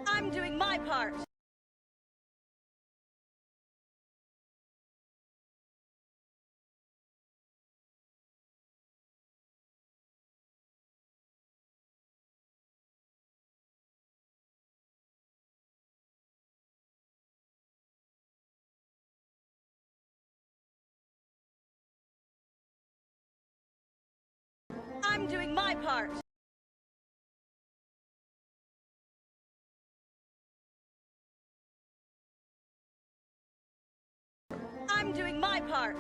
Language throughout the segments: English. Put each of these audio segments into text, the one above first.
I'm doing my part. I'm doing my part. I'm doing my part.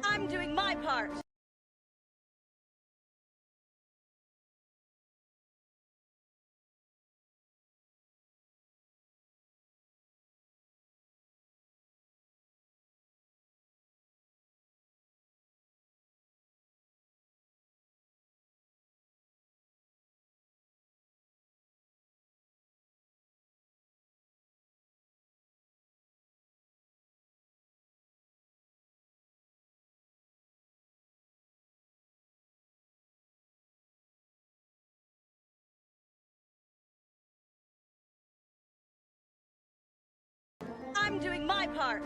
I'm doing my part. I'm doing my part.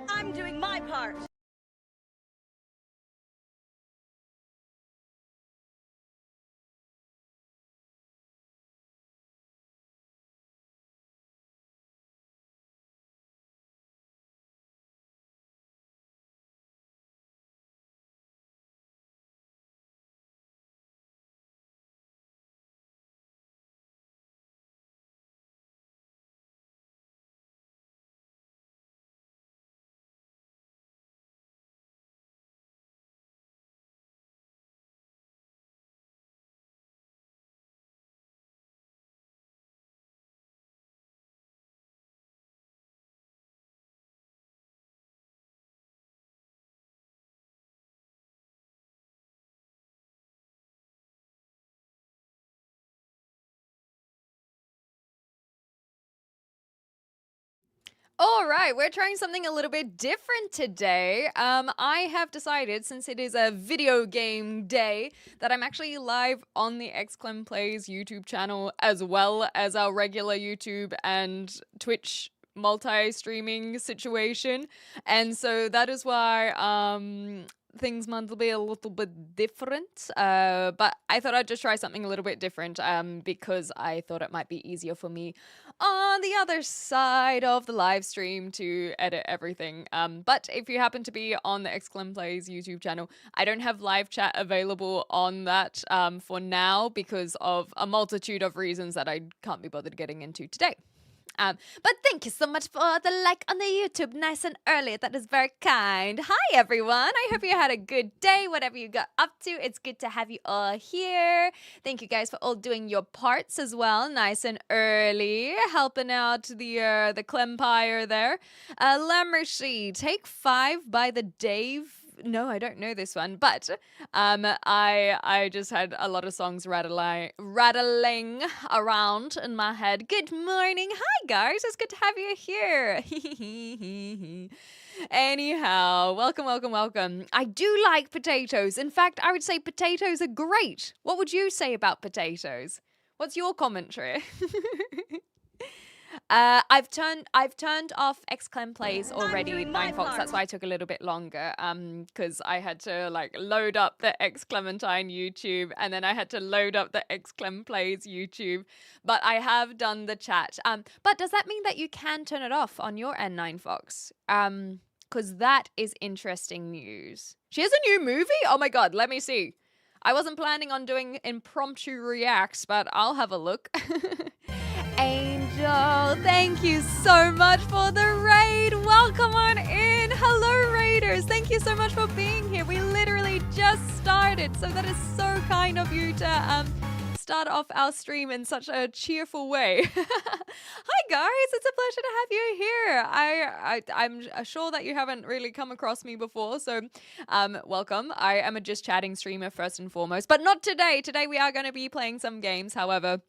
I'm doing my part. All right, we're trying something a little bit different today. I have decided, since it is a video game day, that I'm actually live on the XClem Plays YouTube channel as well as our regular YouTube and Twitch multi-streaming situation. And so that is why things might be a little bit different. But I thought I'd just try something a little bit different because I thought it might be easier for me on the other side of the live stream to edit everything. But if you happen to be on the XClem Plays YouTube channel, I don't have live chat available on that for now because of a multitude of reasons that I can't be bothered getting into today. But thank you so much for the like on the YouTube, nice and early. That is very kind. Hi, everyone. I hope you had a good day, whatever you got up to. It's good to have you all here. Thank you guys for all doing your parts as well, nice and early, helping out the Clempire there. Lemercy, take 5 by the Dave no, I don't know this one, but I just had a lot of songs rattling around in my head. Good morning. Hi guys, it's good to have you here. Anyhow, welcome. I do like potatoes. In fact, I would say potatoes are great. What would you say about potatoes? What's your commentary? I've turned off Exclaim Plays already, Nine Fox. That's why I took a little bit longer. Because I had to like load up the Exclementine YouTube, and then I had to load up the Exclaim Plays YouTube. But I have done the chat. But does that mean that you can turn it off on your end, Nine Fox? Because that is interesting news. She has a new movie? Oh my god, let me see. I wasn't planning on doing impromptu reacts, but I'll have a look. Angel, thank you so much for the raid. Welcome on in. Hello, raiders. Thank you so much for being here. We literally just started, so that is so kind of you to start off our stream in such a cheerful way. Hi guys, it's a pleasure to have you here. I'm sure that you haven't really come across me before, so welcome. I am a just chatting streamer first and foremost, but not today. Today we are going to be playing some games, however.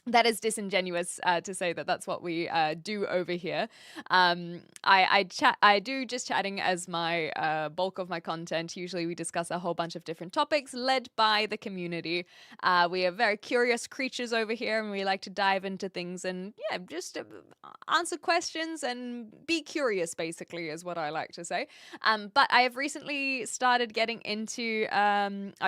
That is disingenuous to say that that's what we do over here. I do just chatting as my bulk of my content. Usually we discuss a whole bunch of different topics led by the community. We are very curious creatures over here, and we like to dive into things and just answer questions and be curious, basically, is what I like to say. But I have recently started getting into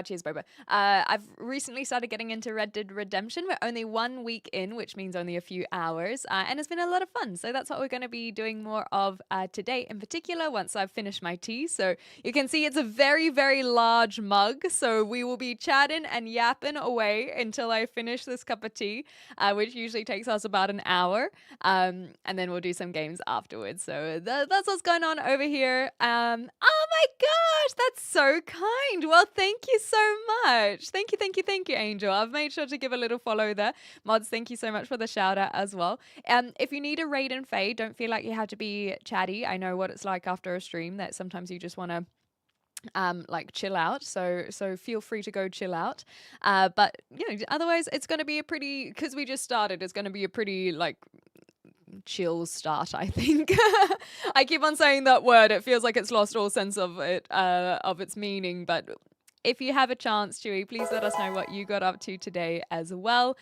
cheers, Boba. I've recently started getting into Red Dead Redemption. We're only 1 week in, which means only a few hours, and it's been a lot of fun. So that's what we're going to be doing more of today in particular, once I've finished my tea. So you can see it's a very, very large mug, so we will be chatting and yapping away until I finish this cup of tea, which usually takes us about an hour, and then we'll do some games afterwards. So that's what's going on over here. Oh my gosh, that's so kind. Well, thank you so much. Thank you, Angel. I've made sure to give a little follow there. Mods, thank you so much for the shout out as well. If you need a raid and fade, don't feel like you have to be chatty. I know what it's like after a stream, that sometimes you just want to like chill out, so feel free to go chill out, but otherwise it's going to be a pretty, because we just started, it's going to be a pretty like chill start, I think. I keep on saying that word, it feels like it's lost all sense of it, of its meaning, but if you have a chance, Chewy, please let us know what you got up to today as well.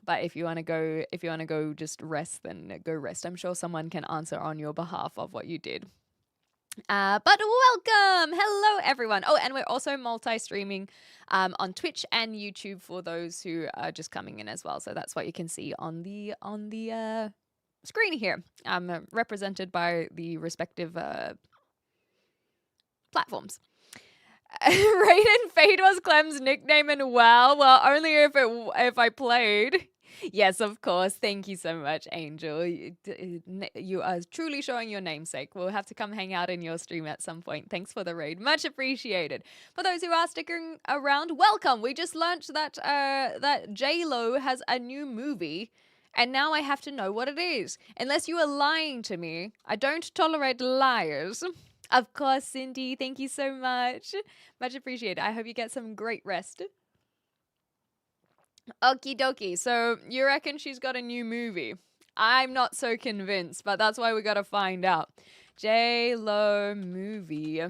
But if you want to go just rest, then go rest. I'm sure someone can answer on your behalf of what you did. But welcome, hello everyone. Oh, and we're also multi-streaming on Twitch and YouTube for those who are just coming in as well. So that's what you can see on the screen here. Represented by the respective platforms. Raiden Fade was Clem's nickname in WoW. Well, only if I played. Yes, of course. Thank you so much, Angel. You are truly showing your namesake. We'll have to come hang out in your stream at some point. Thanks for the raid. Much appreciated. For those who are sticking around, welcome. We just learned that that J-Lo has a new movie, and now I have to know what it is. Unless you are lying to me. I don't tolerate liars. Of course, Cindy. Thank you so much. Much appreciated. I hope you get some great rest. Okie dokie. So you reckon she's got a new movie? I'm not so convinced, but that's why we gotta find out. J-Lo movie.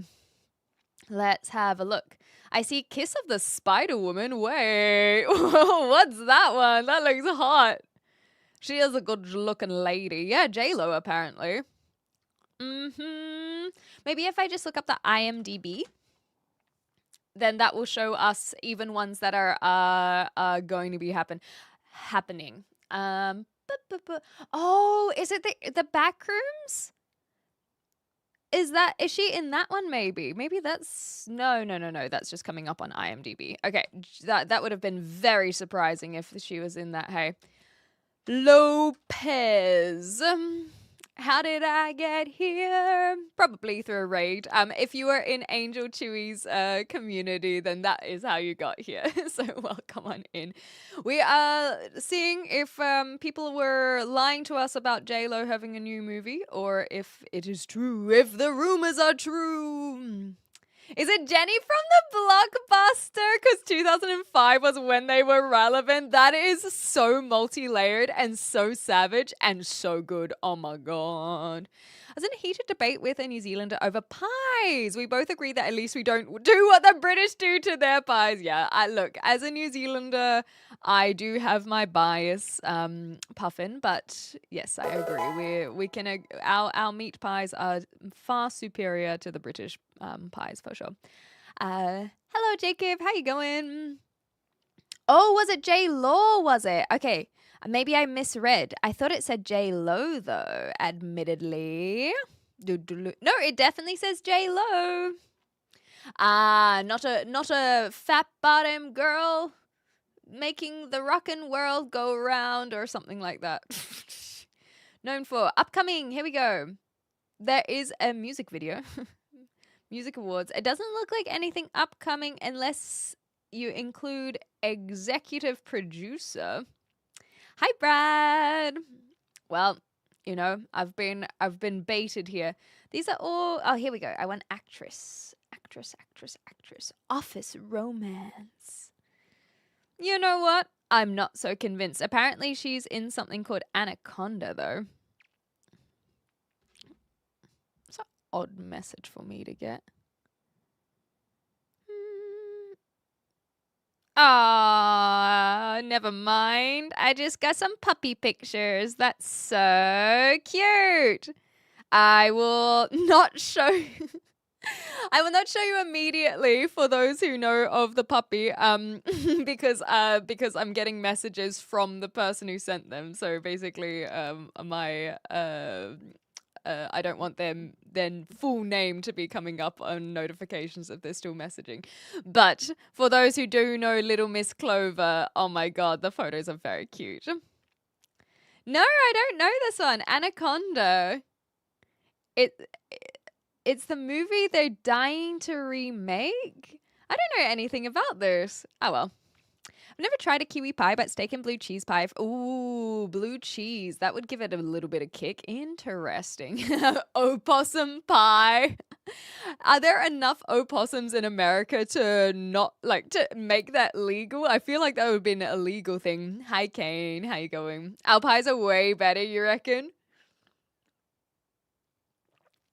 Let's have a look. I see Kiss of the Spider-Woman. Wait, what's that one? That looks hot. She is a good-looking lady. Yeah, J-Lo apparently. Maybe if I just look up the IMDb, then that will show us even ones that are going to be happening. Oh, is it the Backrooms? Is she in that one? Maybe that's no. That's just coming up on IMDb. Okay, that would have been very surprising if she was in that. Hey, Lopez. How did I get here? Probably through a raid. If you were in Angel Chewy's community, then that is how you got here. So welcome on in. We are seeing if people were lying to us about J-Lo having a new movie, or if it is true, if the rumors are true. Is it Jenny from the Blockbuster? Because 2005 was when they were relevant. That is so multi-layered and so savage and so good. Oh my god. I was in a heated debate with a New Zealander over pies. We both agree that at least we don't do what the British do to their pies. Yeah, look, as a New Zealander, I do have my bias, Puffin, but yes, I agree. We can our meat pies are far superior to the British pies for sure. Hello Jacob, how you going? Oh, was it J Law? Was it? Okay, maybe I misread. I thought it said J Lo though. Admittedly, no, it definitely says J Lo. Not a fat bottom girl making the rockin' world go round or something like that. Known for upcoming. Here we go. There is a music video. Music awards. It doesn't look like anything upcoming unless you include executive producer. Hi, Brad. Well, you know, I've been baited here. These are all. Oh, here we go. I want actress. Office romance. You know what? I'm not so convinced. Apparently, she's in something called Anaconda, though. It's an odd message for me to get. Never mind. I just got some puppy pictures. That's so cute. I will not show you. I will not show you immediately for those who know of the puppy, because I'm getting messages from the person who sent them. So basically, I don't want their full name to be coming up on notifications if they're still messaging. But for those who do know Little Miss Clover, oh my god, the photos are very cute. No, I don't know this one. Anaconda. It's the movie they're dying to remake? I don't know anything about this. Oh well. I've never tried a kiwi pie, but steak and blue cheese pie. Ooh, blue cheese. That would give it a little bit of kick. Interesting. Opossum pie. Are there enough opossums in America to not, like, to make that legal? I feel like that would have been a legal thing. Hi, Kane. How you going? Our pies are way better, you reckon?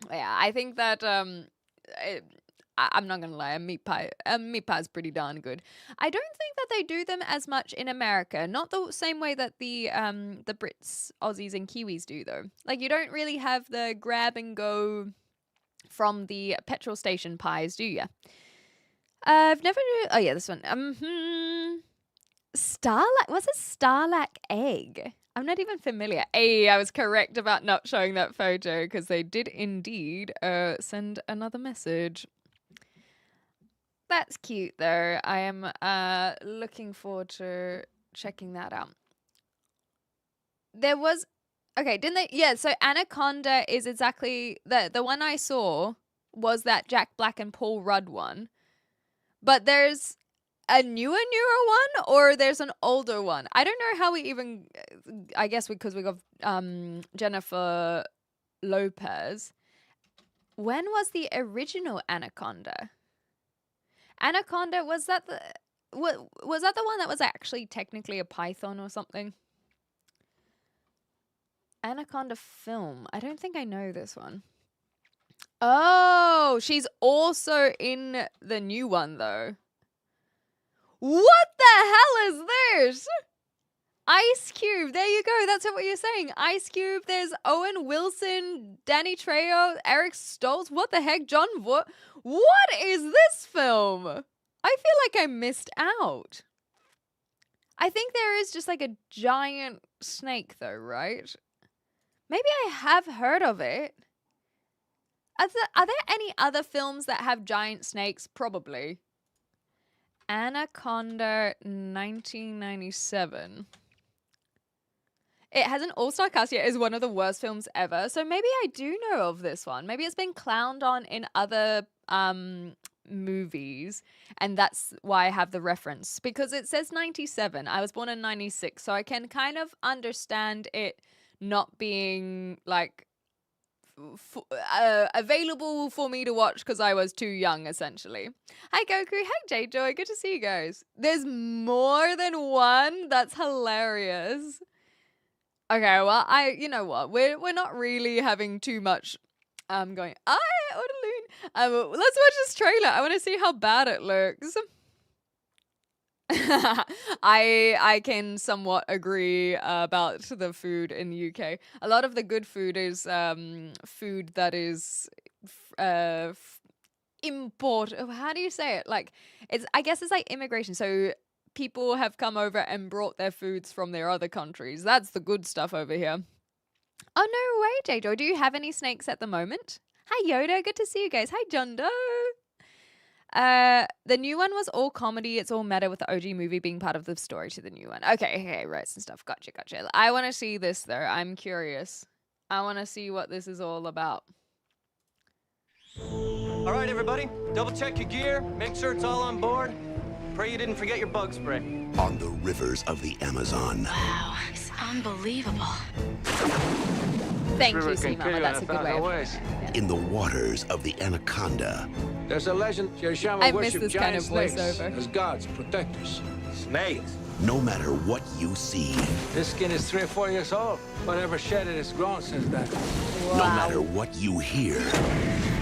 Yeah, I think that I'm not gonna lie, a meat pie is pretty darn good. I don't think that they do them as much in America. Not the same way that the Brits, Aussies, and Kiwis do though. Like you don't really have the grab and go from the petrol station pies, do you? I've never. Oh yeah, this one. Starlac. What's a Starlac egg? I'm not even familiar. Hey, I was correct about not showing that photo because they did indeed send another message. That's cute though. I am looking forward to checking that out. There was didn't they? Yeah, so Anaconda is exactly the one I saw was that Jack Black and Paul Rudd one. But there's a newer one, or there's an older one. I don't know how we even. I guess because we got Jennifer Lopez. When was the original Anaconda? Anaconda, was that the one that was actually technically a python or something? Anaconda film. I don't think I know this one. Oh, she's also in the new one though. What the hell is this? Ice Cube. There you go. That's what you're saying. Ice Cube. There's Owen Wilson, Danny Trejo, Eric Stoltz. What the heck? John What is this film? I feel like I missed out. I think there is just like a giant snake though, right? Maybe I have heard of it. Are there any other films that have giant snakes? Probably. Anaconda 1997. It has an all-star cast yet. Is one of the worst films ever. So maybe I do know of this one. Maybe it's been clowned on in other movies, and that's why I have the reference, because it says 97. I was born in 96, so I can kind of understand it not being like available for me to watch because I was too young, essentially. Hi Goku, hey J-Joy, good to see you guys. There's more than one? That's hilarious. Okay, well, you know what? We're not really having too much going, Odaloon. Let's watch this trailer. I want to see how bad it looks. I can somewhat agree about the food in the UK. A lot of the good food is food that is import. How do you say it? Like I guess it's like immigration. So people have come over and brought their foods from their other countries. That's the good stuff over here. Oh no way, J-Joy. Do you have any snakes at the moment? Hi Yoda, good to see you guys. Hi John Doe. The new one was all comedy. It's all meta with the OG movie being part of the story to the new one. Okay, rights and stuff. Gotcha. I want to see this though. I'm curious. I want to see what this is all about. All right, everybody. Double check your gear. Make sure it's all on board. Pray you didn't forget your bug spray. On the rivers of the Amazon. Wow, it's unbelievable. Thank you, Seamama. That's a good way of putting it. Yeah. In the waters of the Anaconda. There's a legend Yershama I miss worship this giant kind of snakes voiceover. as gods, protectors. Snakes. No matter what you see, This skin is 3 or 4 years old. Whatever shed it has grown since then. no matter what you hear,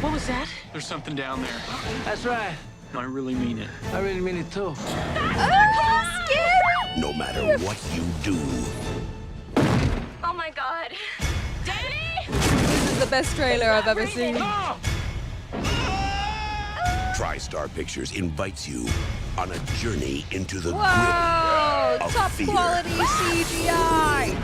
What was that? There's something down there. That's right. I really mean it. I really mean it too. no matter what you do, Oh my god. Daddy! This is the best trailer I've ever seen. TriStar Pictures invites you on a journey into the Whoa! of Top fear. quality CGI!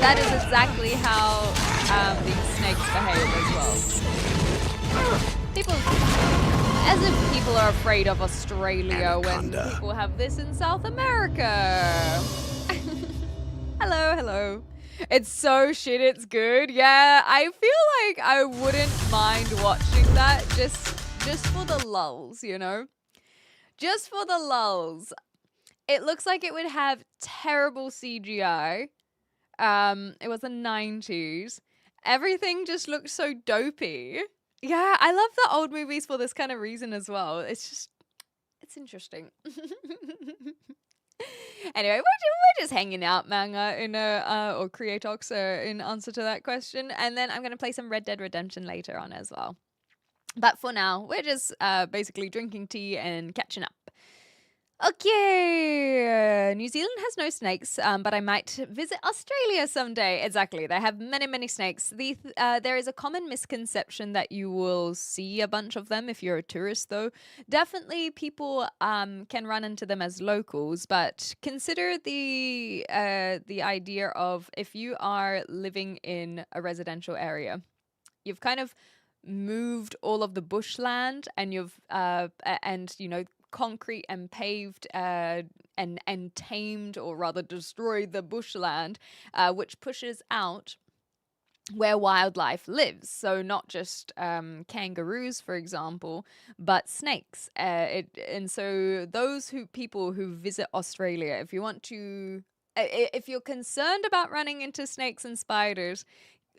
That is exactly how these snakes behave as well. People, as if people are afraid of Australia Anaconda. when people have this in South America. Hello. It's so shit, it's good. Yeah, I feel like I wouldn't mind watching that just for the lulz, you know? Just for the lulz. It looks like it would have terrible CGI. It was the 90s. Everything just looks so dopey. Yeah, I love the old movies for this kind of reason as well. It's interesting. Anyway, we're just hanging out, manga, in or Creatox in answer to that question, and then I'm gonna play some Red Dead Redemption later on as well. But for now, we're just basically drinking tea and catching up. Okay, New Zealand has no snakes, but I might visit Australia someday. Exactly, they have many snakes. There is a common misconception that you will see a bunch of them if you're a tourist, though. Definitely, people can run into them as locals, but consider the idea of if you are living in a residential area, you've kind of moved all of the bushland, and you've concrete and paved and tamed, or rather destroyed, the bushland, which pushes out where wildlife lives. So not just kangaroos, for example, but snakes. And so those people who visit Australia, if you're concerned about running into snakes and spiders,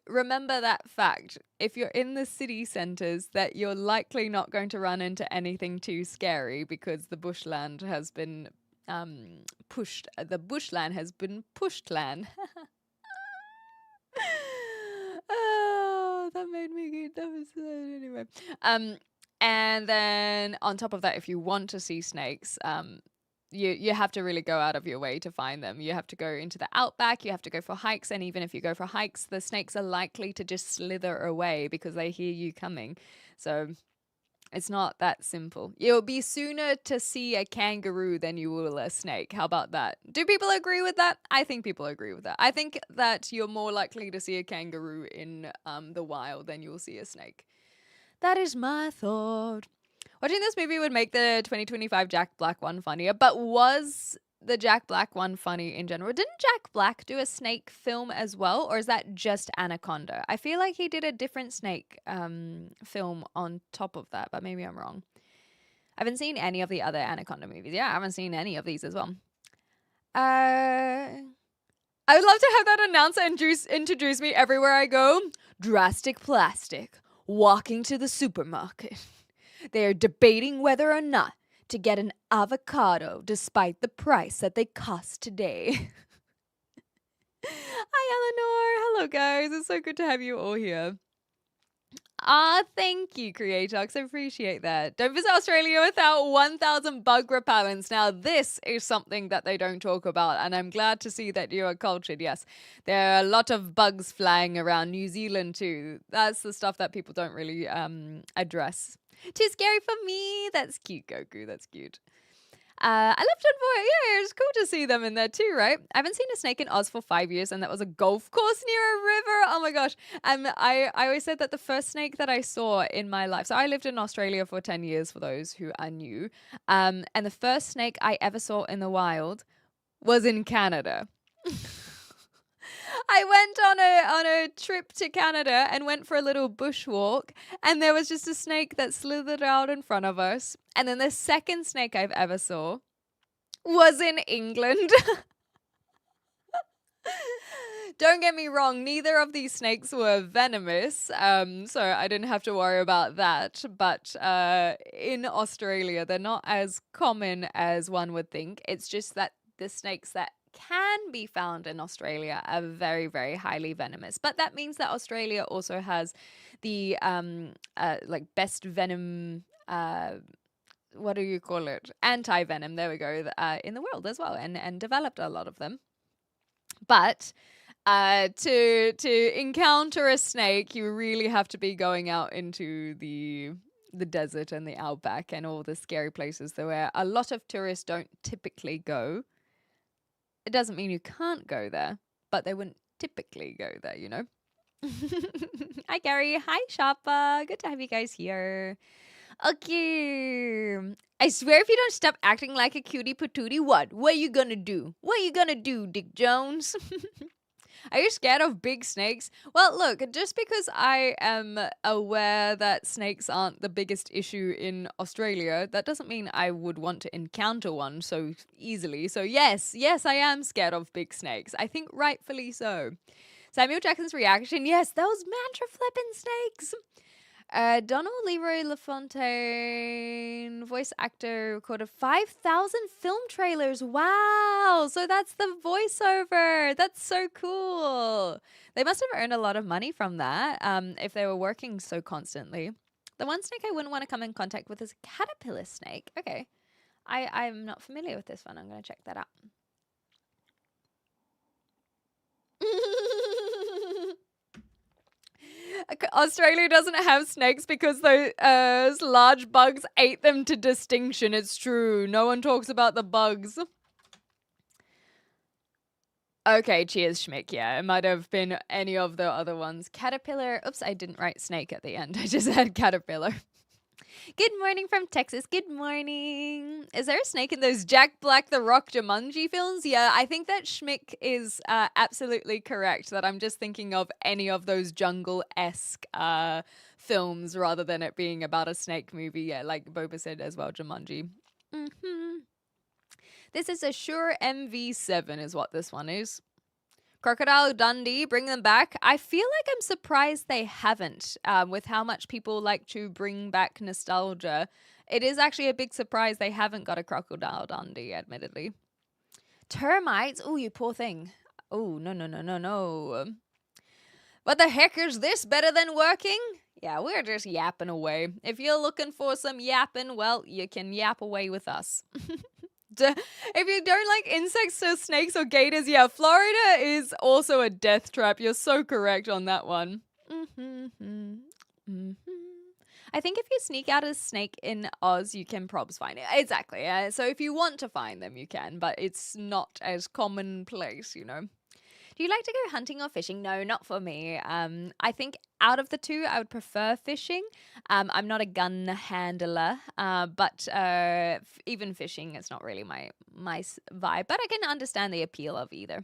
remember that fact. If you're in the city centers, that you're likely not going to run into anything too scary, because the bushland has been pushed. The bushland has been pushed land. Oh, that made me get devastated. Anyway, and then on top of that, if you want to see snakes, you have to really go out of your way to find them. You have to go into the outback, you have to go for hikes, and even if you go for hikes, the snakes are likely to just slither away because they hear you coming. So it's not that simple. You'll be sooner to see a kangaroo than you will a snake. How about that? Do people agree with that? I think people agree with that. I think that you're more likely to see a kangaroo in the wild than you'll see a snake. That is my thought. Watching this movie would make the 2025 Jack Black one funnier, but was the Jack Black one funny in general? Didn't Jack Black do a snake film as well, or is that just Anaconda? I feel like he did a different snake film on top of that, but maybe I'm wrong. I haven't seen any of the other Anaconda movies. Yeah, I haven't seen any of these as well. I would love to have that announcer introduce me everywhere I go. Drastic Plastic, walking to the supermarket. They are debating whether or not to get an avocado despite the price that they cost today. Hi, Eleanor. Hello, guys. It's so good to have you all here. Thank you, Creatox. I appreciate that. Don't visit Australia without 1,000 bug repellents. Now, this is something that they don't talk about, and I'm glad to see that you are cultured. Yes, there are a lot of bugs flying around New Zealand, too. That's the stuff that people don't really address. Too scary for me. That's cute, Goku. That's cute. I love John Boy. Yeah, it's cool to see them in there too, right? I haven't seen a snake in Oz for 5 years, and that was a golf course near a river. Oh my gosh. I always said that the first snake that I saw in my life, so I lived in Australia for 10 years for those who are new, and the first snake I ever saw in the wild was in Canada. I went on a trip to Canada and went for a little bushwalk, and there was just a snake that slithered out in front of us. And then the second snake I've ever saw was in England. Don't get me wrong, neither of these snakes were venomous, so I didn't have to worry about that. But in Australia, they're not as common as one would think. It's just that the snakes that can be found in Australia are very, very highly venomous. But that means that Australia also has the like best venom, what do you call it? Anti-venom, there we go, in the world as well, and developed a lot of them. But to encounter a snake, you really have to be going out into the desert and the outback and all the scary places where a lot of tourists don't typically go. It doesn't mean you can't go there, but they wouldn't typically go there, you know? Hi, Gary. Hi, Shoppa. Good to have you guys here. Okay. I swear if you don't stop acting like a cutie patootie, what? What are you gonna do? What are you gonna do, Dick Jones? Are you scared of big snakes? Well, look, just because I am aware that snakes aren't the biggest issue in Australia, that doesn't mean I would want to encounter one so easily. So yes, I am scared of big snakes. I think rightfully so. Samuel Jackson's reaction, yes, those mantra flipping snakes. Donald Leroy LaFontaine, voice actor, recorded 5,000 film trailers. Wow! So that's the voiceover. That's so cool. They must have earned a lot of money from that if they were working so constantly. The one snake I wouldn't want to come in contact with is a caterpillar snake. Okay. I'm not familiar with this one. I'm going to check that out. Australia doesn't have snakes because those large bugs ate them to distinction. It's true. No one talks about the bugs. Okay, cheers, Schmick. Yeah, it might have been any of the other ones. Caterpillar. Oops, I didn't write snake at the end. I just had caterpillar. Good morning from Texas. Good morning. Is there a snake in those Jack Black the Rock Jumanji films? Yeah, I think that Schmick is absolutely correct, that I'm just thinking of any of those jungle-esque films rather than it being about a snake movie. Yeah, like Boba said as well, Jumanji. This is a Shure MV7 is what this one is. Crocodile Dundee, bring them back. I feel like I'm surprised they haven't, with how much people like to bring back nostalgia. It is actually a big surprise they haven't got a Crocodile Dundee, admittedly. Termites? Oh, you poor thing. Oh, no. What the heck is this? Better than working? Yeah, we're just yapping away. If you're looking for some yapping, well, you can yap away with us. If you don't like insects or snakes or gators, yeah, Florida is also a death trap. You're so correct on that one. I think if you sneak out a snake in Oz, you can probs find it. Exactly. So if you want to find them, you can, but it's not as commonplace, you know. Do you like to go hunting or fishing? No, not for me. I think out of the two, I would prefer fishing. I'm not a gun handler, but even fishing is not really my vibe. But I can understand the appeal of either.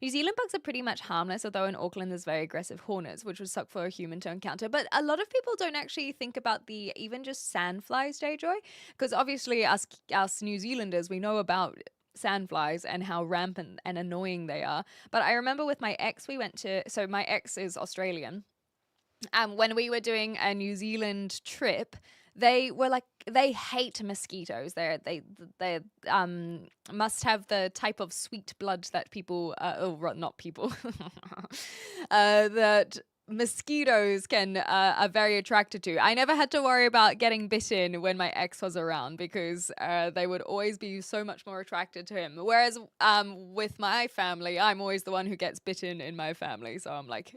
New Zealand bugs are pretty much harmless, although in Auckland there's very aggressive hornets, which would suck for a human to encounter. But a lot of people don't actually think about the even just sandflies, Dayjoy, because obviously us New Zealanders, we know about sandflies and how rampant and annoying they are. But I remember with my ex, so my ex is Australian. When we were doing a New Zealand trip, they were like, they hate mosquitoes. They must have the type of sweet blood that people, not people, that mosquitoes are very attracted to. I never had to worry about getting bitten when my ex was around because they would always be so much more attracted to him. Whereas with my family, I'm always the one who gets bitten in my family. So I'm like,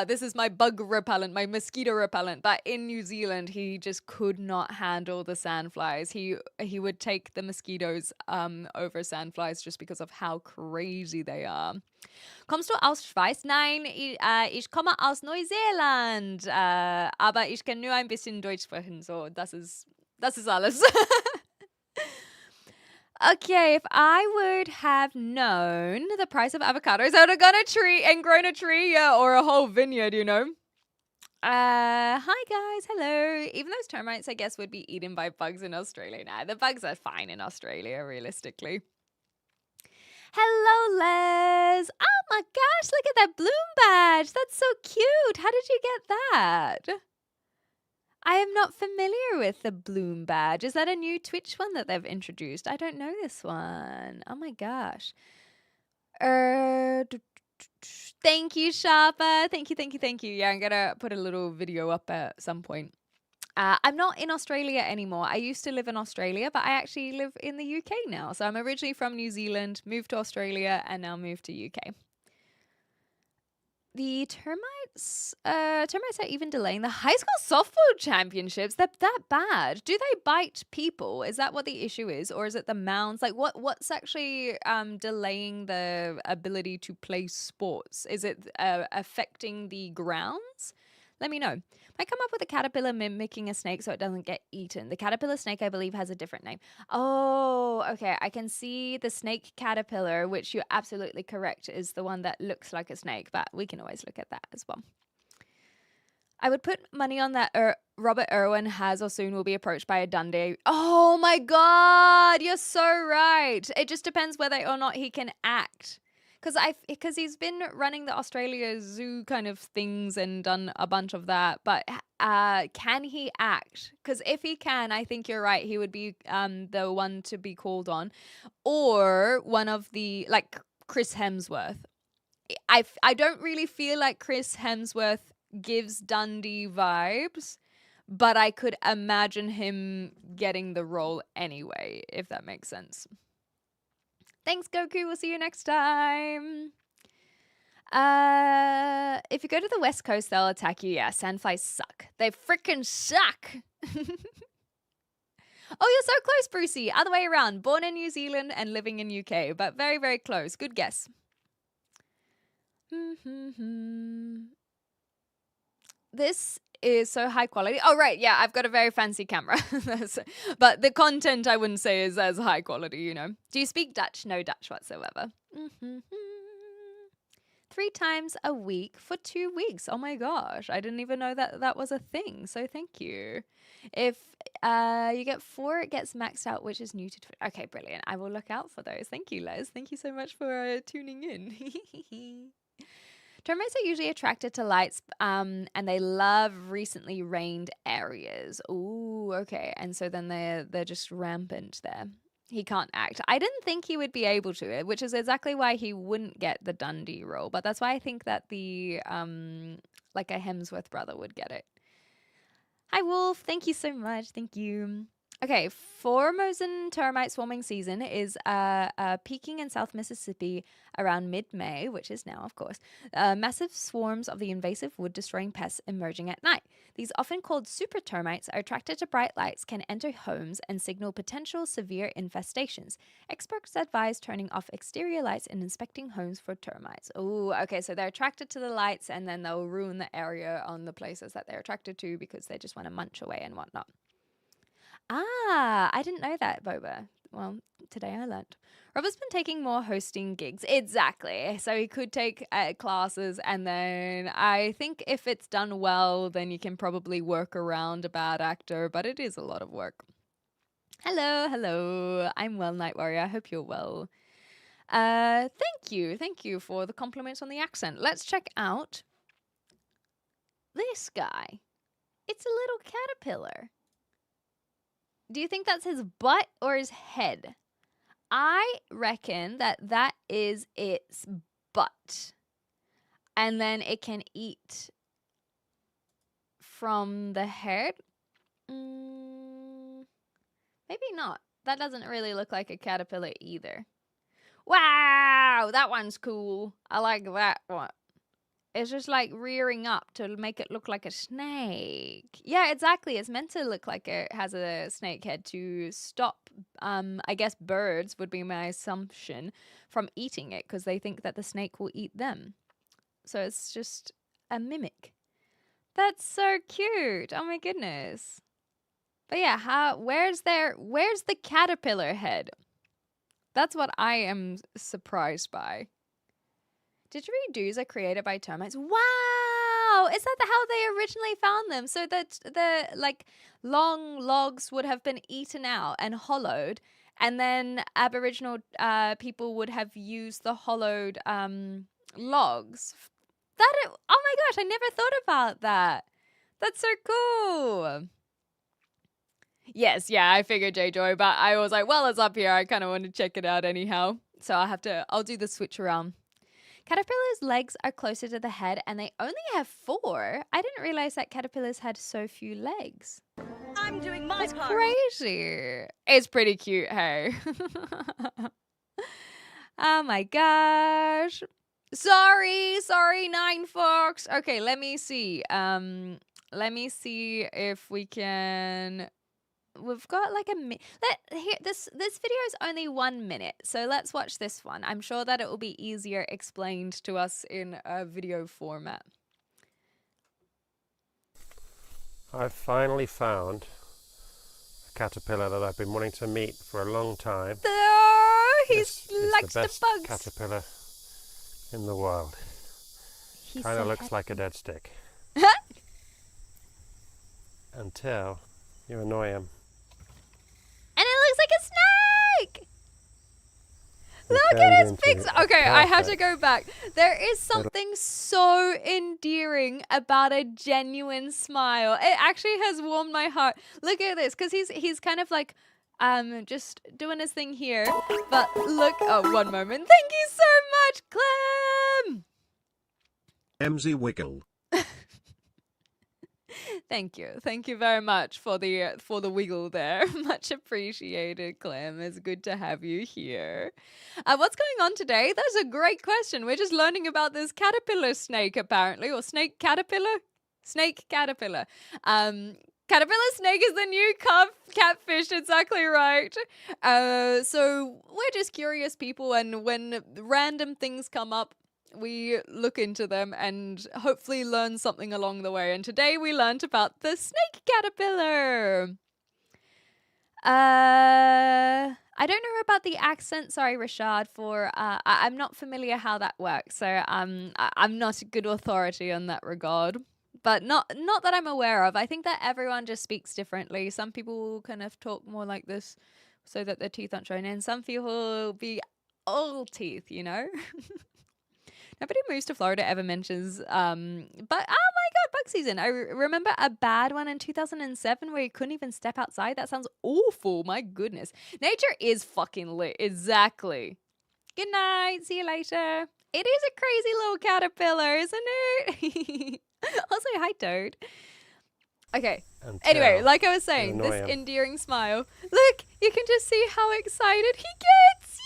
this is my bug repellent, my mosquito repellent. But in New Zealand, he just could not handle the sandflies. He would take the mosquitoes over sandflies just because of how crazy they are. Kommst du aus Schweiz? Nein, ich komme aus Neuseeland, aber ich kann nur ein bisschen Deutsch sprechen, so das ist alles. Okay, if I would have known the price of avocados, I would have gone a tree and grown a tree, or a whole vineyard, you know. Hi guys, hello. Even those termites, I guess, would be eaten by bugs in Australia. Nah, the bugs are fine in Australia, realistically. Hello, Les. Oh my gosh, look at that bloom badge. That's so cute. How did you get that? I am not familiar with the bloom badge. Is that a new Twitch one that they've introduced? I don't know this one. Oh my gosh. Thank you, Sharpa. Thank you. Yeah, I'm going to put a little video up at some point. I'm not in Australia anymore. I used to live in Australia, but I actually live in the UK now. So I'm originally from New Zealand, moved to Australia, and now moved to UK. The termites are even delaying the high school softball championships. They're that bad. Do they bite people? Is that what the issue is? Or is it the mounds? Like what's actually delaying the ability to play sports? Is it affecting the grounds? Let me know. I come up with a caterpillar mimicking a snake so it doesn't get eaten. The caterpillar snake, I believe, has a different name. Oh, okay. I can see the snake caterpillar, which you're absolutely correct, is the one that looks like a snake, but we can always look at that as well. I would put money on that Robert Irwin has or soon will be approached by a Dundee. Oh my God, you're so right. It just depends whether or not he can act. Because he's been running the Australia Zoo kind of things and done a bunch of that. But can he act? Because if he can, I think you're right. He would be the one to be called on. Or one of the, like Chris Hemsworth. I don't really feel like Chris Hemsworth gives Dundee vibes. But I could imagine him getting the role anyway, if that makes sense. Thanks, Goku. We'll see you next time. If you go to the West Coast, they'll attack you. Yeah, sandflies suck. They freaking suck. Oh, you're so close, Brucey. Other way around. Born in New Zealand and living in UK, but very, very close. Good guess. This is so high quality. Oh, right. Yeah, I've got a very fancy camera. But the content I wouldn't say is as high quality, you know. Do you speak Dutch? No Dutch whatsoever. 3 times a week for 2 weeks. Oh my gosh. I didn't even know that was a thing. So thank you. If you get 4, it gets maxed out, which is new to Twitch. Okay, brilliant. I will look out for those. Thank you, Les. Thank you so much for tuning in. Termites are usually attracted to lights, and they love recently rained areas. Ooh, okay. And so then they're just rampant there. He can't act. I didn't think he would be able to, which is exactly why he wouldn't get the Dundee role. But that's why I think that the like a Hemsworth brother would get it. Hi, Wolf. Thank you so much. Thank you. Okay, Formosan termite swarming season is peaking in South Mississippi around mid-May, which is now, of course. Massive swarms of the invasive wood-destroying pests emerging at night. These, often called super termites, are attracted to bright lights, can enter homes, and signal potential severe infestations. Experts advise turning off exterior lights and inspecting homes for termites. Oh, okay, so they're attracted to the lights, and then they'll ruin the area on the places that they're attracted to because they just want to munch away and whatnot. Ah, I didn't know that, Boba. Well, today I learned. Robert's been taking more hosting gigs. Exactly. So he could take classes, and then I think if it's done well, then you can probably work around a bad actor, but it is a lot of work. Hello, hello. I'm well, Night Warrior. I hope you're well. Thank you for the compliments on the accent. Let's check out this guy. It's a little caterpillar. Do you think that's his butt or his head? I reckon that is its butt. And then it can eat from the head. Maybe not. That doesn't really look like a caterpillar either. Wow, that one's cool. I like that one. It's just like rearing up to make it look like a snake. Yeah, exactly. It's meant to look like it has a snake head to stop, I guess birds would be my assumption, from eating it because they think that the snake will eat them. So it's just a mimic. That's so cute. Oh my goodness. But yeah, where's the caterpillar head? That's what I am surprised by. Didgeridoos are created by termites. Wow! Is that how they originally found them? So that the long logs would have been eaten out and hollowed, and then Aboriginal people would have used the hollowed logs. Oh my gosh! I never thought about that. That's so cool. Yes, yeah, I figured J-Joy, but I was like, well, it's up here. I kind of want to check it out anyhow. So I'll do the switch around. Caterpillars' legs are closer to the head, and they only have 4. I didn't realize that caterpillars had so few legs. I'm doing my That's part. crazy. It's pretty cute, hey. Oh my gosh. Sorry, Nine Fox. Okay, let me see. Let me see if we can. We've got like this video is only 1 minute, so let's watch this one. I'm sure that it will be easier explained to us in a video format. I've finally found a caterpillar that I've been wanting to meet for a long time. Oh, he likes the best bugs. Caterpillar in the world. He's Kind of so looks happy. like a dead stick. Until you annoy him. And it looks like a snake! He Look turns at his into pics. a Okay, I have to perfect- go back. There is something so endearing about a genuine smile. It actually has warmed my heart. Look at this, because he's kind of like just doing his thing here. But look, oh, one moment. Thank you so much, Clem! MZ Wiggle. Thank you very much for the wiggle there. Much appreciated, Clem. It's good to have you here. What's going on today? That's a great question. We're just learning about this caterpillar snake apparently, or snake caterpillar. Caterpillar snake is the new catfish. Exactly right. So we're just curious people, and when random things come up, we look into them and hopefully learn something along the way. And today we learned about the snake caterpillar. I don't know about the accent. Sorry, Rashad, for I'm not familiar how that works. So I'm not a good authority on that regard. But not that I'm aware of. I think that everyone just speaks differently. Some people will kind of talk more like this so that their teeth aren't showing in. Some people will be all teeth, you know? Nobody moves to Florida ever mentions, but oh my god, bug season. I remember a bad one in 2007 where you couldn't even step outside. That sounds awful. My goodness. Nature is fucking lit. Exactly. Good night. See you later. It is a crazy little caterpillar, isn't it? Also, hi, Toad. Okay. until Anyway, like I was you saying, annoy this him. endearing smile. Look, you can just see how excited he gets.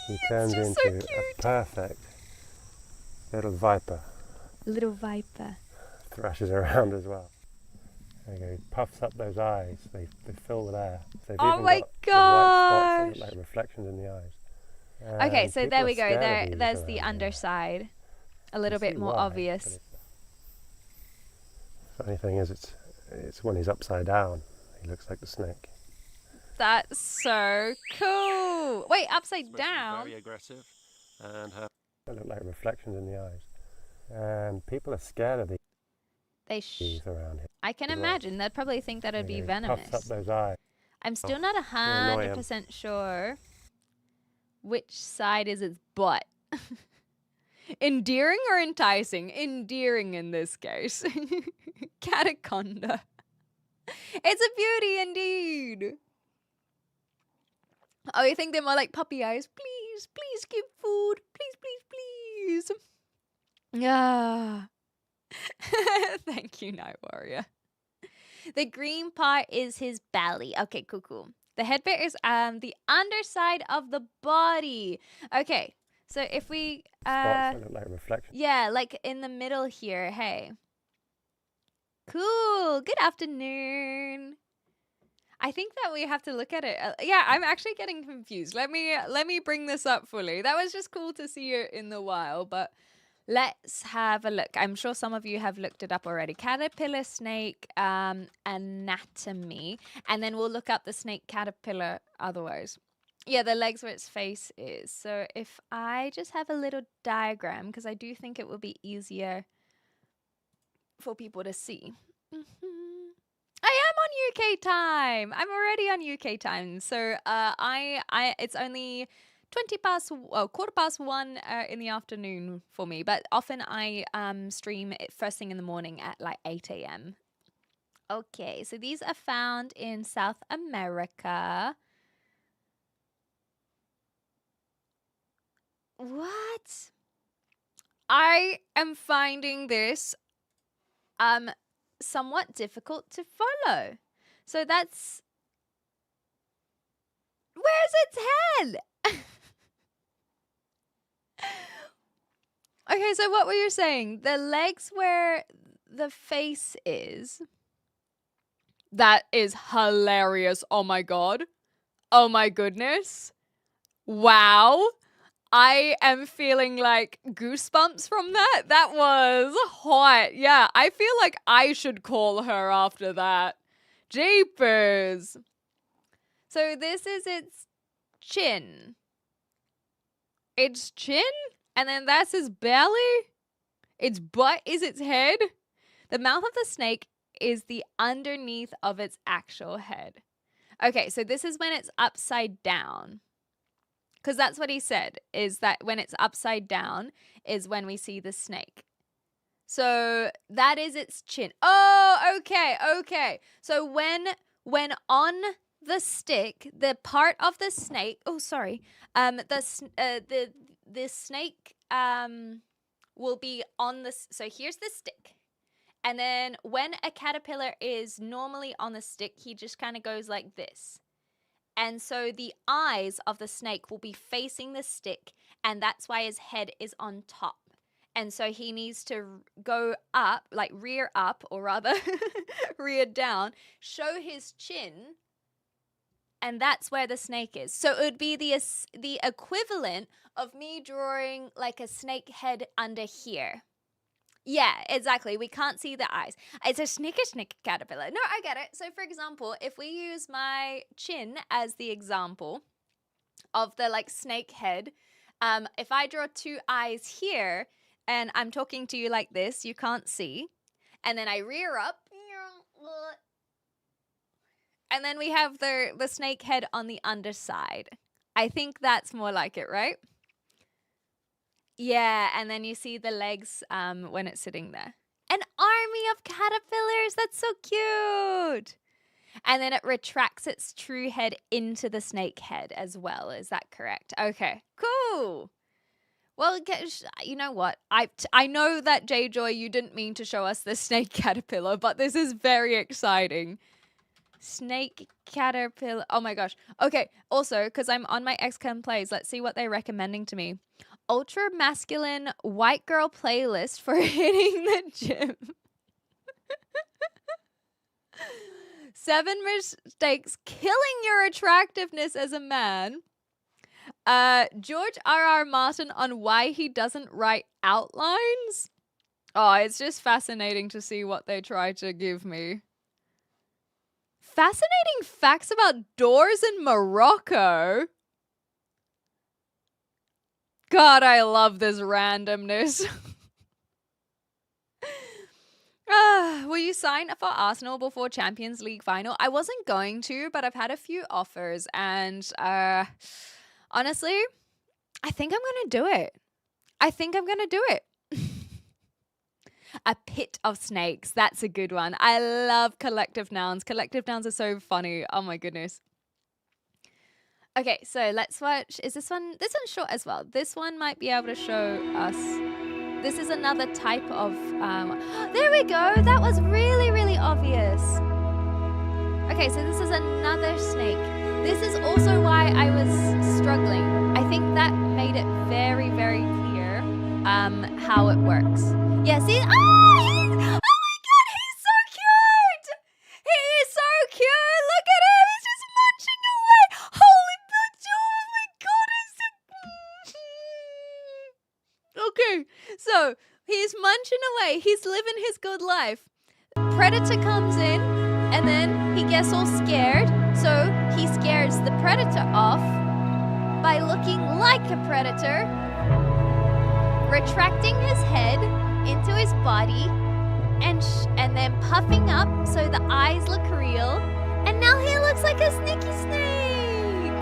He It's turns just so into a cute. perfect little viper. Little viper. Thrashes around as well. There you go. He puffs up those eyes. They fill with air. They've Oh even my got the white spots that look gosh. like reflections in the eyes. Okay, And so people there are we go. scared of these There's the around here. underside. A You little see bit more why, but obvious. Funny thing is, it's when he's upside down. He looks like the snake. That's so cool. Wait, upside down? Very aggressive, and they look like reflections in the eyes. And people are scared of these around here. I can as well. imagine. They'd probably think that it'd be He puffs up venomous. those eyes. I'm still not annoy him. 100% sure which side is its butt. Endearing or enticing? Endearing in this case. Cataconda. It's a beauty indeed. Oh, you think they're more like puppy eyes? Please, please give food. Please, please, please. Yeah. Thank you, Night Warrior. The green part is his belly. Okay, cool, cool. The head bit is the underside of the body. Okay, so if we Spots that look like reflections. yeah, like in the middle here. Hey, cool. Good afternoon. I think that we have to look at it. Yeah, I'm actually getting confused. Let me bring this up fully. That was just cool to see it in the wild, but let's have a look. I'm sure some of you have looked it up already. Caterpillar snake anatomy, and then we'll look up the snake caterpillar otherwise. Yeah, the legs where its face is. So if I just have a little diagram, because I do think it will be easier for people to see. I am on UK time. I'm already on UK time. So it's only 1:15 in the afternoon for me, but often I stream it first thing in the morning at like 8 a.m. Okay, so these are found in South America. What? I am finding this somewhat difficult to follow. So that's... Where's its head? Okay, so what were you saying? The legs where the face is. That is hilarious. Oh my god. Oh my goodness. Wow. I am feeling like goosebumps from that. That was hot. Yeah, I feel like I should call her after that. Jeepers. So this is its chin. Its chin? And then that's its belly? Its butt is its head? The mouth of the snake is the underneath of its actual head. Okay, so this is when it's upside down. Because that's what he said, is that when it's upside down is when we see the snake. So that is its chin. Oh, okay, okay. So when on the stick, the part of the snake, oh, sorry, the snake will be on the, so here's the stick. And then when a caterpillar is normally on the stick, he just kind of goes like this. And so the eyes of the snake will be facing the stick, and that's why his head is on top. And so he needs to go up, like rear up, or rather rear down, show his chin, and that's where the snake is. So it would be the equivalent of me drawing like a snake head under here. Yeah, exactly. We can't see the eyes. It's a snake caterpillar. No, I get it. So, for example, if we use my chin as the example of the like snake head, if I draw two eyes here and I'm talking to you like this, you can't see, and then I rear up, and then we have the snake head on the underside. I think that's more like it, right? Yeah, and then you see the legs when it's sitting there. An army of caterpillars. That's so cute. And then it retracts its true head into the snake head as well. Is that correct? Okay, cool. Well, you know what? I know that J-Joy, you didn't mean to show us the snake caterpillar, but this is very exciting. Snake caterpillar. Oh my gosh. Okay. Also, because I'm on my XCOM plays, let's see what they're recommending to me. Ultra masculine white girl playlist for hitting the gym. 7 mistakes killing your attractiveness as a man. George R.R. Martin on why he doesn't write outlines. Oh, it's just fascinating to see what they try to give me. Fascinating facts about doors in Morocco. God, I love this randomness. Will you sign for Arsenal before Champions League final? I wasn't going to, but I've had a few offers, and honestly, I think I'm going to do it. A pit of snakes. That's a good one. I love collective nouns. Collective nouns are so funny. Oh my goodness. Okay, so let's watch. Is this one? This one's short as well. This one might be able to show us. This is another type of. There we go. That was really, really obvious. Okay, so this is another snake. This is also why I was struggling. I think that made it very, very clear how it works. Yeah, see? Oh my god, he's so cute! He is so cute! Look at him! He's just munching away! Holy bitch! Oh my god, okay, so he's munching away. He's living his good life. Predator comes in, and then he gets all scared. So he scares the predator off by looking like a predator, retracting his head into his body, and then puffing up so the eyes look real, and now he looks like a sneaky snake.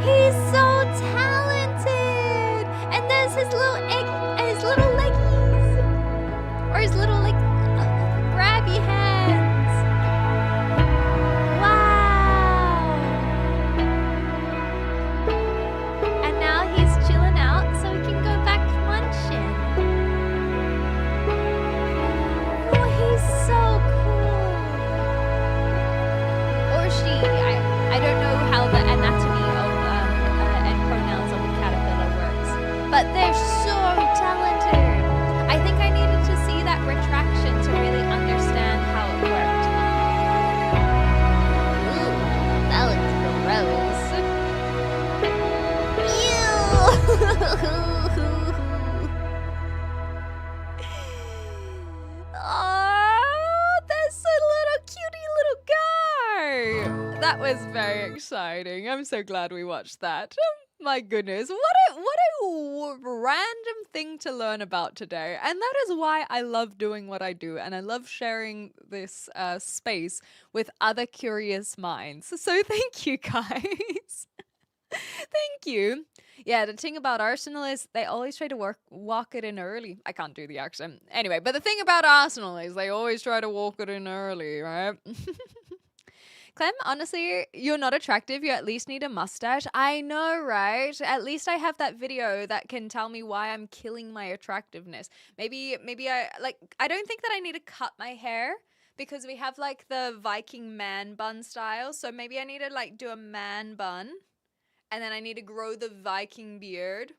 He's so talented, and there's his little egg, his little leggies, or his little like grabby hands. Wow! And now he's chilling out so he can go back munching. Oh, he's so cool. Or she. I don't know how the anatomy of and pronouns of a caterpillar works, but they're so talented. I think I needed to see that retraction to really understand how it worked. Ooh, that looks gross. Ew! Oh, that's a little cutie little guy. That was very exciting. I'm so glad we watched that. My goodness, what a random thing to learn about today. And that is why I love doing what I do, and I love sharing this space with other curious minds. So thank you, guys. Thank you. Yeah, the thing about Arsenal is they always try to walk it in early. I can't do the accent. Anyway, but the thing about Arsenal is they always try to walk it in early, right? Clem, honestly, you're not attractive. You at least need a mustache. I know, right? At least I have that video that can tell me why I'm killing my attractiveness. Maybe I don't think that I need to cut my hair because we have like the Viking man bun style. So maybe I need to like do a man bun, and then I need to grow the Viking beard.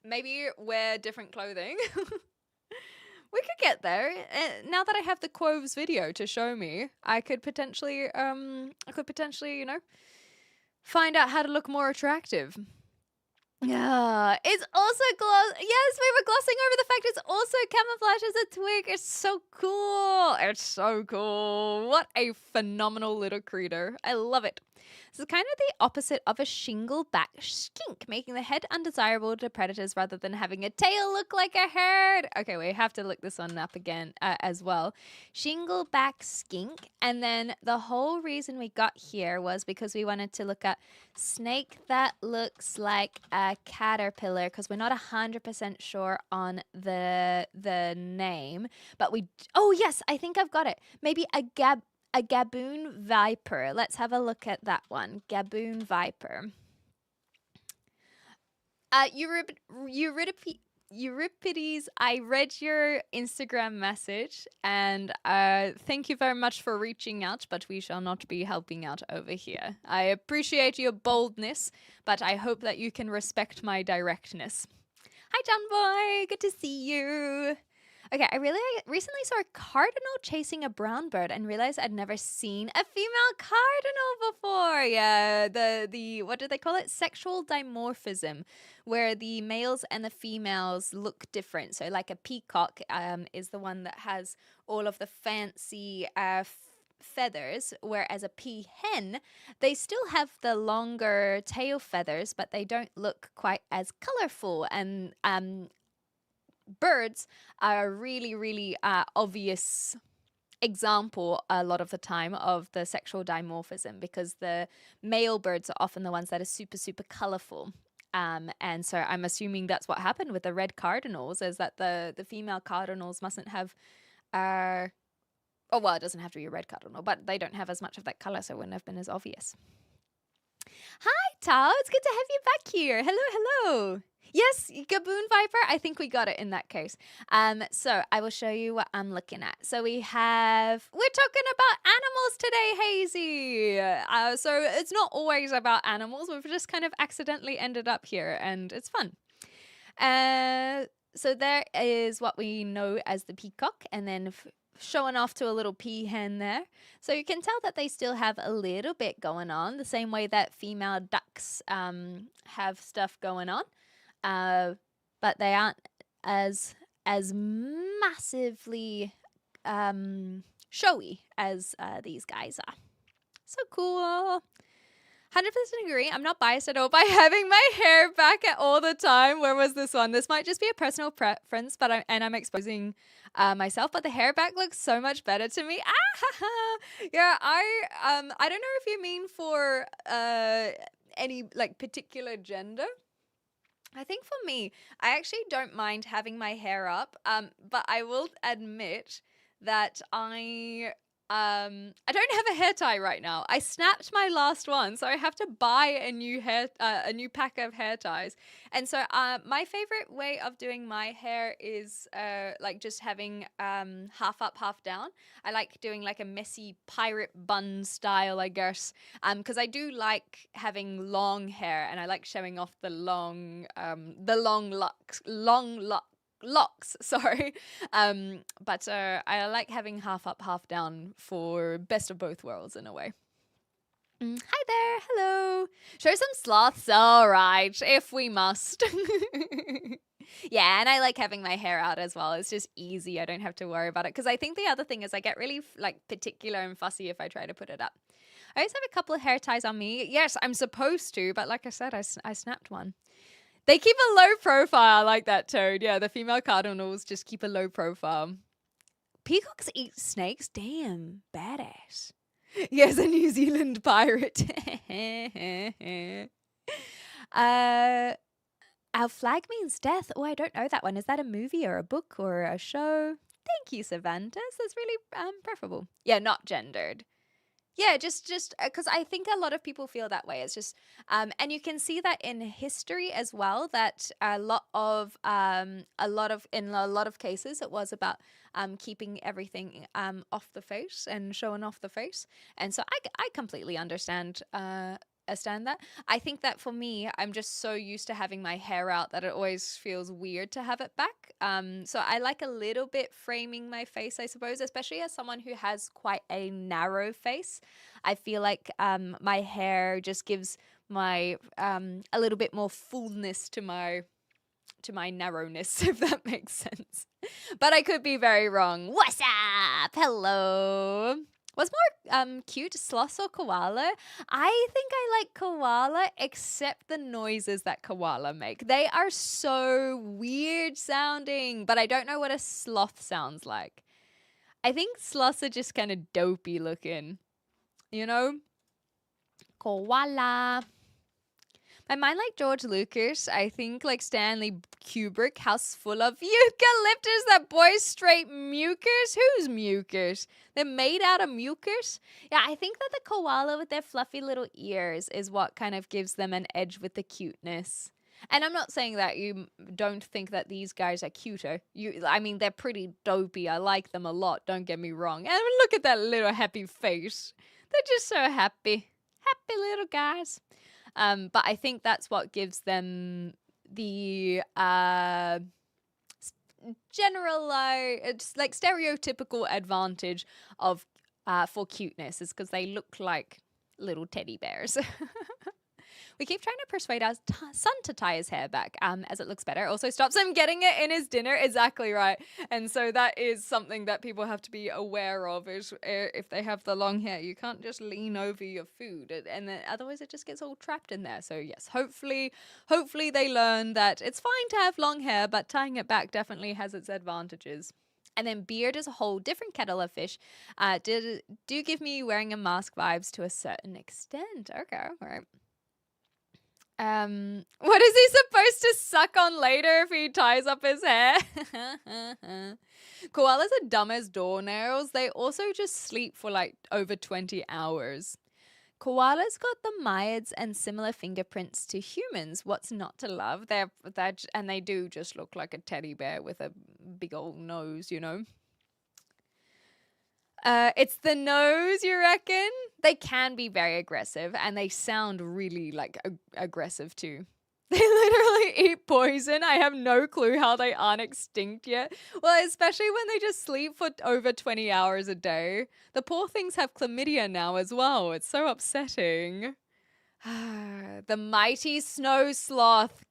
Maybe wear different clothing. We could get there. Now that I have the Quoves video to show me, I could potentially, you know, find out how to look more attractive. Yeah, it's also yes, we were glossing over the fact it's also camouflage as a twig. It's so cool. It's so cool. What a phenomenal little critter. I love it. This is kind of the opposite of a shingleback skink, making the head undesirable to predators rather than having a tail look like a herd. Okay, we have to look this one up again as well. Shingleback skink. And then the whole reason we got here was because we wanted to look at snake that looks like a caterpillar, because we're not 100% sure on the name. But oh yes, I think I've got it. Maybe a gaboon viper. Let's have a look at that one. Gaboon viper. Euripides, I read your Instagram message and thank you very much for reaching out, but we shall not be helping out over here. I appreciate your boldness, but I hope that you can respect my directness. Hi, John Boy. Good to see you. Okay, I recently saw a cardinal chasing a brown bird and realized I'd never seen a female cardinal before. Yeah, the what do they call it? Sexual dimorphism, where the males and the females look different. So like a peacock is the one that has all of the fancy feathers, whereas a peahen, they still have the longer tail feathers, but they don't look quite as colorful. And birds are a really, really obvious example a lot of the time of the sexual dimorphism, because the male birds are often the ones that are super, super colorful. And so I'm assuming that's what happened with the red cardinals, is that the female cardinals mustn't have oh, well, it doesn't have to be a red cardinal, but they don't have as much of that color, so it wouldn't have been as obvious. Hi, Tao. It's good to have you back here. Hello, hello. Yes, Gaboon Viper. I think we got it in that case. So I will show you what I'm looking at. So we're talking about animals today, Hazy. So it's not always about animals. We've just kind of accidentally ended up here, and it's fun. So there is what we know as the peacock, and then showing off to a little peahen there. So you can tell that they still have a little bit going on, the same way that female ducks have stuff going on. But they aren't as massively showy as these guys are. So cool. 100% agree. I'm not biased at all by having my hair back all the time. Where was this one? This might just be a personal preference, but I'm exposing myself. But the hair back looks so much better to me. Yeah, I don't know if you mean for any like particular gender. I think for me, I actually don't mind having my hair up, but I will admit that I don't have a hair tie right now. I snapped my last one, so I have to buy a new pack of hair ties. And so my favorite way of doing my hair is like just having half up, half down. I like doing like a messy pirate bun style, I guess, because I do like having long hair, and I like showing off the long locks, sorry. But I like having half up, half down for best of both worlds in a way. Hi there, hello. Show some sloths, all right, if we must. Yeah, and I like having my hair out as well. It's just easy. I don't have to worry about it, because I think the other thing is I get really like particular and fussy if I try to put it up. I always have a couple of hair ties on me. Yes, I'm supposed to, but like I said, I snapped one. They keep a low profile. I like that, Toad. Yeah, the female cardinals just keep a low profile. Peacocks eat snakes? Damn, badass. Yes, a New Zealand pirate. Our flag means death. Oh, I don't know that one. Is that a movie or a book or a show? Thank you, Savantas. That's really preferable. Yeah, not gendered. Yeah, just because I think a lot of people feel that way. It's just, and you can see that in history as well. That in a lot of cases, it was about keeping everything off the face and showing off the face. And so I completely understand that. I think that for me, I'm just so used to having my hair out that it always feels weird to have it back. So I like a little bit framing my face, I suppose, especially as someone who has quite a narrow face. I feel like my hair just gives my a little bit more fullness to my narrowness, if that makes sense. But I could be very wrong. What's up? Hello. What's more cute, sloth or koala? I think I like koala, except the noises that koala make. They are so weird sounding, but I don't know what a sloth sounds like. I think sloths are just kind of dopey looking, you know? Koala. My mind like George Lucas. I think like Stanley Kubrick, house full of eucalyptus. That boy's straight mucus. Who's mucus? They're made out of mucus? Yeah, I think that the koala with their fluffy little ears is what kind of gives them an edge with the cuteness. And I'm not saying that you don't think that these guys are cuter. I mean, they're pretty dopey. I like them a lot. Don't get me wrong. And look at that little happy face. They're just so happy. Happy little guys. But I think that's what gives them the it's like stereotypical advantage of for cuteness is because they look like little teddy bears. We keep trying to persuade our son to tie his hair back as it looks better. Also stops him getting it in his dinner. Exactly right. And so that is something that people have to be aware of is if they have the long hair, you can't just lean over your food and then otherwise it just gets all trapped in there. So yes, hopefully they learn that it's fine to have long hair, but tying it back definitely has its advantages. And then beard is a whole different kettle of fish. Do give me wearing a mask vibes to a certain extent. Okay, all right. What is he supposed to suck on later if he ties up his hair? Koalas are dumb as doornails. They also just sleep for like over 20 hours. Koalas got the myids and similar fingerprints to humans. What's not to love? And they do just look like a teddy bear with a big old nose, you know. It's the nose, you reckon? They can be very aggressive, and they sound really, like, aggressive, too. They literally eat poison. I have no clue how they aren't extinct yet. Well, especially when they just sleep for over 20 hours a day. The poor things have chlamydia now as well. It's so upsetting. The mighty snow sloth.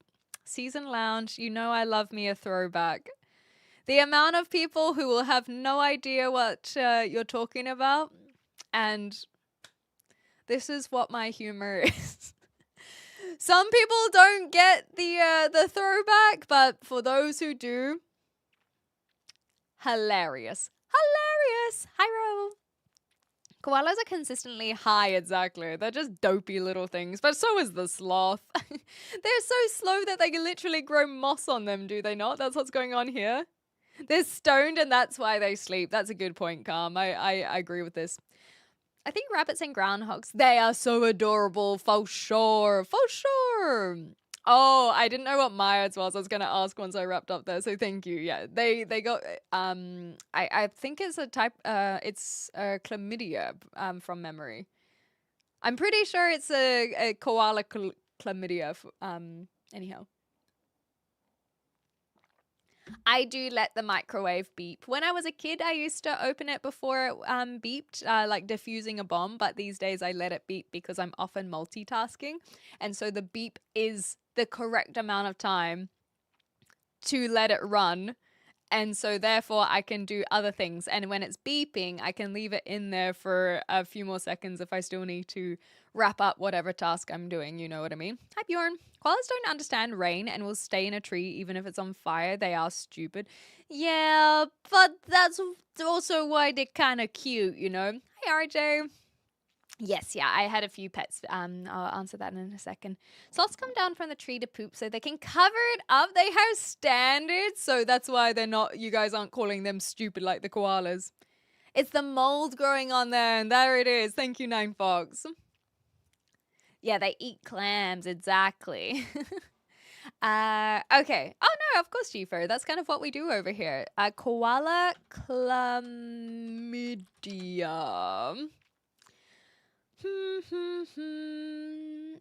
Season lounge. You know I love me a throwback. The amount of people who will have no idea what you're talking about, and this is what my humor is. Some people don't get the throwback, but for those who do, hilarious. Hilarious! Hi, Ro. Koalas are consistently high, exactly. They're just dopey little things, but so is the sloth. They're so slow that they can literally grow moss on them, do they not? That's what's going on here. They're stoned and that's why they sleep. That's a good point, Calm. I agree with this. I think rabbits and groundhogs, they are so adorable. For sure. For sure. Oh, I didn't know what myids was. I was going to ask once I wrapped up there. So thank you. Yeah, they got, I think it's a type, it's chlamydia from memory. I'm pretty sure it's a koala chlamydia. Anyhow. I do let the microwave beep. When I was a kid, I used to open it before it beeped, like diffusing a bomb. But these days I let it beep because I'm often multitasking. And so the beep is the correct amount of time to let it run. And so therefore I can do other things. And when it's beeping, I can leave it in there for a few more seconds if I still need to wrap up whatever task I'm doing. You know what I mean? Hi, Bjorn. Koalas don't understand rain and will stay in a tree even if it's on fire. They are stupid. Yeah, but that's also why they're kind of cute, you know? Hi, RJ. Yes, yeah, I had a few pets. I'll answer that in a second. Sloths come down from the tree to poop so they can cover it up. They have standards, so that's why you guys aren't calling them stupid like the koalas. It's the mold growing on there, and there it is. Thank you, Nine Fox. Yeah, they eat clams, exactly. Okay. Oh, no, of course, Gfo. That's kind of what we do over here. Koala chlamydia.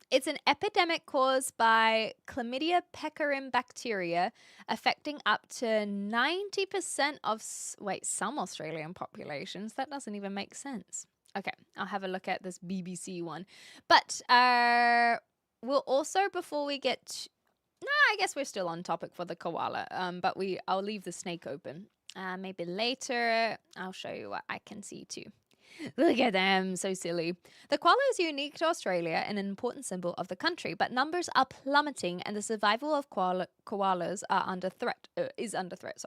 It's an epidemic caused by Chlamydia pecorum bacteria affecting up to 90% of, some Australian populations. That doesn't even make sense. Okay, I'll have a look at this BBC one. But we'll also, before we get... No, I guess we're still on topic for the koala. But I'll leave the snake open. Maybe later I'll show you what I can see too. Look at them, so silly. The koala is unique to Australia and an important symbol of the country, but numbers are plummeting and the survival of koalas is under threat.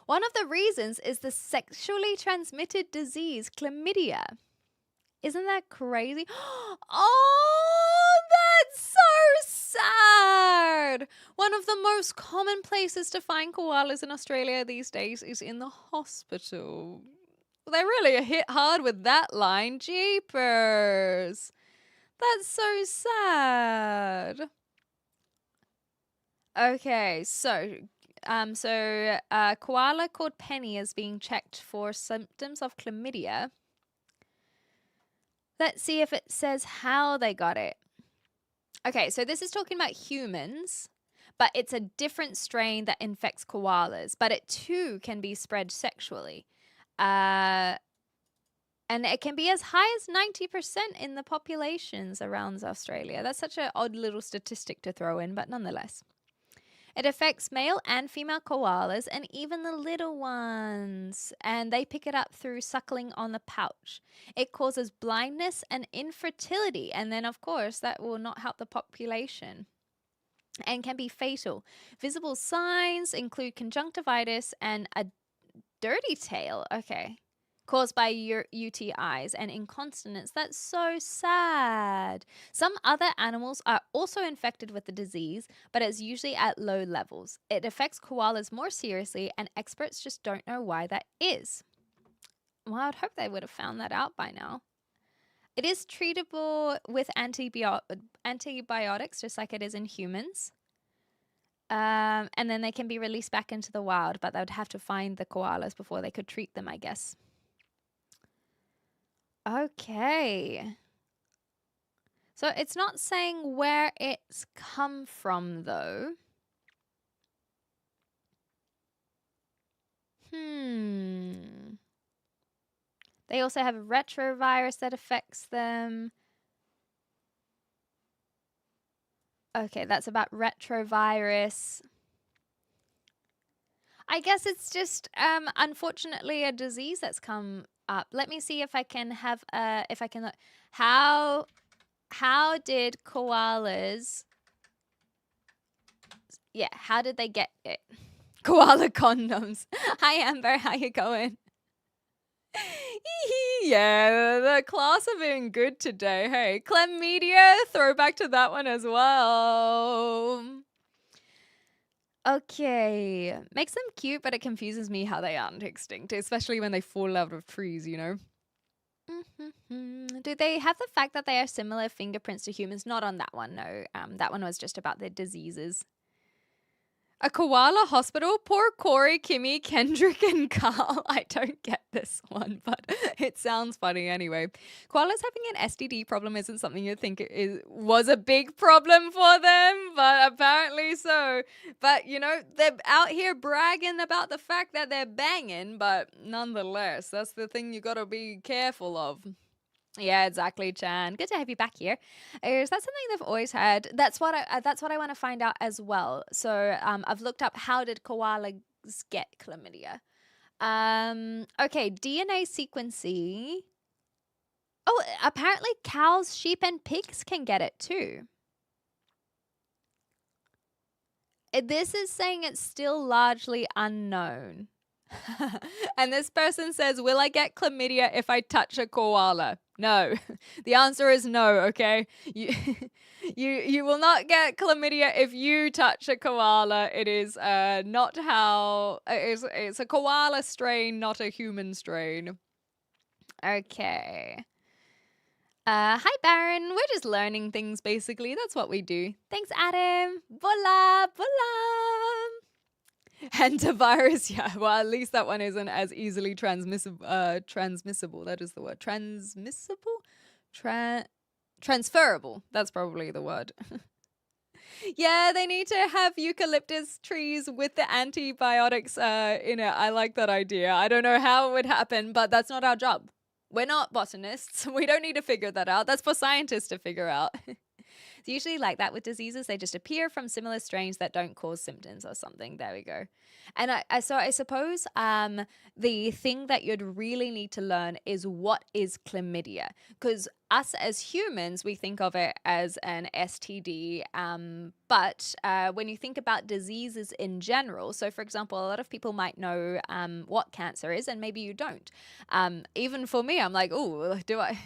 One of the reasons is the sexually transmitted disease, chlamydia. Isn't that crazy? Oh, that's so sad. One of the most common places to find koalas in Australia these days is in the hospital. They really hit hard with that line. Jeepers. That's so sad. Okay, so a koala called Penny is being checked for symptoms of chlamydia. Let's see if it says how they got it. Okay, so this is talking about humans, but it's a different strain that infects koalas, but it too can be spread sexually. And it can be as high as 90% in the populations around Australia. That's such an odd little statistic to throw in, but nonetheless. It affects male and female koalas and even the little ones, and they pick it up through suckling on the pouch. It causes blindness and infertility, and then, of course, that will not help the population and can be fatal. Visible signs include conjunctivitis and a dirty tail. Okay. Caused by UTIs and incontinence. That's so sad. Some other animals are also infected with the disease, but it's usually at low levels. It affects koalas more seriously, and experts just don't know why that is. Well, I'd hope they would have found that out by now. It is treatable with antibiotics, just like it is in humans. And then they can be released back into the wild, but they would have to find the koalas before they could treat them, I guess. Okay. So it's not saying where it's come from, though. They also have a retrovirus that affects them. Okay, that's about retrovirus. I guess it's just, unfortunately, a disease that's come up. Let me see if I can have if I can look. How did koalas, how did they get it? Koala condoms. Hi Amber, how you going? Yeah, the class are being good today. Hey, chlamydia, throwback to that one as well. Okay, makes them cute, but it confuses me how they aren't extinct, especially when they fall out of trees, you know? Do they have the fact that they are similar fingerprints to humans? Not on that one, no. That one was just about their diseases. A koala hospital? Poor Corey, Kimmy, Kendrick, and Carl. I don't get this one, but it sounds funny anyway. Koalas having an STD problem isn't something you'd think was a big problem for them, but apparently so. But, you know, they're out here bragging about the fact that they're banging, but nonetheless, that's the thing you gotta be careful of. Yeah, exactly, Chan. Good to have you back here. Is that something they've always had? That's what I want to find out as well. So I've looked up how did koalas get chlamydia. Okay, DNA sequencing. Oh, apparently cows, sheep, and pigs can get it too. This is saying it's still largely unknown. And this person says, will I get chlamydia if I touch a koala? No. The answer is no, okay? You will not get chlamydia if you touch a koala. It is not how... It's a koala strain, not a human strain. Okay. Hi, Baron. We're just learning things, basically. That's what we do. Thanks, Adam. Bola, bola. Hantavirus, yeah. Well, at least that one isn't as easily transmissible. That is the word. Transferable. That's probably the word. Yeah, they need to have eucalyptus trees with the antibiotics in it. I like that idea. I don't know how it would happen, but that's not our job. We're not botanists. We don't need to figure that out. That's for scientists to figure out. It's usually like that with diseases. They just appear from similar strains that don't cause symptoms or something. There we go. And I suppose the thing that you'd really need to learn is what is chlamydia. Because us as humans, we think of it as an STD. But when you think about diseases in general, so for example, a lot of people might know what cancer is and maybe you don't. Even for me, I'm like, oh, do I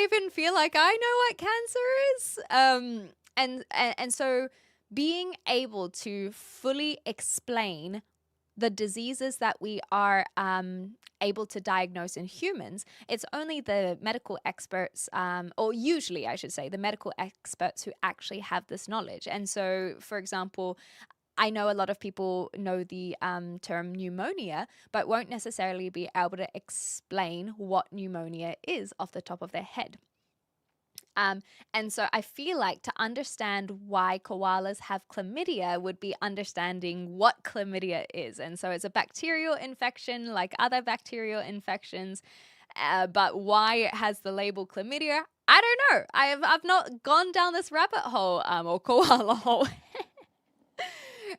even feel like I know what cancer is? And so being able to fully explain the diseases that we are able to diagnose in humans, it's only the medical experts, or usually I should say, the medical experts who actually have this knowledge. And so, for example, I know a lot of people know the term pneumonia, but won't necessarily be able to explain what pneumonia is off the top of their head. And so I feel like to understand why koalas have chlamydia would be understanding what chlamydia is. And so it's a bacterial infection like other bacterial infections. But why it has the label chlamydia, I don't know. I've not gone down this rabbit hole or koala hole.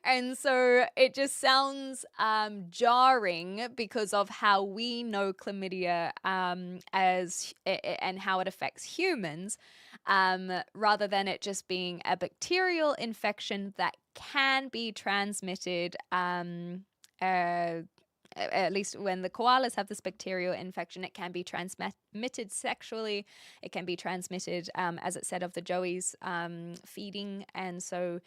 And so it just sounds jarring because of how we know chlamydia and how it affects humans, rather than it just being a bacterial infection that can be transmitted, at least when the koalas have this bacterial infection, it can be transmitted sexually. It can be transmitted, as it said, of the joeys feeding. And so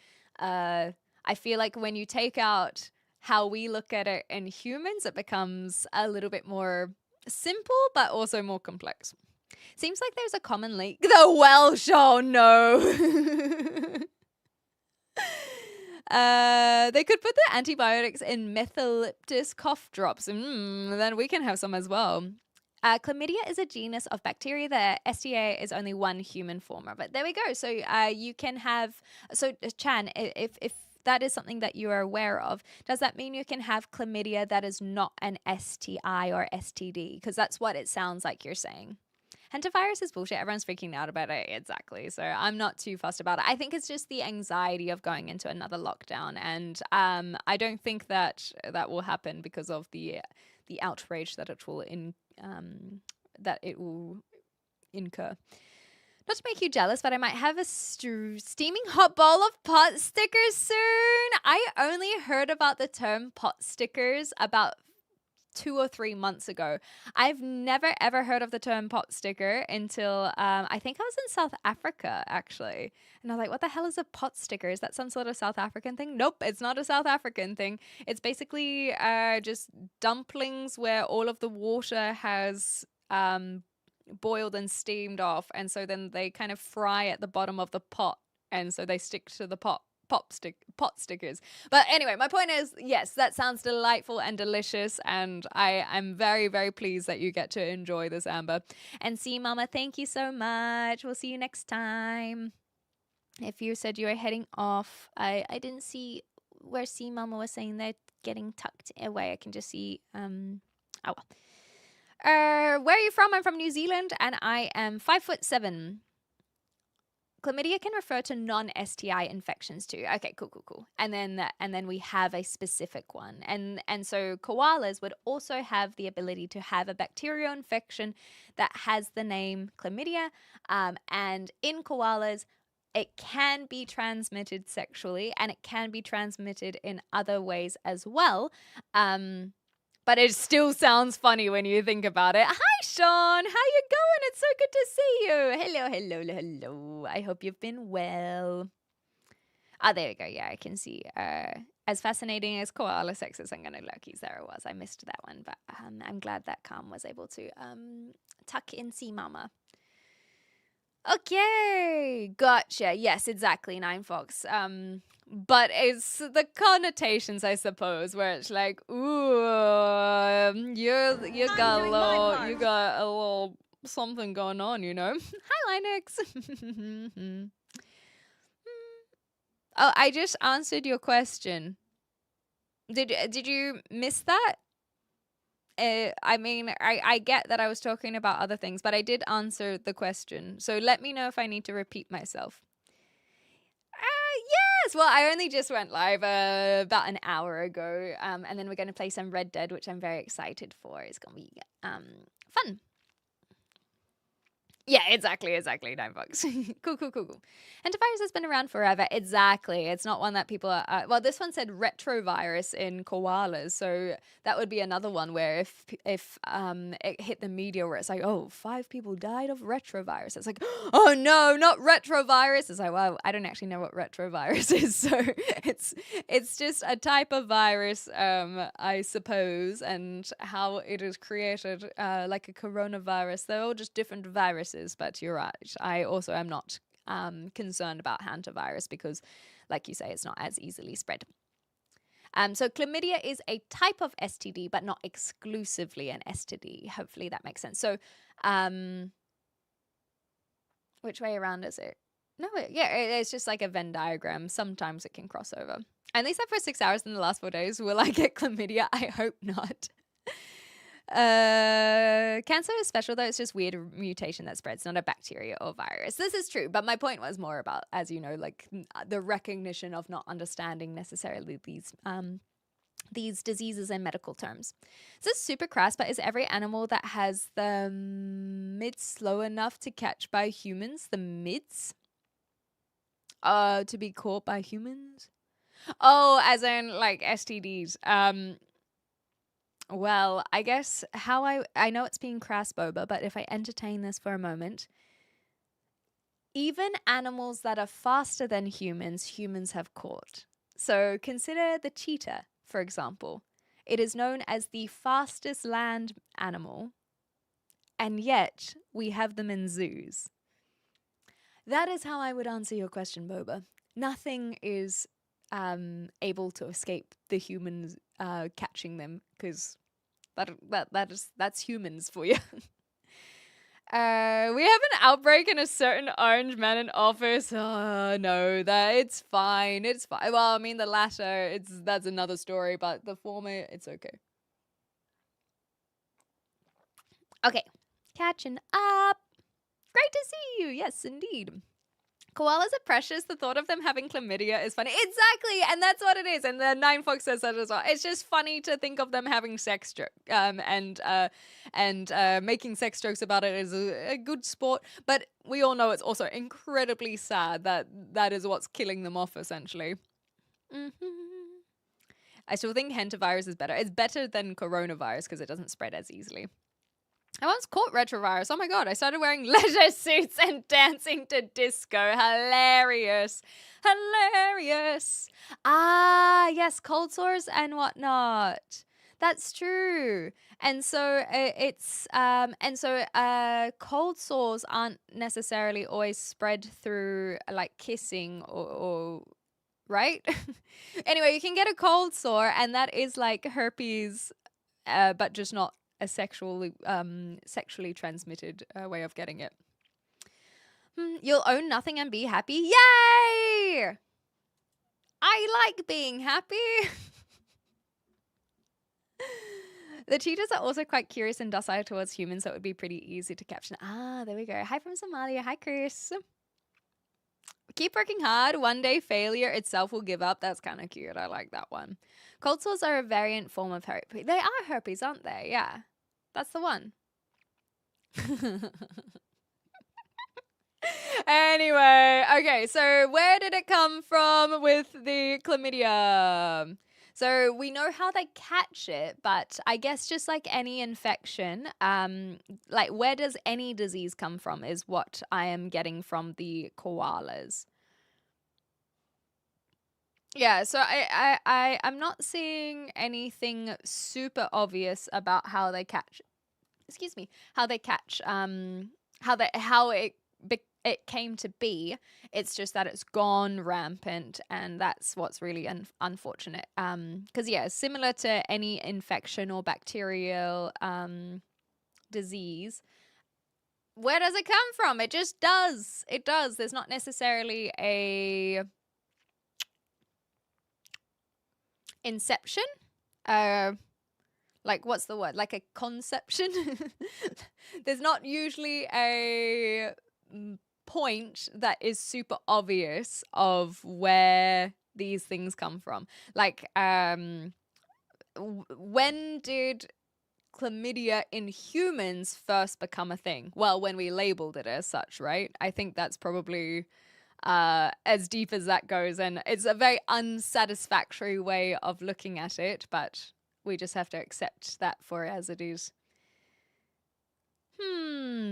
I feel like when you take out how we look at it in humans, it becomes a little bit more simple, but also more complex. Seems like there's a common link. The Welsh, oh no. They could put the antibiotics in methyleptus cough drops. Then we can have some as well. Chlamydia is a genus of bacteria. The STA is only one human form of it. There we go. So you can have... So, Chan, if that is something that you are aware of, does that mean you can have chlamydia that is not an STI or STD? Because that's what it sounds like you're saying. Hantavirus is bullshit. Everyone's freaking out about it. Exactly. So I'm not too fussed about it. I think it's just the anxiety of going into another lockdown. And I don't think that will happen because of the outrage that it will incur. Not to make you jealous, but I might have a steaming hot bowl of pot stickers soon. I only heard about the term pot stickers about 2 or 3 months ago. I've never ever heard of the term pot sticker until I think I was in South Africa, actually. And I was like, what the hell is a pot sticker? Is that some sort of South African thing? Nope, it's not a South African thing. It's basically just dumplings where all of the water has boiled and steamed off, and so then they kind of fry at the bottom of the pot, and so they stick to the pot stickers. But anyway, my point is, yes, that sounds delightful and delicious, and I'm very, very pleased that you get to enjoy this, Amber. And see, Mama, thank you so much. We'll see you next time. If you said you were heading off, I didn't see where C Mama was saying they're getting tucked away. I can just see oh well. Where are you from? I'm from New Zealand, and I am 5'7". Chlamydia can refer to non-STI infections too. Okay, cool. And then we have a specific one, and so koalas would also have the ability to have a bacterial infection that has the name chlamydia. And in koalas, it can be transmitted sexually, and it can be transmitted in other ways as well. But it still sounds funny when you think about it. Hi, Sean. How you going? It's so good to see you. Hello. I hope you've been well. Oh, there we go. Yeah, I can see. As fascinating as koala sex is, I'm going to Loki's. There it was. I missed that one. But I'm glad that Calm was able to tuck in see Mama. Okay, gotcha. Yes, exactly, Nine Fox. But it's the connotations, I suppose, where it's like, ooh, you got a little something going on, you know. Hi, Linux. Oh, I just answered your question. Did you miss that? I mean, I get that I was talking about other things, but I did answer the question. So let me know if I need to repeat myself. Yes! Well, I only just went live about an hour ago, and then we're going to play some Red Dead, which I'm very excited for. It's going to be fun. Yeah, exactly. $9. Cool. Hantavirus has been around forever. Exactly. It's not one that people are. Well, this one said retrovirus in koalas, so that would be another one where if it hit the media where it's like, oh, 5 people died of retrovirus. It's like, oh no, not retrovirus. It's like, well, I don't actually know what retrovirus is, so it's just a type of virus, I suppose, and how it is created, like a coronavirus. They're all just different viruses. But you're right. I also am not concerned about hantavirus because, like you say, it's not as easily spread. So chlamydia is a type of STD, but not exclusively an STD. Hopefully that makes sense. So, which way around is it? No, it's just like a Venn diagram. Sometimes it can cross over. And they said for 6 hours in the last 4 days. Will I get chlamydia? I hope not. Cancer is special though. It's just weird mutation that spreads, not a bacteria or virus. This is true, but my point was more about, as you know, like the recognition of not understanding necessarily these diseases in medical terms. This is super crass, but is every animal that has the mids slow enough to catch by humans? The mids? To be caught by humans? Oh, as in like STDs. Well, I guess how I know it's being crass, Boba, but if I entertain this for a moment, even animals that are faster than humans have caught. So consider the cheetah, for example. It is known as the fastest land animal, and yet we have them in zoos. That is how I would answer your question, Boba. Nothing is able to escape the humans catching them, because that's humans for you. We have an outbreak in a certain orange man in office. Oh no, it's fine. It's fine. Well, I mean the latter, that's another story, but the former, it's okay. Okay, catching up. Great to see you. Yes, indeed. Koalas are precious. The thought of them having chlamydia is funny. Exactly, and that's what it is. And the 9 Fox says that as well. It's just funny to think of them having sex jokes, and making sex jokes about it is a good sport. But we all know it's also incredibly sad that is what's killing them off, essentially. I still think hantavirus is better. It's better than coronavirus because it doesn't spread as easily. I once caught retrovirus. Oh my god, I started wearing leisure suits and dancing to disco. Hilarious. Hilarious. Ah, yes, cold sores and whatnot. That's true. And so cold sores aren't necessarily always spread through like kissing or right? Anyway, you can get a cold sore and that is like herpes, but just not a sexually transmitted way of getting it. You'll own nothing and be happy. Yay! I like being happy. The cheetahs are also quite curious and docile towards humans, so it would be pretty easy to capture. Ah, there we go. Hi from Somalia. Hi, Chris. Keep working hard. One day failure itself will give up. That's kind of cute. I like that one. Cold sores are a variant form of herpes. They are herpes, aren't they? Yeah. That's the one. Anyway, okay, so where did it come from with the chlamydia? So we know how they catch it, but I guess just like any infection, like where does any disease come from is what I am getting from the koalas. Yeah, so I'm not seeing anything super obvious about how they catch, how it came to be. It's just that it's gone rampant, and that's what's really unfortunate. Because yeah, similar to any infection or bacterial disease, where does it come from? It just does. It does. There's not necessarily a inception. Like, what's the word? Like a conception? There's not usually a point that is super obvious of where these things come from. Like, when did chlamydia in humans first become a thing? Well, when we labeled it as such, right? I think that's probably as deep as that goes, and it's a very unsatisfactory way of looking at it, but we just have to accept that for as it is.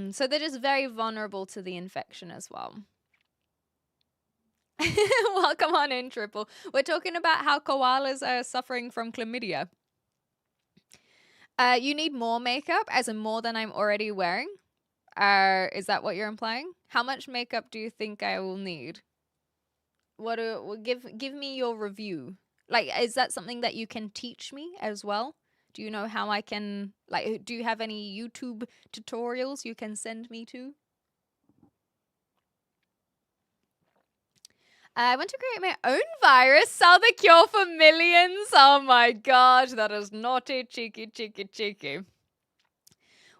So they're just very vulnerable to the infection as well. Welcome on in, Triple. We're talking about how koalas are suffering from chlamydia. You need more makeup, as in more than I'm already wearing. Is that what you're implying? How much makeup do you think I will need? Give me your review. Like, is that something that you can teach me as well? Do you know how I can, like, do you have any YouTube tutorials you can send me to? I want to create my own virus, sell the cure for millions. Oh my god, that is naughty, cheeky, cheeky, cheeky.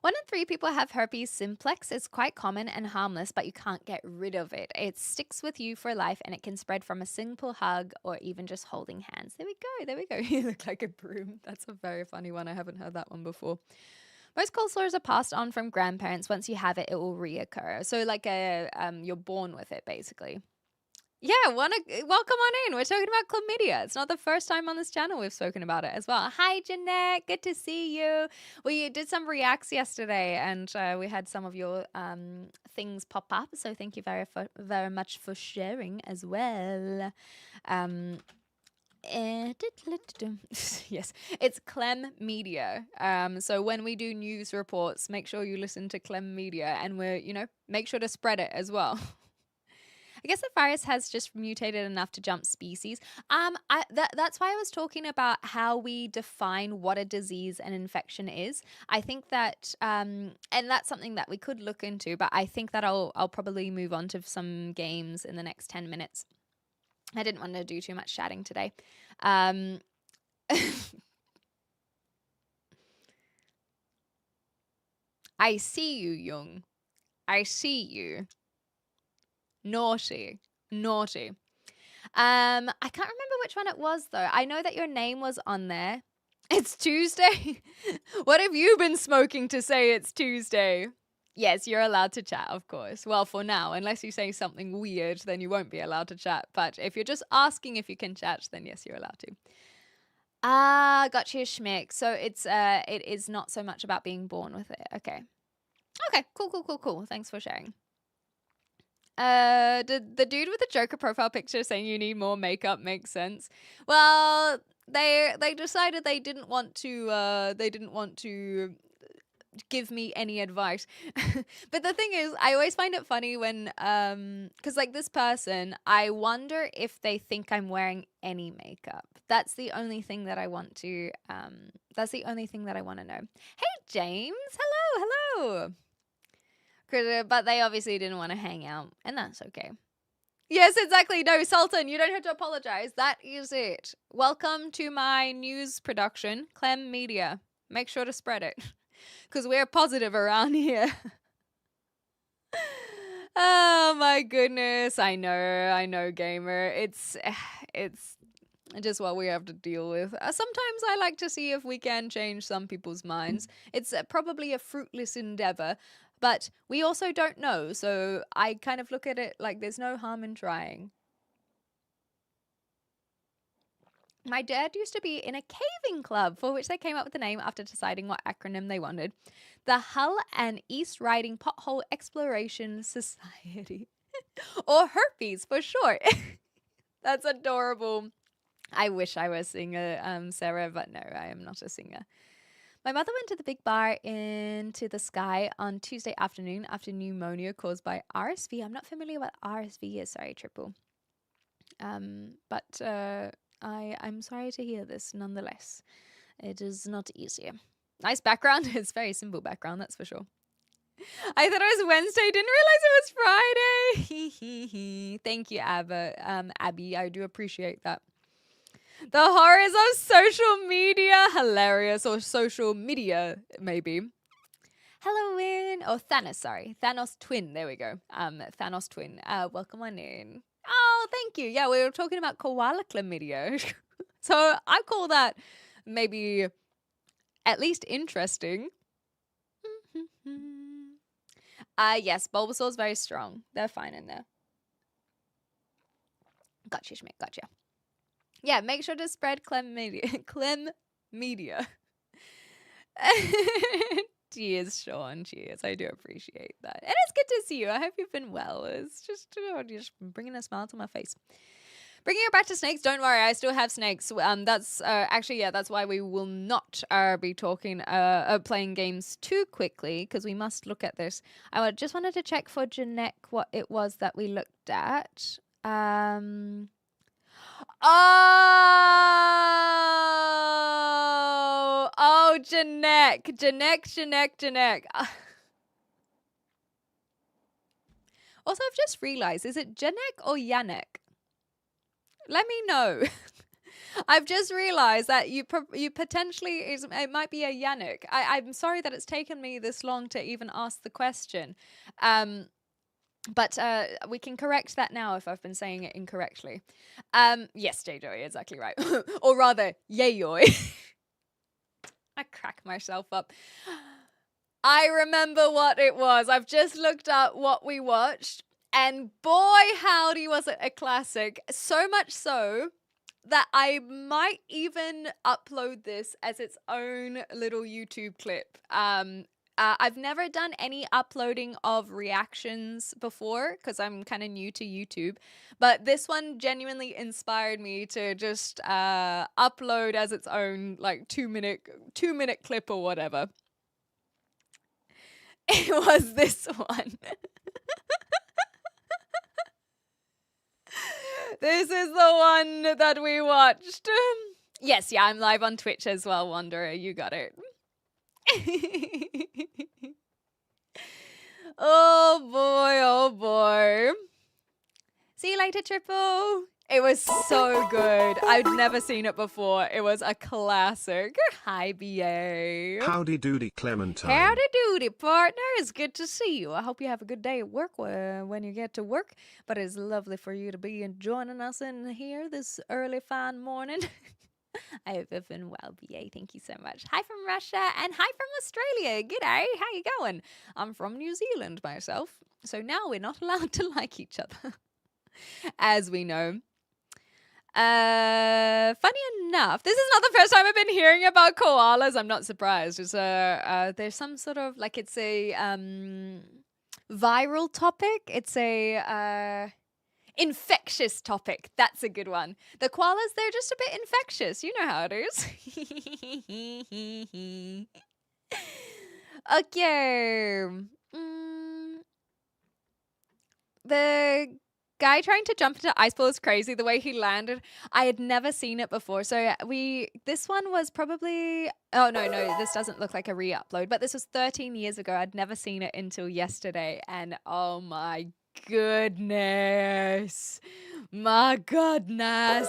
1 in 3 people have herpes simplex. It's quite common and harmless, but you can't get rid of it. It sticks with you for life, and it can spread from a simple hug or even just holding hands. There we go, there we go. You look like a broom. That's a very funny one. I haven't heard that one before. Most cold sores are passed on from grandparents. Once you have it, it will reoccur. So like you're born with it, basically. Yeah, welcome on in. We're talking about chlamydia. It's not the first time on this channel we've spoken about it as well. Hi, Jeanette. Good to see you. We did some reacts yesterday, and we had some of your things pop up. So thank you very much for sharing as well. Yes, it's Clem Media. So when we do news reports, make sure you listen to Clem Media, and make sure to spread it as well. I guess the virus has just mutated enough to jump species. That's why I was talking about how we define what a disease and infection is. I think that, and that's something that we could look into, but I think that I'll probably move on to some games in the next 10 minutes. I didn't want to do too much chatting today. I see you, Jung. I see you. Naughty. I can't remember which one it was, though. I know that your name was on there. It's Tuesday? What have you been smoking to say it's Tuesday? Yes, you're allowed to chat, of course. Well, for now, unless you say something weird, then you won't be allowed to chat. But if you're just asking if you can chat, then yes, you're allowed to. Got you, Schmick. So it is not so much about being born with it. Okay, cool. Thanks for sharing. Did the dude with the Joker profile picture saying you need more makeup make sense? Well, they decided they didn't want to give me any advice. But the thing is, I always find it funny when because like this person, I wonder if they think I'm wearing any makeup. That's the only thing that I want to know. Hey James, hello. But they obviously didn't want to hang out, and that's okay. Yes, exactly. No, Sultan, you don't have to apologize. That is it. Welcome to my news production, Clem Media. Make sure to spread it, because we're positive around here. Oh my goodness. I know, gamer. It's just what we have to deal with. Sometimes I like to see if we can change some people's minds. It's probably a fruitless endeavor. But we also don't know, so I kind of look at it like there's no harm in trying. My dad used to be in a caving club, for which they came up with the name after deciding what acronym they wanted. The Hull and East Riding Pothole Exploration Society. Or herpes, for short. That's adorable. I wish I was a singer, Sarah, but no, I am not a singer. My mother went to the big bar into the sky on Tuesday afternoon after pneumonia caused by RSV. I'm not familiar with RSV is. Sorry, Triple. But I'm sorry to hear this nonetheless. It is not easy. Nice background. It's very simple background, that's for sure. I thought it was Wednesday. Didn't realize it was Friday. Thank you, Abby. I do appreciate that. The horrors of social media. Hilarious. Or social media, maybe. Halloween. Oh, Thanos, sorry. Thanos twin. There we go. Thanos twin. Welcome on in. Oh, thank you. Yeah, we were talking about koala chlamydia. So I call that maybe at least interesting. Yes, Bulbasaur's very strong. They're fine in there. Gotcha, Schmidt, gotcha. Yeah, make sure to spread chlamydia. Chlamydia. Cheers, Sean. Cheers. I do appreciate that. And it's good to see you. I hope you've been well. It's just, just bringing a smile to my face. Bringing it back to snakes, don't worry, I still have snakes. That's actually, yeah, that's why we will not be talking, playing games too quickly, because we must look at this. I just wanted to check for Janek what it was that we looked at. Oh, Janek. Also, I've just realized, is it Janek or Yannick? Let me know. I've just realized that you potentially, it might be a Yannick. I'm sorry that it's taken me this long to even ask the question. But we can correct that now if I've been saying it incorrectly. Yes, J-Joy, exactly right. Or rather, Yayoy. I crack myself up. I remember what it was. I've just looked up what we watched. And boy, howdy, was it a classic. So much so that I might even upload this as its own little YouTube clip. I've never done any uploading of reactions before because I'm kind of new to YouTube. But this one genuinely inspired me to just upload as its own like 2-minute clip or whatever. It was this one. This is the one that we watched. Yes, yeah, I'm live on Twitch as well, Wanderer. You got it. Oh boy, oh boy. See you later, Triple. It was so good. I'd never seen it before. It was a classic. Hi, BA. Howdy doody, Clementine. Howdy doody, partner. It's good to see you. I hope you have a good day at work when you get to work. But it's lovely for you to be joining us in here this early fine morning. I hope you've been well, BA. Thank you so much. Hi from Russia and hi from Australia. G'day. How you going? I'm from New Zealand myself. So now we're not allowed to like each other. As we know. Funny enough, this is not the first time I've been hearing about koalas. I'm not surprised. It's there's some sort of like it's a viral topic. It's a infectious topic. That's a good one. The koalas, they're just a bit infectious. You know how it is. Okay. The guy trying to jump into ice ball is crazy. The way he landed, I had never seen it before. So this one was probably, oh no, this doesn't look like a re-upload, but this was 13 years ago. I'd never seen it until yesterday. And oh my goodness. My goodness.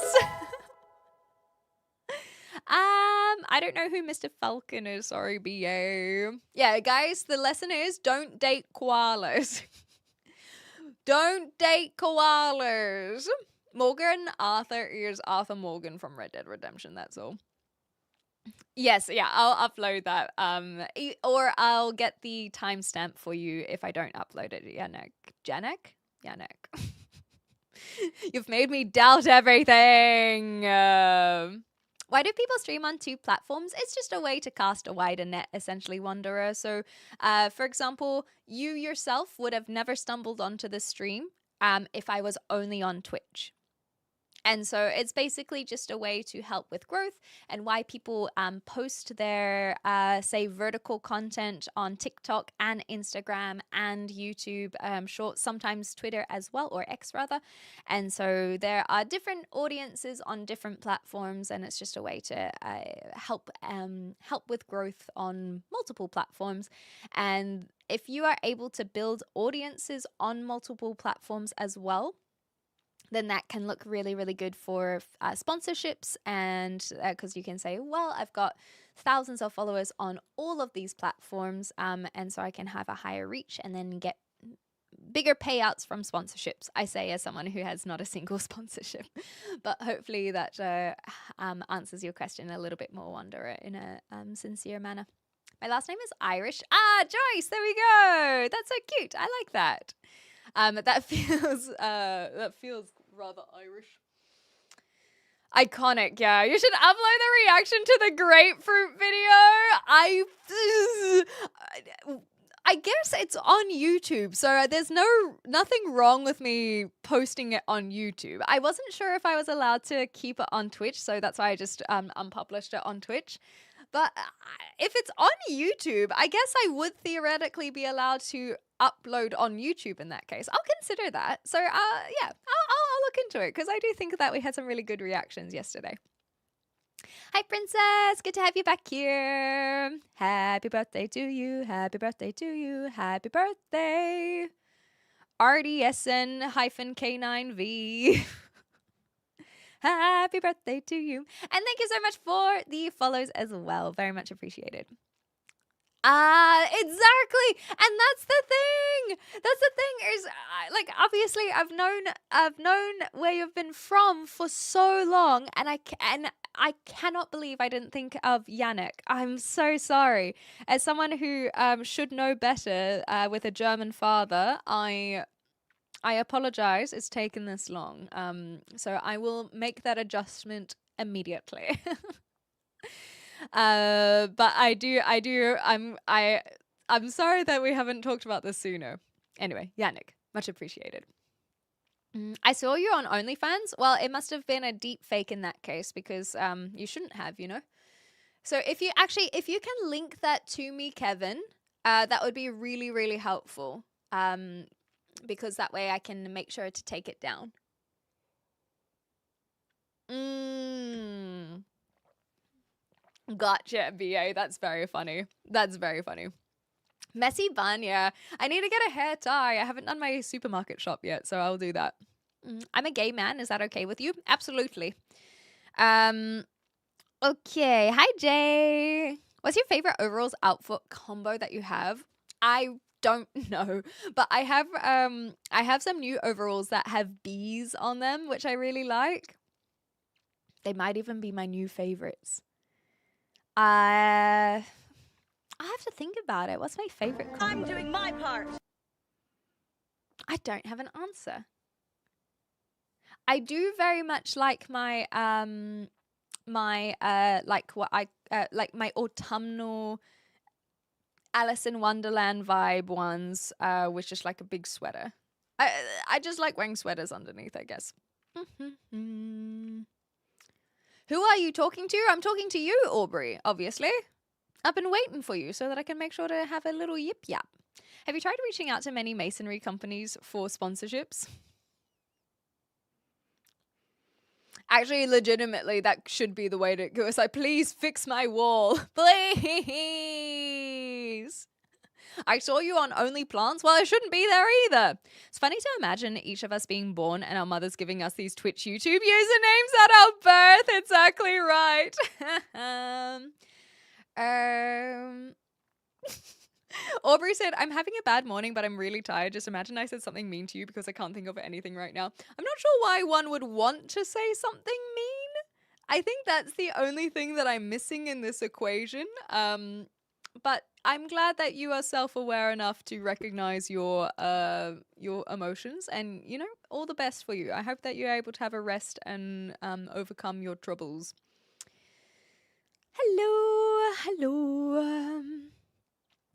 I don't know who Mr. Falcon is. Sorry, BA. Yeah, guys, the lesson is don't date koalas. Don't date koalas. MorganArthur is Arthur Morgan from Red Dead Redemption. That's all. Yes, yeah, I'll upload that. Or I'll get the timestamp for you if I don't upload it. Janek. You've made me doubt everything. Why do people stream on 2 platforms? It's just a way to cast a wider net, essentially, Wanderer. So, for example, you yourself would have never stumbled onto the stream if I was only on Twitch. And so it's basically just a way to help with growth and why people post their, say, vertical content on TikTok and Instagram and YouTube, short, sometimes Twitter as well, or X rather. And so there are different audiences on different platforms, and it's just a way to help with growth on multiple platforms. And if you are able to build audiences on multiple platforms as well, then that can look really, really good for sponsorships. And because you can say, well, I've got thousands of followers on all of these platforms. And so I can have a higher reach and then get bigger payouts from sponsorships. I say as someone who has not a single sponsorship, but hopefully that answers your question a little bit more, Wanderer, in a sincere manner. My last name is Irish. Ah, Joyce, there we go. That's so cute. I like that. That feels rather Irish. Iconic, yeah. You should upload the reaction to the grapefruit video. I guess it's on YouTube, so there's nothing wrong with me posting it on YouTube. I wasn't sure if I was allowed to keep it on Twitch, so that's why I just unpublished it on Twitch. But if it's on YouTube, I guess I would theoretically be allowed to upload on YouTube in that case. I'll consider that. So yeah, I'll look into it, because I do think that we had some really good reactions yesterday. Hi, Princess. Good to have you back here. Happy birthday to you. Happy birthday to you. Happy birthday. RDSN-K9V. Happy birthday to you. And thank you so much for the follows as well. Very much appreciated. Exactly. And that's the thing. That's the thing is, like, obviously I've known where you've been from for so long, and I cannot believe I didn't think of Yannick. I'm so sorry. As someone who should know better with a German father, I apologize it's taken this long. So I will make that adjustment immediately. But I'm sorry that we haven't talked about this sooner. Anyway, Yannick, much appreciated. I saw you on OnlyFans. Well, it must have been a deep fake in that case, because you shouldn't have, you know. So if you can link that to me, Kevin, that would be really, really helpful. Because that way I can make sure to take it down. Gotcha, BA. That's very funny. That's very funny. Messy bun, yeah. I need to get a hair tie. I haven't done my supermarket shop yet, so I'll do that. I'm a gay man. Is that okay with you? Absolutely. Okay. Hi, Jay. What's your favorite overalls outfit combo that you have? I don't know, but I have some new overalls that have bees on them, which I really like. They might even be my new favorites. I have to think about it. What's my favorite combo? I'm doing my part. I don't have an answer. I do very much like my my autumnal Alice in Wonderland vibe ones with just like a big sweater. I just like wearing sweaters underneath, I guess. Who are you talking to? I'm talking to you, Aubrey, obviously. I've been waiting for you so that I can make sure to have a little yip yap. Have you tried reaching out to many masonry companies for sponsorships? Actually, legitimately, that should be the way to go. It's like, please fix my wall. Please. I saw you on Only Plants. Well, I shouldn't be there either. It's funny to imagine each of us being born and our mothers giving us these Twitch YouTube usernames at our birth. Exactly right. Aubrey said, I'm having a bad morning, but I'm really tired. Just imagine I said something mean to you because I can't think of anything right now. I'm not sure why one would want to say something mean. I think that's the only thing that I'm missing in this equation. But I'm glad that you are self-aware enough to recognize your emotions, and, you know, all the best for you. I hope that you're able to have a rest and overcome your troubles. Hello.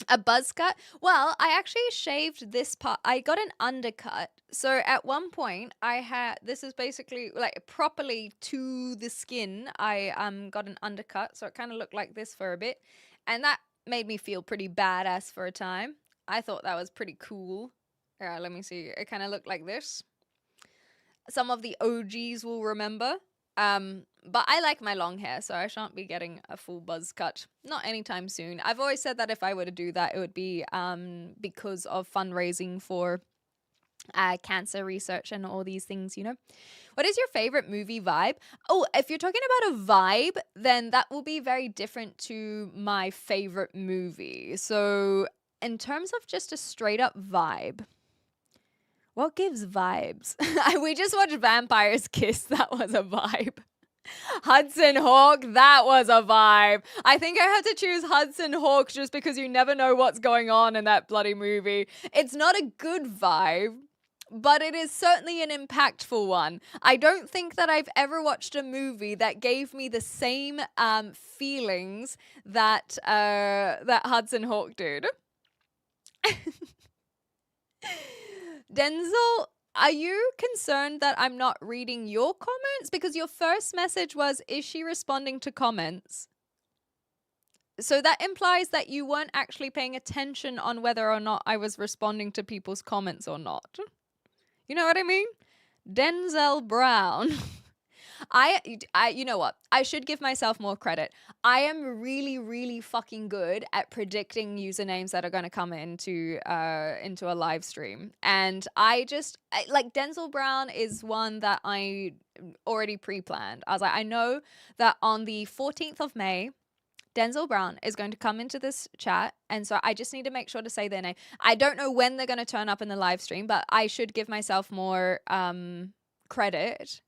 A buzz cut? Well, I actually shaved this part. I got an undercut. So at one point I had, this is basically like properly to the skin. I got an undercut. So it kind of looked like this for a bit. And that made me feel pretty badass for a time. I thought that was pretty cool. Let me see. It kind of looked like this. Some of the OGs will remember. But I like my long hair, so I shan't be getting a full buzz cut. Not anytime soon. I've always said that if I were to do that, it would be because of fundraising for cancer research and all these things, you know. What is your favorite movie vibe? Oh, if you're talking about a vibe, then that will be very different to my favorite movie. So in terms of just a straight up vibe, What gives vibes? We just watched Vampires Kiss. That was a vibe. Hudson Hawk, that was a vibe. I think I had to choose Hudson Hawk just because you never know what's going on in that bloody movie. It's not a good vibe, but it is certainly an impactful one. I don't think that I've ever watched a movie that gave me the same feelings that Hudson Hawk did. Denzel, are you concerned that I'm not reading your comments? Because your first message was, is she responding to comments? So that implies that you weren't actually paying attention on whether or not I was responding to people's comments or not. You know what I mean? Denzel Brown. You know what? I should give myself more credit. I am really, really fucking good at predicting usernames that are going to come into a live stream. And like Denzel Brown is one that I already pre-planned. I was like, I know that on the 14th of May, Denzel Brown is going to come into this chat, and so I just need to make sure to say their name. I don't know when they're going to turn up in the live stream, but I should give myself more credit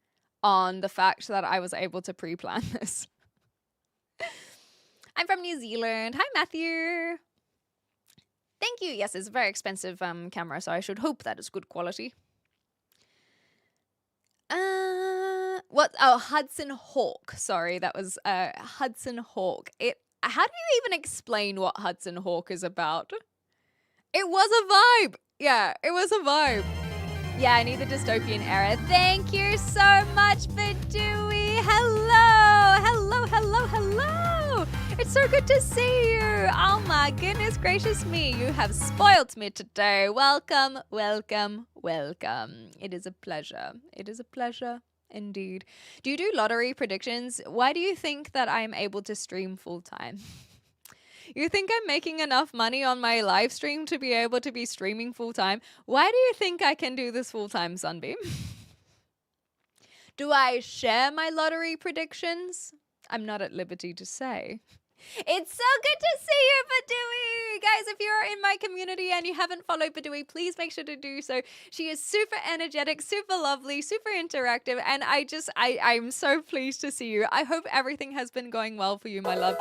on the fact that I was able to pre-plan this. I'm from New Zealand. Hi, Matthew. Thank you. Yes, it's a very expensive camera, so I should hope that it's good quality. What? Oh, Hudson Hawk. Sorry, that was Hudson Hawk. How do you even explain what Hudson Hawk is about? It was a vibe. Yeah, it was a vibe. Yeah, I need the dystopian era. Thank you so much, Badui. Hello. It's so good to see you. Oh my goodness gracious me. You have spoilt me today. Welcome. It is a pleasure. Indeed. Do you do lottery predictions? Why do you think that I'm able to stream full time? You think I'm making enough money on my live stream to be able to be streaming full time? Why do you think I can do this full time, Sunbeam? Do I share my lottery predictions? I'm not at liberty to say. It's so good to see you, Badui! Guys, if you're in my community and you haven't followed Badui, please make sure to do so. She is super energetic, super lovely, super interactive, and I'm so pleased to see you. I hope everything has been going well for you, my love.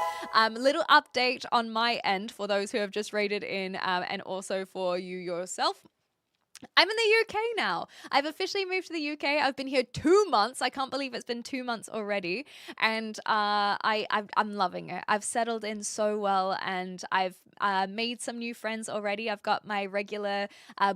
Little update on my end for those who have just raided in, and also for you yourself. I'm in the UK now. I've officially moved to the UK. I've been here 2 months. I can't believe it's been 2 months already. And I'm loving it. I've settled in so well, and I've made some new friends already. I've got my regular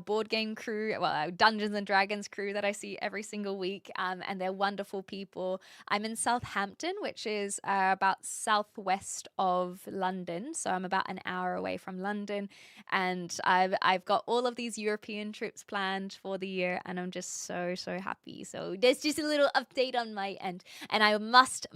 board game crew, well, Dungeons and Dragons crew that I see every single week, and they're wonderful people. I'm in Southampton, which is about southwest of London. So I'm about an hour away from London, and I've got all of these European trips planned for the year, and I'm just so happy. So there's just a little update on my end, and I must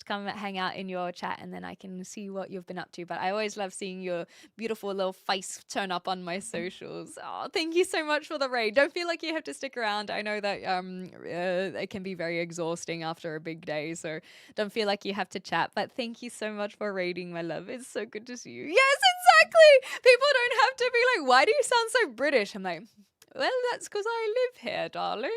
come hang out in your chat, and then I can see what you've been up to. But I always love seeing your beautiful little face turn up on my socials. Oh, thank you so much for the raid. Don't feel like you have to stick around. I know that it can be very exhausting after a big day, so don't feel like you have to chat. But thank you so much for raiding, my love. It's so good to see you. Yes, exactly. People don't have to be like, why do you sound so British? I'm like, well, that's because I live here, darling.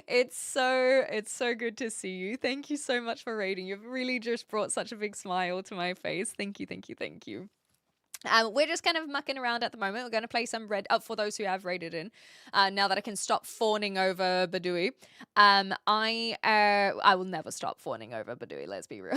It's so good to see you. Thank you so much for raiding. You've really just brought such a big smile to my face. Thank you. We're just kind of mucking around at the moment. We're going to play some Red for those who have raided in. Now that I can stop fawning over Badui. I will never stop fawning over Badui, let's be real.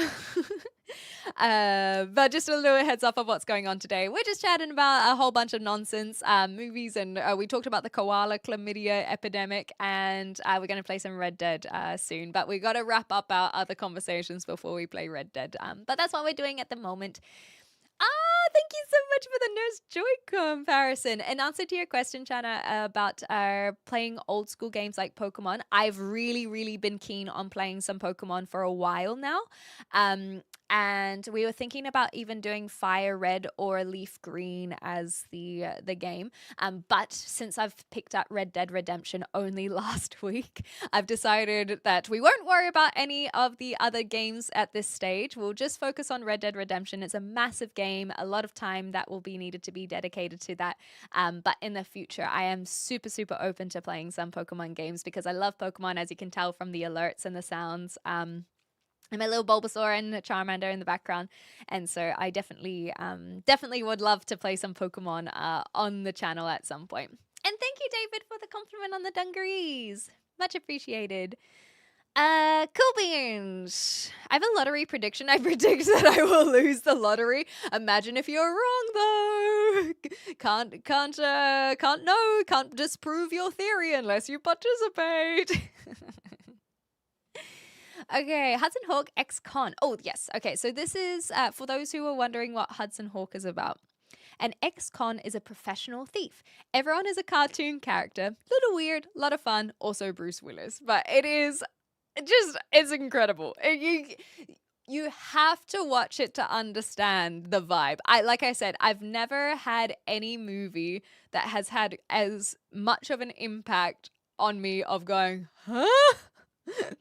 But just a little heads up of what's going on today. We're just chatting about a whole bunch of nonsense, movies, and we talked about the koala chlamydia epidemic, and we're going to play some Red Dead soon. But we got to wrap up our other conversations before we play Red Dead. But that's what we're doing at the moment. Thank you so much for the Nurse Joy comparison. In answer to your question, Chana, about playing old school games like Pokemon, I've really been keen on playing some Pokemon for a while now. and we were thinking about even doing Fire Red or Leaf Green as the game. But since I've picked up Red Dead Redemption only last week, I've decided that we won't worry about any of the other games at this stage. We'll just focus on Red Dead Redemption. It's a massive game, a lot of time that will be needed to be dedicated to that. But in the future, I am super, super open to playing some Pokemon games because I love Pokemon, as you can tell from the alerts and the sounds. And my little Bulbasaur and Charmander in the background. And so I definitely would love to play some Pokemon on the channel at some point. And thank you, David, for the compliment on the dungarees. Much appreciated. Cool beans. I have a lottery prediction. I predict that I will lose the lottery. Imagine if you're wrong, though. Can't disprove your theory unless you participate. Okay, Hudson Hawk ex-con. Oh, yes. Okay, so this is, for those who are wondering what Hudson Hawk is about. An ex-con is a professional thief. Everyone is a cartoon character. Little weird, lot of fun. Also Bruce Willis. But it is just, it's incredible. You have to watch it to understand the vibe. Like I said, I've never had any movie that has had as much of an impact on me of going, huh?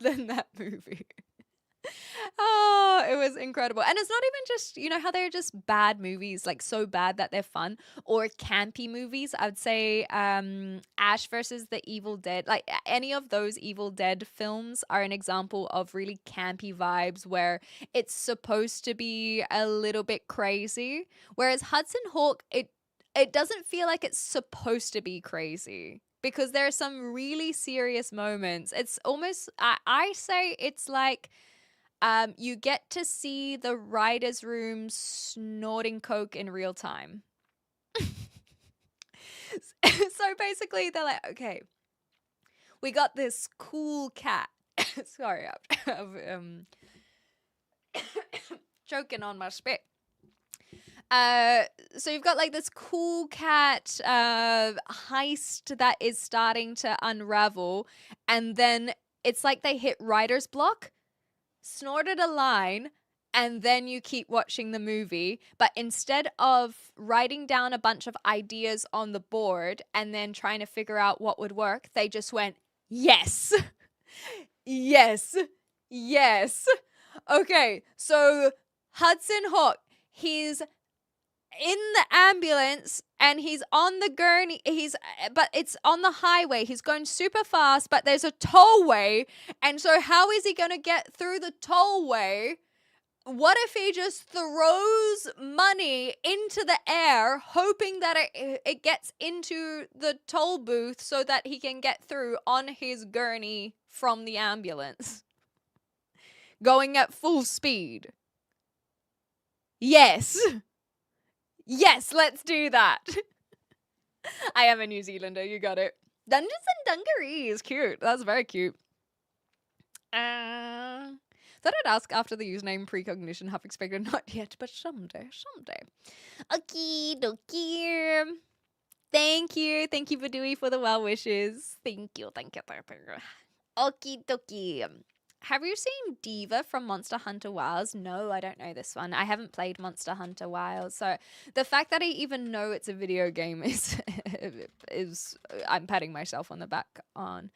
Than that movie. Oh, it was incredible. And it's not even just, you know, how they're just bad movies, like so bad that they're fun, or campy movies. I would say Ash versus the Evil Dead, like any of those Evil Dead films are an example of really campy vibes where it's supposed to be a little bit crazy. Whereas Hudson Hawk, it doesn't feel like it's supposed to be crazy. Because there are some really serious moments. It's almost, I say it's like you get to see the writer's room snorting coke in real time. So basically they're like, okay, we got this cool cat. Sorry, I'm choking on my spit. So you've got like this cool cat heist that is starting to unravel, and then it's like they hit writer's block, snorted a line, and then you keep watching the movie. But instead of writing down a bunch of ideas on the board and then trying to figure out what would work, they just went, yes, yes, yes. Okay, so Hudson Hawk, he's in the ambulance and he's on the gurney, but it's on the highway. He's going super fast, but there's a tollway. And so how is he going to get through the tollway? What if he just throws money into the air, hoping that it gets into the toll booth so that he can get through on his gurney from the ambulance, going at full speed? Yes. Yes, let's do that. I am a New Zealander, you got it. Dungeons and Dungarees, cute. That's very cute. Thought I'd ask after the username precognition, half expected, not yet, but someday. Okie dokie. Thank you, Badui, for the well wishes. Thank you. Okie dokie. Have you seen Diva from Monster Hunter Wilds? No, I don't know this one. I haven't played Monster Hunter Wilds, so the fact that I even know it's a video game is I'm patting myself on the back on.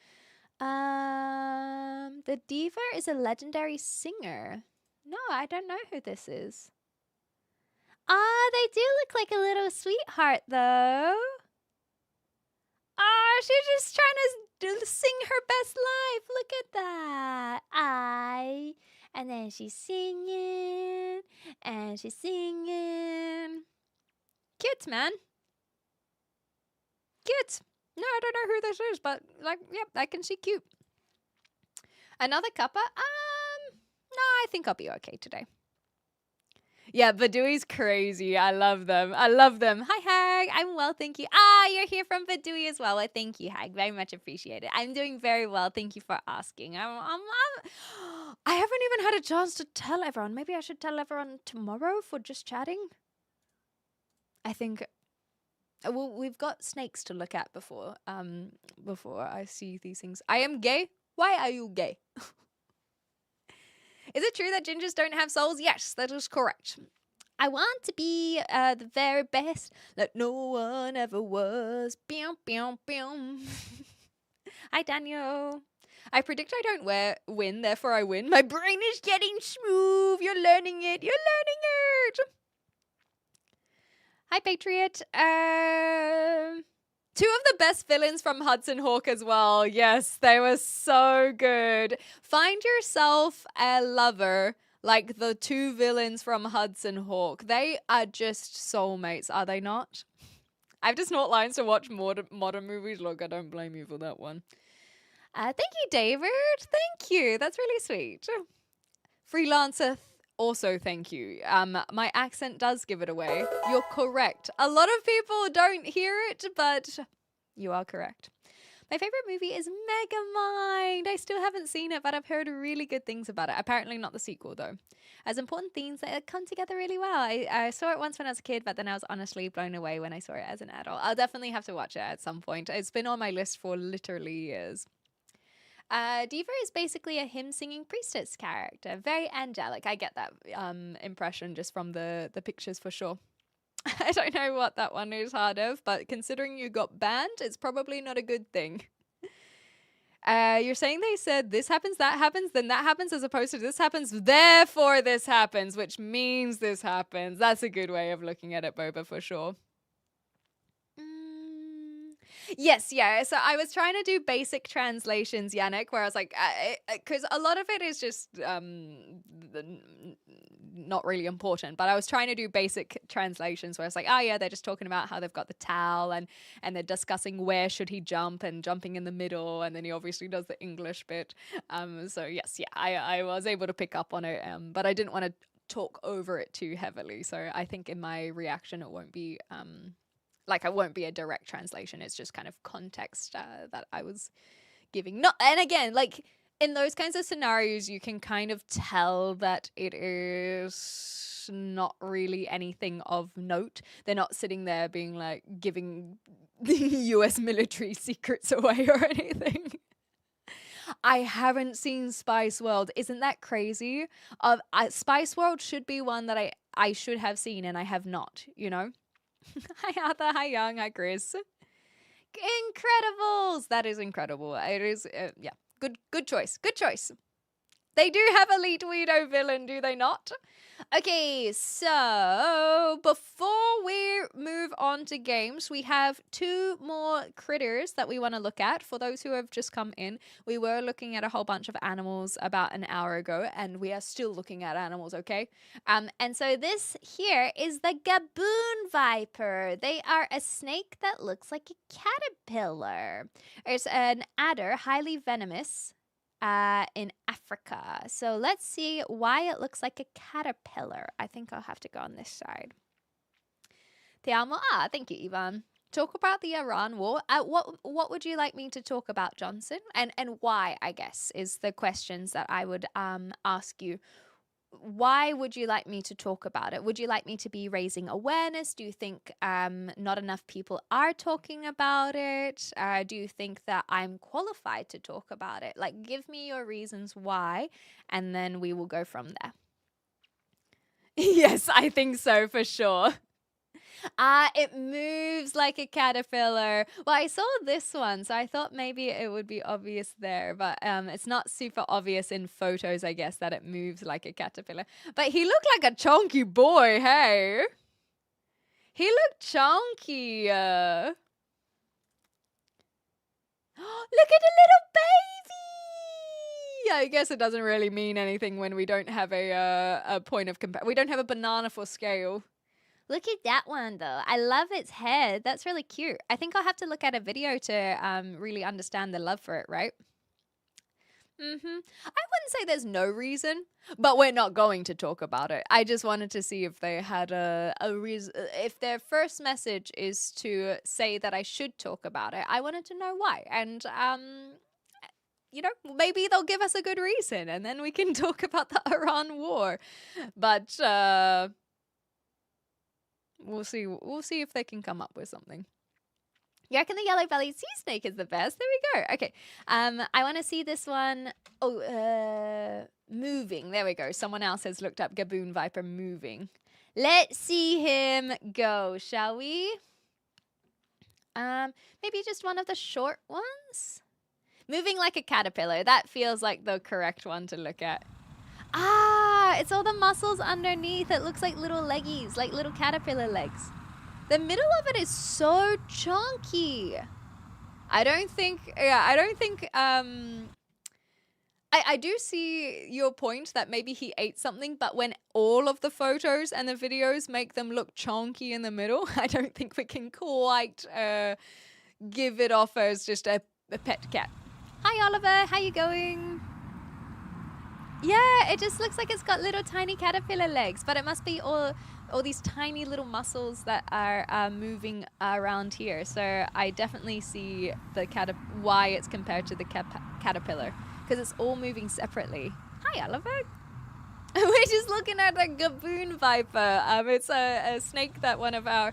The Diva is a legendary singer. No, I don't know who this is. They do look like a little sweetheart, though. She's just trying to sing her best life. Look at that. And then she's singing. And she's singing. Cute, man. Cute. No, I don't know who this is, but, like, yep, I can see cute. Another cuppa? No, I think I'll be okay today. Yeah, Badui's crazy. I love them. Hi, Hag. I'm well, thank you. You're here from Badui as well. Well, thank you, Hag. Very much appreciated. I'm doing very well. Thank you for asking. I haven't even had a chance to tell everyone. Maybe I should tell everyone tomorrow for just chatting. I think... Well, we've got snakes to look at before I see these things. I am gay. Why are you gay? Is it true that gingers don't have souls? Yes, that is correct. I want to be the very best that no one ever was. Pew, pew, pew. Hi, Daniel. I predict I don't win, therefore I win. My brain is getting smooth. You're learning it. You're learning it. Hi, Patriot. Two of the best villains from Hudson Hawk as well. Yes, they were so good. Find yourself a lover like the two villains from Hudson Hawk. They are just soulmates, are they not? I have to snort lines to watch modern movies. Look, I don't blame you for that one. Thank you, David. Thank you. That's really sweet. Freelancer, also thank you. My accent does give it away. You're correct. A lot of people don't hear it, but you are correct. My favorite movie is Megamind. I still haven't seen it, but I've heard really good things about it. Apparently not the sequel, though. Has important themes that come together really well. I saw it once when I was a kid, but then I was honestly blown away when I saw it as an adult. I'll definitely have to watch it at some point. It's been on my list for literally years. Diva is basically a hymn-singing priestess character. Very angelic. I get that impression just from the pictures for sure. I don't know what that one is hard of, but considering you got banned, it's probably not a good thing. You're saying they said this happens, that happens, then that happens, as opposed to this happens, therefore this happens, which means this happens. That's a good way of looking at it, Boba, for sure. Yes, yeah. So I was trying to do basic translations, Yannick, where I was like, because a lot of it is just not really important, but I was trying to do basic translations where it's like, oh yeah, they're just talking about how they've got the towel and they're discussing where should he jump and jumping in the middle, and then he obviously does the English bit. So yes, yeah, I was able to pick up on it, but I didn't want to talk over it too heavily. So I think in my reaction, it won't be it won't be a direct translation. It's just kind of context that I was giving. And again, like in those kinds of scenarios, you can kind of tell that it is not really anything of note. They're not sitting there being like giving the US military secrets away or anything. I haven't seen Spice World. Isn't that crazy? Spice World should be one that I should have seen and I have not, you know? Hi Arthur, hi Young, hi Chris. Incredibles! That is incredible. It is, yeah, good choice, good choice. They do have a Elite Weirdo villain, do they not? Okay, so before we move on to games, we have two more critters that we want to look at. For those who have just come in, we were looking at a whole bunch of animals about an hour ago, and we are still looking at animals, okay? And so this here is the Gaboon Viper. They are a snake that looks like a caterpillar. It's an adder, highly venomous, in Africa. So let's see why it looks like a caterpillar. I think I'll have to go on this side. Te amo. Thank you, Ivan. Talk about the Iran war. What would you like me to talk about, Johnson? And why, I guess, is the questions that I would ask you. Why would you like me to talk about it? Would you like me to be raising awareness? Do you think not enough people are talking about it? Do you think that I'm qualified to talk about it? Like, give me your reasons why, and then we will go from there. Yes, I think so, for sure. It moves like a caterpillar. Well, I saw this one, so I thought maybe it would be obvious there, but it's not super obvious in photos, I guess, that it moves like a caterpillar. But he looked like a chunky boy, hey? He looked chunky. Look at the little baby! I guess it doesn't really mean anything when we don't have a point of comparison. We don't have a banana for scale. Look at that one, though. I love its head. That's really cute. I think I'll have to look at a video to really understand the love for it, right? I wouldn't say there's no reason, but we're not going to talk about it. I just wanted to see if they had a reason. If their first message is to say that I should talk about it, I wanted to know why. And, you know, maybe they'll give us a good reason, and then we can talk about the Iran war. But, we'll see if they can come up with something. You reckon the yellow-bellied sea snake is the best? There we go. Okay. I want to see this one. Oh, moving. There we go. Someone else has looked up Gaboon Viper moving. Let's see him go, shall we? Maybe just one of the short ones? Moving like a caterpillar. That feels like the correct one to look at. Ah, it's all the muscles underneath. It looks like little leggies, like little caterpillar legs. The middle of it is so chunky. I do see your point that maybe he ate something, but when all of the photos and the videos make them look chunky in the middle, I don't think we can quite give it off as just a pet cat. Hi, Oliver. How you going? Yeah, it just looks like it's got little tiny caterpillar legs, but it must be all these tiny little muscles that are moving around here. So I definitely see the why it's compared to the caterpillar, because it's all moving separately. Hi, Oliver. We're just looking at a Gaboon Viper. It's a snake that one of our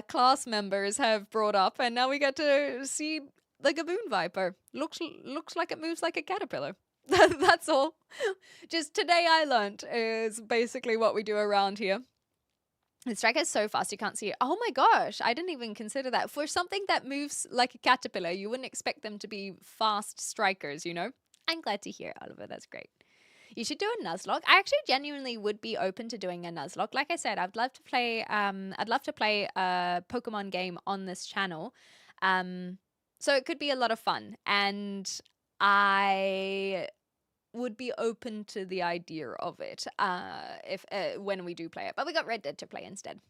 class members have brought up, and now we get to see the Gaboon Viper. Looks like it moves like a caterpillar. That's all. Just today I learned is basically what we do around here. The striker is so fast you can't see it. Oh my gosh, I didn't even consider that. For something that moves like a caterpillar, you wouldn't expect them to be fast strikers, you know? I'm glad to hear, Oliver. That's great. You should do a Nuzlocke. I actually genuinely would be open to doing a Nuzlocke. Like I said, I'd love to play a Pokemon game on this channel. So it could be a lot of fun. And I would be open to the idea of it when we do play it. But we got Red Dead to play instead.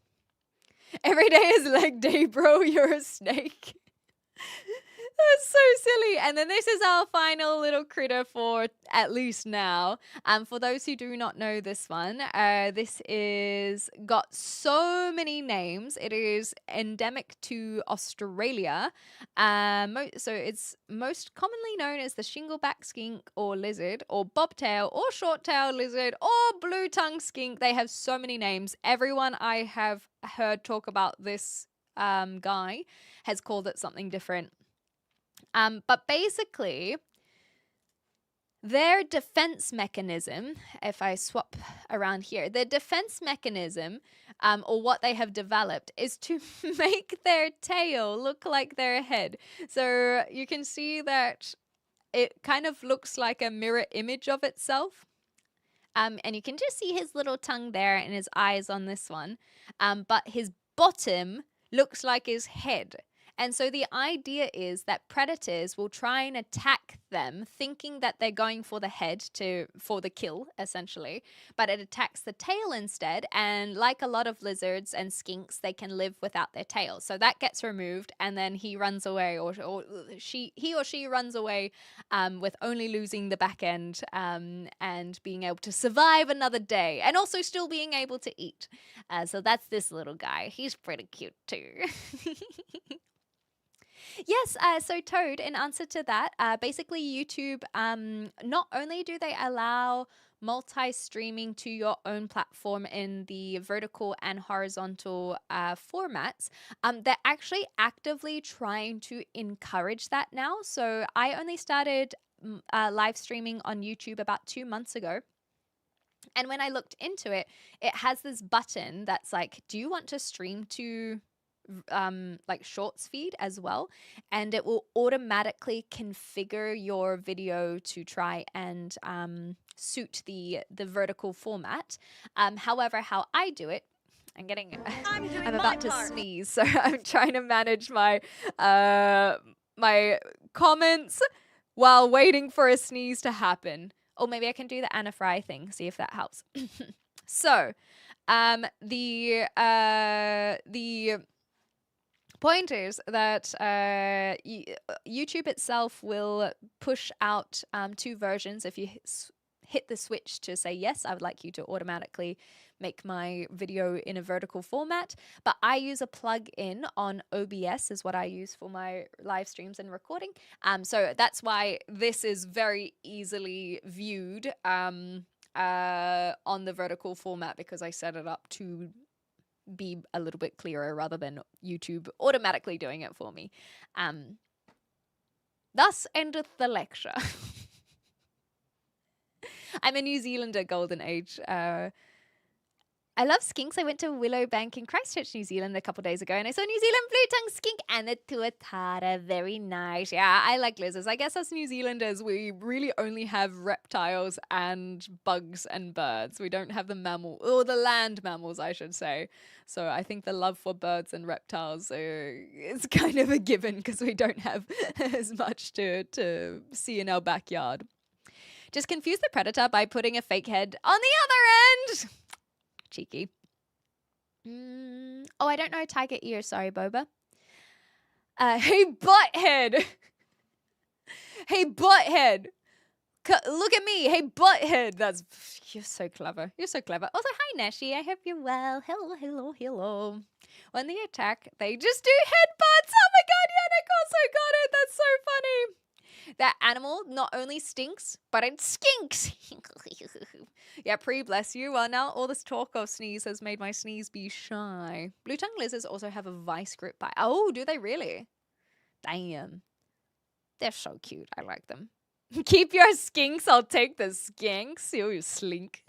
Every day is leg day, bro. You're a snake. That's so silly. And then this is our final little critter for at least now. For those who do not know this one, this is got so many names. It is endemic to Australia. So it's most commonly known as the shingleback skink or lizard, or bobtail or short-tail lizard, or blue-tongue skink. They have so many names. Everyone I have heard talk about this guy has called it something different. But basically, their defense mechanism, if I swap around here, their defense mechanism, or what they have developed, is to make their tail look like their head. So you can see that it kind of looks like a mirror image of itself. And you can just see his little tongue there and his eyes on this one. But his bottom looks like his head. And so the idea is that predators will try and attack them thinking that they're going for the head for the kill, essentially. But it attacks the tail instead. And like a lot of lizards and skinks, they can live without their tail. So that gets removed, and then he runs away, or he or she runs away with only losing the back end and being able to survive another day, and also still being able to eat. So that's this little guy. He's pretty cute too. Yes, so Toad, in answer to that, basically YouTube, not only do they allow multi-streaming to your own platform in the vertical and horizontal formats, they're actually actively trying to encourage that now. So I only started live streaming on YouTube about 2 months ago. And when I looked into it, it has this button that's like, do you want to stream to like shorts feed as well, and it will automatically configure your video to try and suit the vertical format. However, how I do it, I'm about to sneeze, so I'm trying to manage my my comments while waiting for a sneeze to happen. Or maybe I can do the Anna Fry thing, see if that helps. So the point is that YouTube itself will push out 2 versions. If you hit the switch to say, yes, I would like you to automatically make my video in a vertical format. But I use a plug-in on OBS is what I use for my live streams and recording. So that's why this is very easily viewed on the vertical format, because I set it up to be a little bit clearer rather than YouTube automatically doing it for me. Thus endeth the lecture. I'm a New Zealander golden age. I love skinks. I went to Willowbank in Christchurch, New Zealand a couple days ago, and I saw a New Zealand blue-tongued skink and a tuatara. Very nice. Yeah, I like lizards. I guess as New Zealanders, we really only have reptiles and bugs and birds. We don't have the mammal, or the land mammals, I should say. So I think the love for birds and reptiles is kind of a given because we don't have as much to see in our backyard. Just confuse the predator by putting a fake head on the other end. Cheeky. Oh, I don't know tiger ear. Sorry, Boba. Hey, butthead. Hey, butthead. Look at me. Hey, butthead. You're so clever. You're so clever. Also, hi, Nashi. I hope you're well. Hello, hello, hello. When they attack, they just do headbutts. Oh my god, yeah, Nick also got it. That's so funny. That animal not only stinks, but it skinks. Yeah, bless you. Well, now all this talk of sneeze has made my sneeze be shy. Blue-tongued lizards also have a vice grip bite. Oh, do they really? Damn. They're so cute. I like them. Keep your skinks. I'll take the skinks. You slink.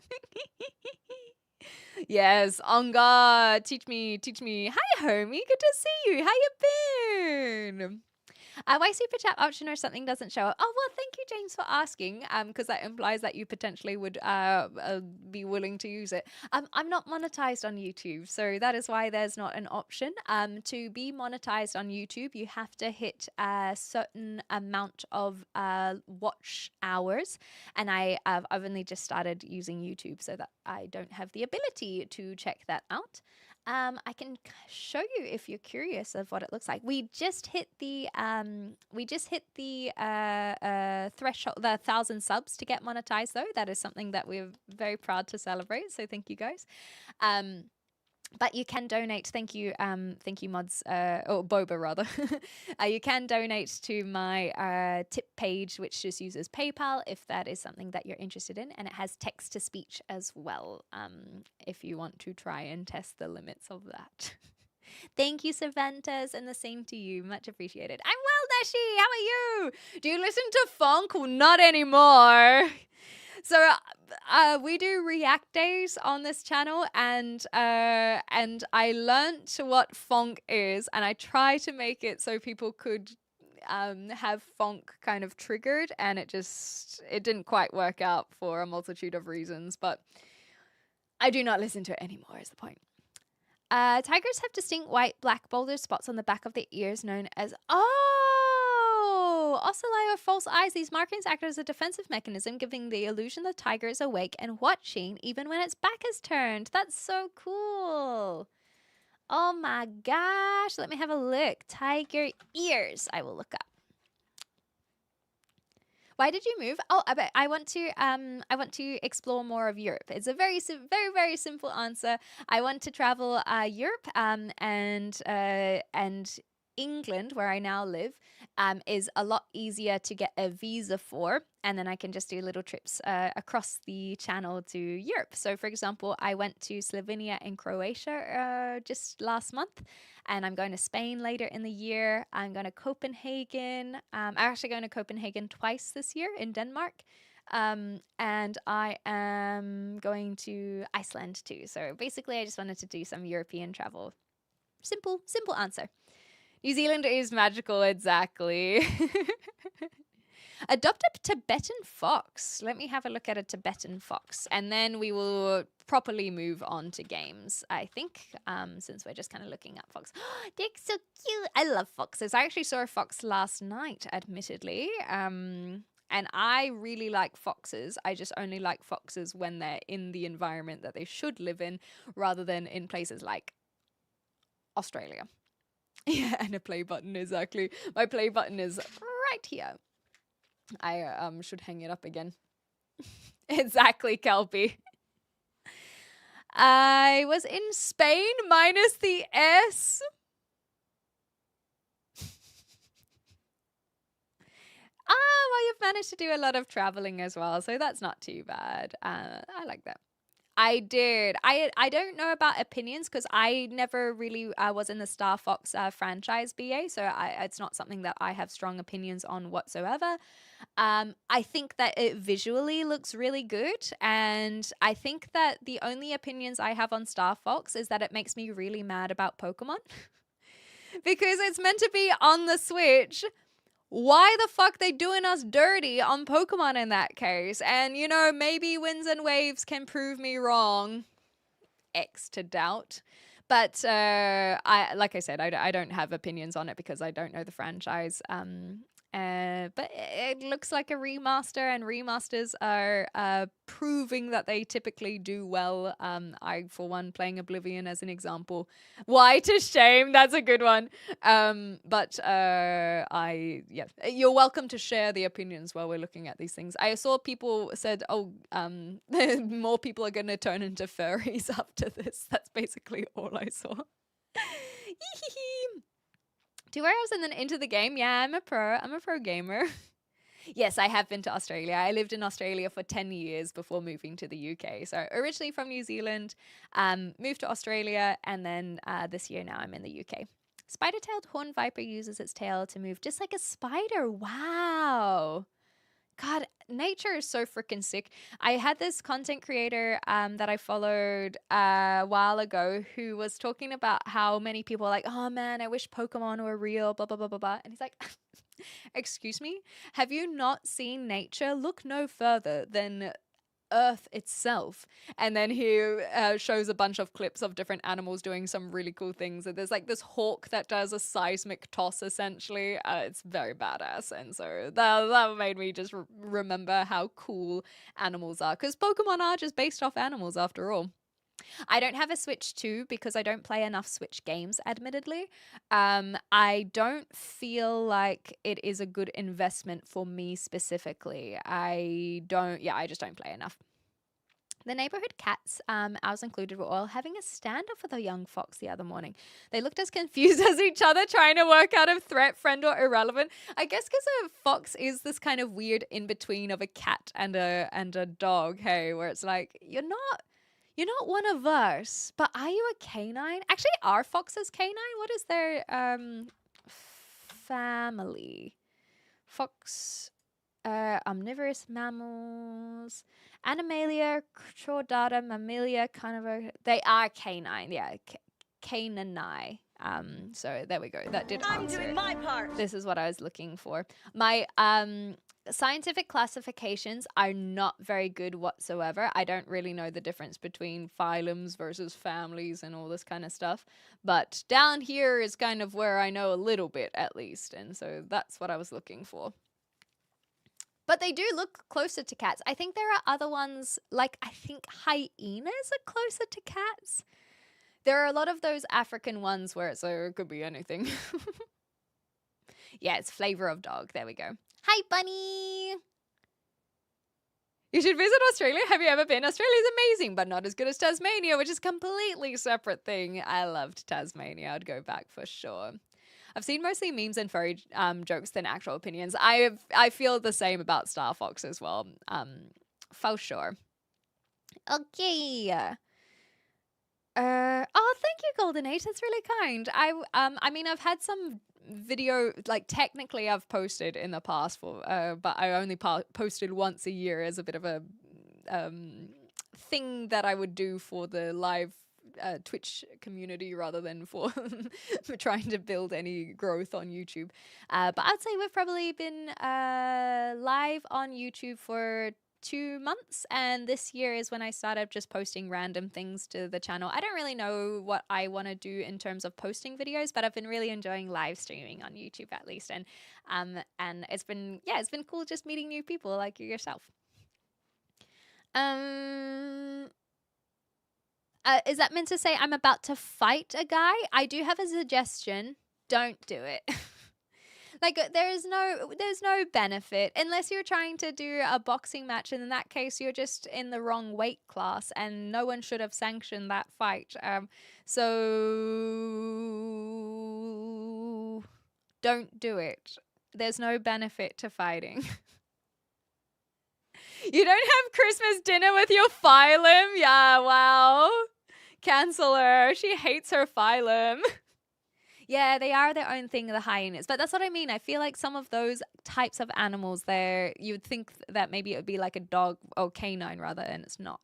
Yes, Onga. Teach me. Hi, homie. Good to see you. How you been? Why super chat option or something doesn't show up? Oh, well, thank you, James, for asking, because that implies that you potentially would be willing to use it. I'm not monetized on YouTube, so that is why there's not an option. To be monetized on YouTube, you have to hit a certain amount of watch hours, and I've only just started using YouTube, so that I don't have the ability to check that out. I can show you if you're curious of what it looks like. We just hit the threshold, the 1,000 subs to get monetized, though. That is something that we're very proud to celebrate. So thank you, guys. But you can donate. Thank you, mods, or Boba rather. You can donate to my tip page, which just uses PayPal, if that is something that you're interested in, and it has text to speech as well. If you want to try and test the limits of that. Thank you, Cervantes, and the same to you. Much appreciated. I'm well, Nashi. How are you? Do you listen to funk? Well, not anymore. So we do React Days on this channel, and I learnt what funk is, and I try to make it so people could have funk kind of triggered, and it didn't quite work out for a multitude of reasons, but I do not listen to it anymore is the point. Tigers have distinct white, black boulder spots on the back of the ears known as ocelli or false eyes. These markings act as a defensive mechanism, giving the illusion the tiger is awake and watching even when its back is turned. That's so cool. Oh my gosh. Let me have a look. Tiger ears. I will look up. Why did you move? Oh, I want to explore more of Europe. It's a very, very, very simple answer. I want to travel Europe and England, where I now live, is a lot easier to get a visa for, and then I can just do little trips across the channel to Europe. So, for example, I went to Slovenia and Croatia just last month, and I'm going to Spain later in the year. I'm going to Copenhagen. I'm actually going to Copenhagen twice this year in Denmark. And I am going to Iceland too. So basically, I just wanted to do some European travel. Simple answer. New Zealand is magical, exactly. Adopt a Tibetan fox. Let me have a look at a Tibetan fox, and then we will properly move on to games, I think, since we're just kind of looking at fox. They're so cute. I love foxes. I actually saw a fox last night, admittedly, and I really like foxes. I just only like foxes when they're in the environment that they should live in, rather than in places like Australia. Yeah, and a play button, exactly. My play button is right here. I should hang it up again. Exactly, Kelpie. I was in Spain minus the S. Well, you've managed to do a lot of traveling as well, so that's not too bad. I like that. I did. I don't know about opinions because I never really was in the Star Fox franchise BA, so it's not something that I have strong opinions on whatsoever. I think that it visually looks really good, and I think that the only opinions I have on Star Fox is that it makes me really mad about Pokemon because it's meant to be on the Switch. Why the fuck they doing us dirty on Pokemon in that case? And, you know, maybe Winds and Waves can prove me wrong. X to doubt. But like I said, I don't have opinions on it because I don't know the franchise. But it looks like a remaster, and remasters are proving that they typically do well. I, for one, playing Oblivion as an example. Why to shame? That's a good one. You're welcome to share the opinions while we're looking at these things. I saw people said, more people are going to turn into furries after this. That's basically all I saw. 2 hours and then into the game. Yeah, I'm a pro gamer. Yes, I have been to Australia. I lived in Australia for 10 years before moving to the UK. So originally from New Zealand, moved to Australia, and then this year now I'm in the UK. Spider-tailed horned viper uses its tail to move just like a spider. Wow. God, nature is so freaking sick. I had this content creator that I followed a while ago who was talking about how many people are like, oh man, I wish Pokemon were real, blah, blah, blah, blah, blah. And he's like, excuse me? Have you not seen nature? Look no further than Earth itself. And then he shows a bunch of clips of different animals doing some really cool things. And there's like this hawk that does a seismic toss, essentially. It's very badass. And so that made me just remember how cool animals are, because Pokemon are just based off animals after all. I don't have a Switch 2 because I don't play enough Switch games, admittedly. I don't feel like it is a good investment for me specifically. I just don't play enough. The neighborhood cats, ours included, were all having a standoff with a young fox the other morning. They looked as confused as each other, trying to work out if threat, friend, or irrelevant. I guess because a fox is this kind of weird in-between of a cat and a dog, hey, where it's like, you're not one of us, but are you a canine? Actually, are foxes canine? What is their family? Fox, omnivorous mammals, Animalia, Chordata, Mammalia, Carnivore. They are canine, yeah, canini. So there we go. That did answer. I'm doing my part. This is what I was looking for. My scientific classifications are not very good whatsoever. I don't really know the difference between phylums versus families and all this kind of stuff. But down here is kind of where I know a little bit, at least. And so that's what I was looking for. But they do look closer to cats. I think there are other ones, like I think hyenas are closer to cats. There are a lot of those African ones where it could be anything. Yeah, it's flavor of dog. There we go. Hi, bunny. You should visit Australia. Have you ever been? Australia's amazing, but not as good as Tasmania, which is a completely separate thing. I loved Tasmania. I'd go back for sure. I've seen mostly memes and furry jokes than actual opinions. I feel the same about Star Fox as well. For sure. Okay. Thank you, Golden Age. That's really kind. I mean, I've had some video, like technically I've posted in the past for, but I only posted once a year as a bit of a thing that I would do for the live Twitch community rather than for for trying to build any growth on YouTube. But I'd say we've probably been live on YouTube for 2 months, and this year is when I started just posting random things to the channel. I don't really know what I want to do in terms of posting videos, but I've been really enjoying live streaming on YouTube at least, and it's been cool just meeting new people like yourself. Is that meant to say I'm about to fight a guy? I do have a suggestion. Don't do it. Like, there's no benefit unless you're trying to do a boxing match, and in that case you're just in the wrong weight class and no one should have sanctioned that fight. So don't do it. There's no benefit to fighting. You don't have Christmas dinner with your phylum? Yeah, wow. Cancel her. She hates her phylum. Yeah, they are their own thing, the hyenas. But that's what I mean. I feel like some of those types of animals there, you would think that maybe it would be like a dog or canine rather, and it's not.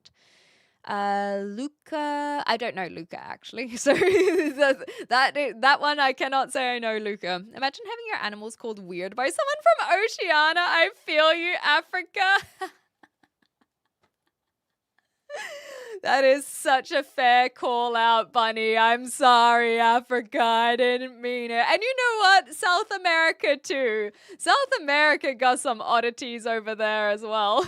Luca, I don't know Luca actually. So that one I cannot say I know Luca. Imagine having your animals called weird by someone from Oceania. I feel you, Africa. That is such a fair call out, Bunny. I'm sorry, Africa. I didn't mean it. And you know what? South America too. South America got some oddities over there as well.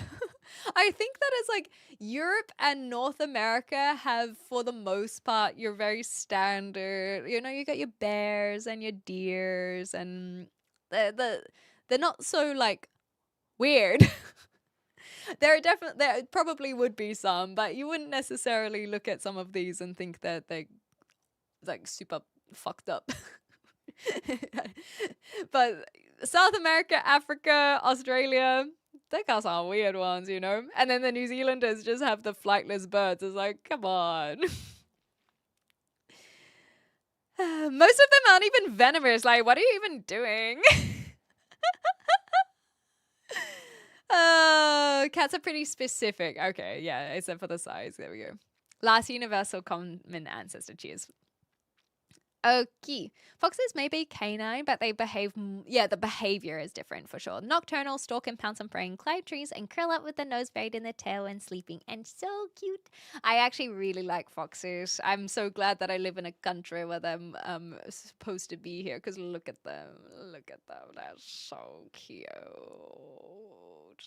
I think that it's like Europe and North America have, for the most part, your very standard. You know, you got your bears and your deers, and they're not so like weird. There probably would be some, but you wouldn't necessarily look at some of these and think that they're like super fucked up. But South America, Africa, Australia, they got some weird ones, you know? And then the New Zealanders just have the flightless birds. It's like, come on. Most of them aren't even venomous. Like, what are you even doing? Cats are pretty specific. Okay, yeah, except for the size. There we go. Last universal common ancestor. Cheers. Okay. Foxes may be canine, but they behave... Yeah, the behavior is different for sure. Nocturnal, stalk and pounce on prey and climb trees and curl up with the nose buried in the tail when sleeping. And so cute. I actually really like foxes. I'm so glad that I live in a country where they're supposed to be here, because look at them. Look at them. They're so cute.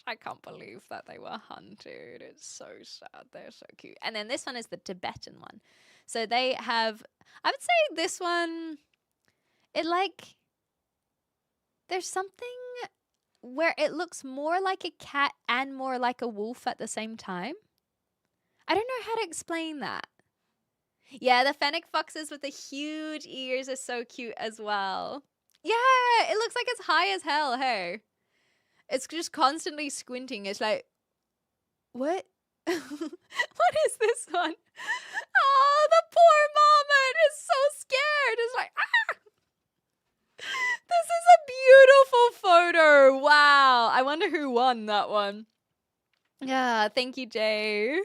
I can't believe that they were hunted. It's so sad. They're so cute. And then this one is the Tibetan one. So they have, I would say this one, it like, there's something where it looks more like a cat and more like a wolf at the same time. I don't know how to explain that. Yeah, the fennec foxes with the huge ears are so cute as well. Yeah, it looks like it's high as hell, hey. It's just constantly squinting. It's like, what? What is this one? Oh, the poor mama is so scared. It's like, ah! This is a beautiful photo. Wow. I wonder who won that one. Yeah, thank you, Jay.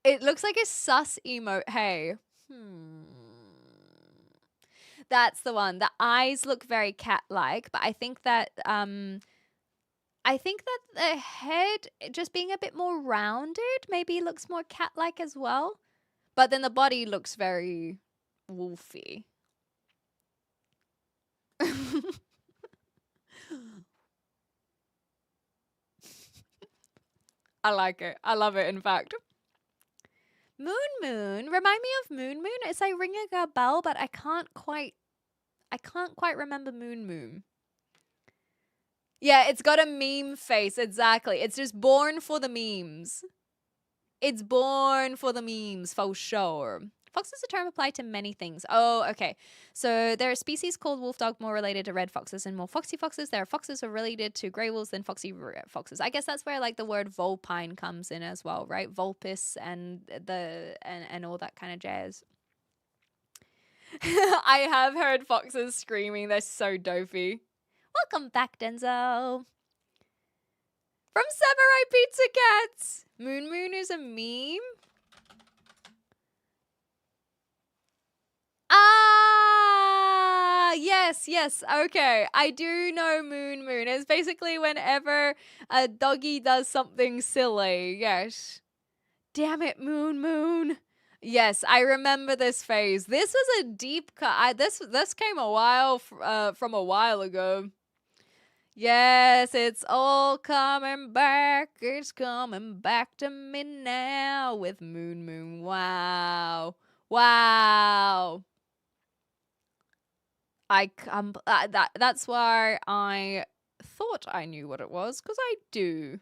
It looks like a sus emote. Hey. That's the one. The eyes look very cat-like, but I think that the head just being a bit more rounded maybe looks more cat-like as well. But then the body looks very wolfy. I like it. I love it, in fact. Moon Moon. Remind me of Moon Moon. It's like ringing a bell, but I can't quite remember Moon Moon. Yeah, it's got a meme face, exactly. It's just born for the memes. It's born for the memes, for sure. Fox is a term applied to many things. Oh, okay. So there are species called wolf dog more related to red foxes and more foxy foxes. There are foxes who are related to grey wolves than foxy foxes. I guess that's where like the word vulpine comes in as well, right? Vulpus and all that kind of jazz. I have heard foxes screaming. They're so dopey. Welcome back, Denzel. From Samurai Pizza Cats. Moon Moon is a meme. Ah, yes. Okay, I do know Moon Moon. It's basically whenever a doggy does something silly. Yes. Damn it, Moon Moon. Yes, I remember this phase. This was a deep cut. This came a while from a while ago. Yes, it's all coming back. It's coming back to me now with Moon Moon. Wow. That's why I thought I knew what it was, because I do.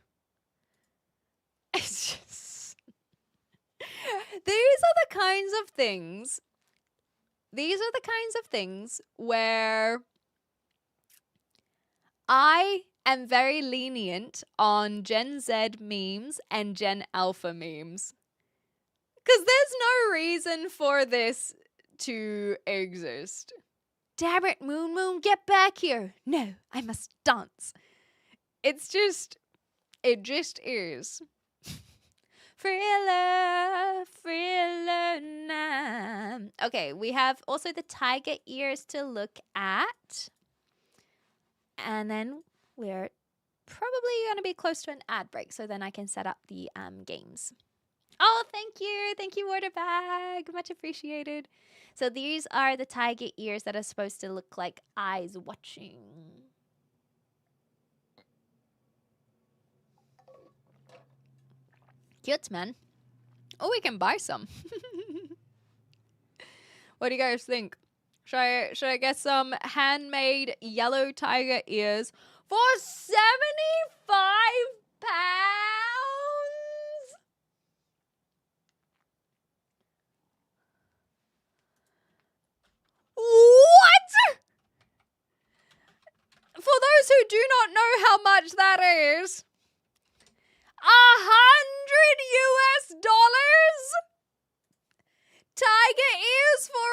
It's just these are the kinds of things. These are the kinds of things where I am very lenient on Gen Z memes and Gen Alpha memes. Because there's no reason for this to exist. Damn it, Moon Moon, get back here. No, I must dance. It just is. Thriller, thriller now. Okay, we have also the tiger ears to look at. And then we're probably going to be close to an ad break, so then I can set up the games. Oh, thank you. Thank you, Waterbag. Much appreciated. So these are the tiger ears that are supposed to look like eyes watching. Cute, man. Oh, we can buy some. What do you guys think? Should I get some handmade yellow tiger ears for 75 pounds? What? For those who do not know how much that is, $100 US? Tiger ears for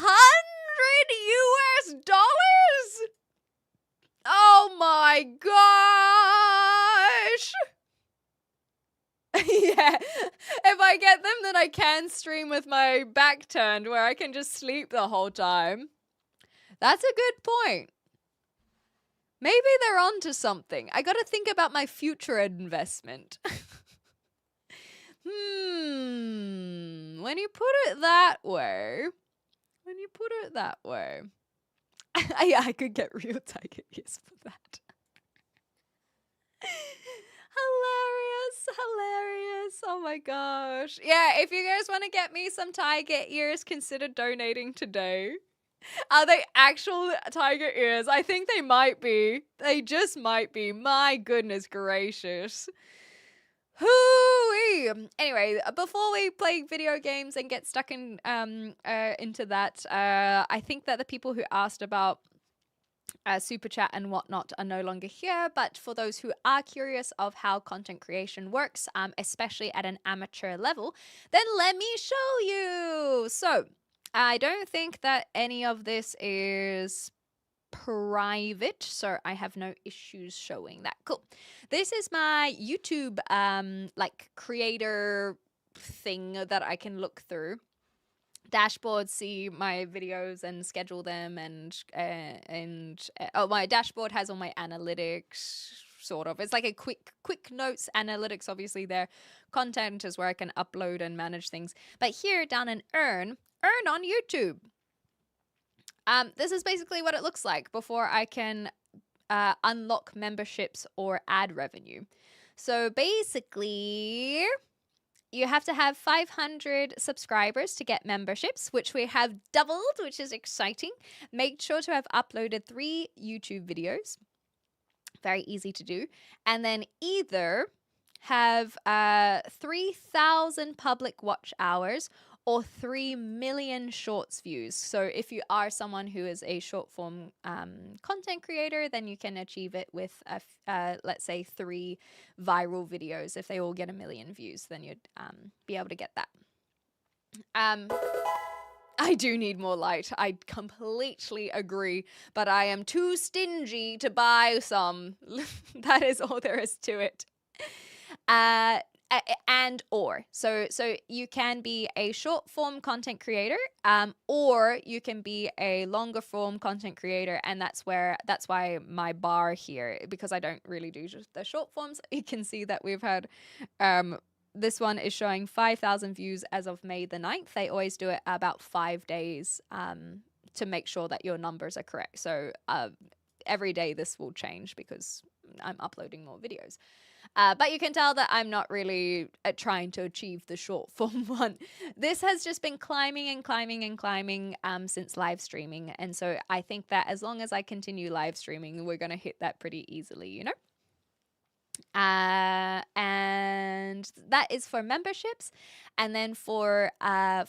$100 US? Oh my gosh! Yeah, if I get them, then I can stream with my back turned where I can just sleep the whole time. That's a good point. Maybe they're onto something. I gotta think about my future investment. When you put it that way. Yeah, I could get real tiger ears for that. Hilarious. Oh my gosh. Yeah, if you guys want to get me some tiger ears, consider donating today. Are they actual tiger ears? I think they might be. They just might be. My goodness gracious. Hoo-wee. Anyway, before we play video games and get stuck in into that, I think that the people who asked about super chat and whatnot are no longer here, but for those who are curious of how content creation works, especially at an amateur level, then let me show you. So I don't think that any of this is private, so I have no issues showing that. Cool. This is my YouTube like creator thing that I can look through. Dashboard, see my videos and schedule them, and oh, my dashboard has all my analytics, sort of. It's like a quick notes analytics. Obviously their content is where I can upload and manage things, but here down in earn on YouTube, this is basically what it looks like before I can unlock memberships or ad revenue. So basically you have to have 500 subscribers to get memberships, which we have doubled, which is exciting. Make sure to have uploaded 3 YouTube videos. Very easy to do. And then either have 3,000 public watch hours or 3 million shorts views. So if you are someone who is a short form content creator, then you can achieve it with, let's say, 3 viral videos. If they all get 1 million views, then you'd be able to get that. I do need more light. I completely agree, but I am too stingy to buy some. That is all there is to it. So you can be a short form content creator, or you can be a longer form content creator, and that's why my bar here, because I don't really do just the short forms. You can see that we've had this one is showing 5,000 views as of May the 9th. They always do it about 5 days to make sure that your numbers are correct. So every day this will change because I'm uploading more videos. But you can tell that I'm not really trying to achieve the short form one. This has just been climbing and climbing and climbing since live streaming. And so I think that as long as I continue live streaming, we're going to hit that pretty easily, you know? And that is for memberships. And then for ad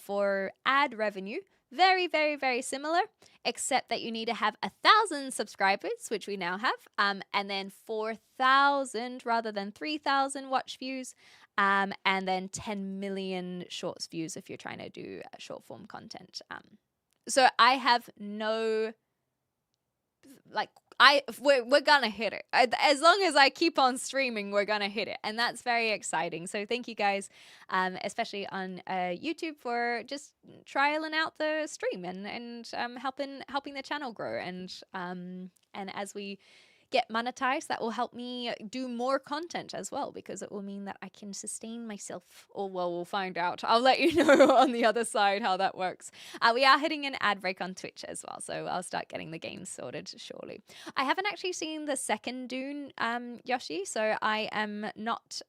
revenue, very, very, very similar, except that you need to have 1,000 subscribers, which we now have, and then 4,000 rather than 3,000 watch views, and then 10 million shorts views if you're trying to do short form content. So I have no, like, we're gonna hit it. As long as I keep on streaming, we're gonna hit it, and that's very exciting. So thank you guys, especially on YouTube, for just trialing out the stream and helping the channel grow. And as we get monetized, that will help me do more content as well, because it will mean that I can sustain myself. Or, well, we'll find out. I'll let you know on the other side how that works. We are hitting an ad break on Twitch as well, so I'll start getting the games sorted shortly. I haven't actually seen the second Dune, Yoshi, so I am not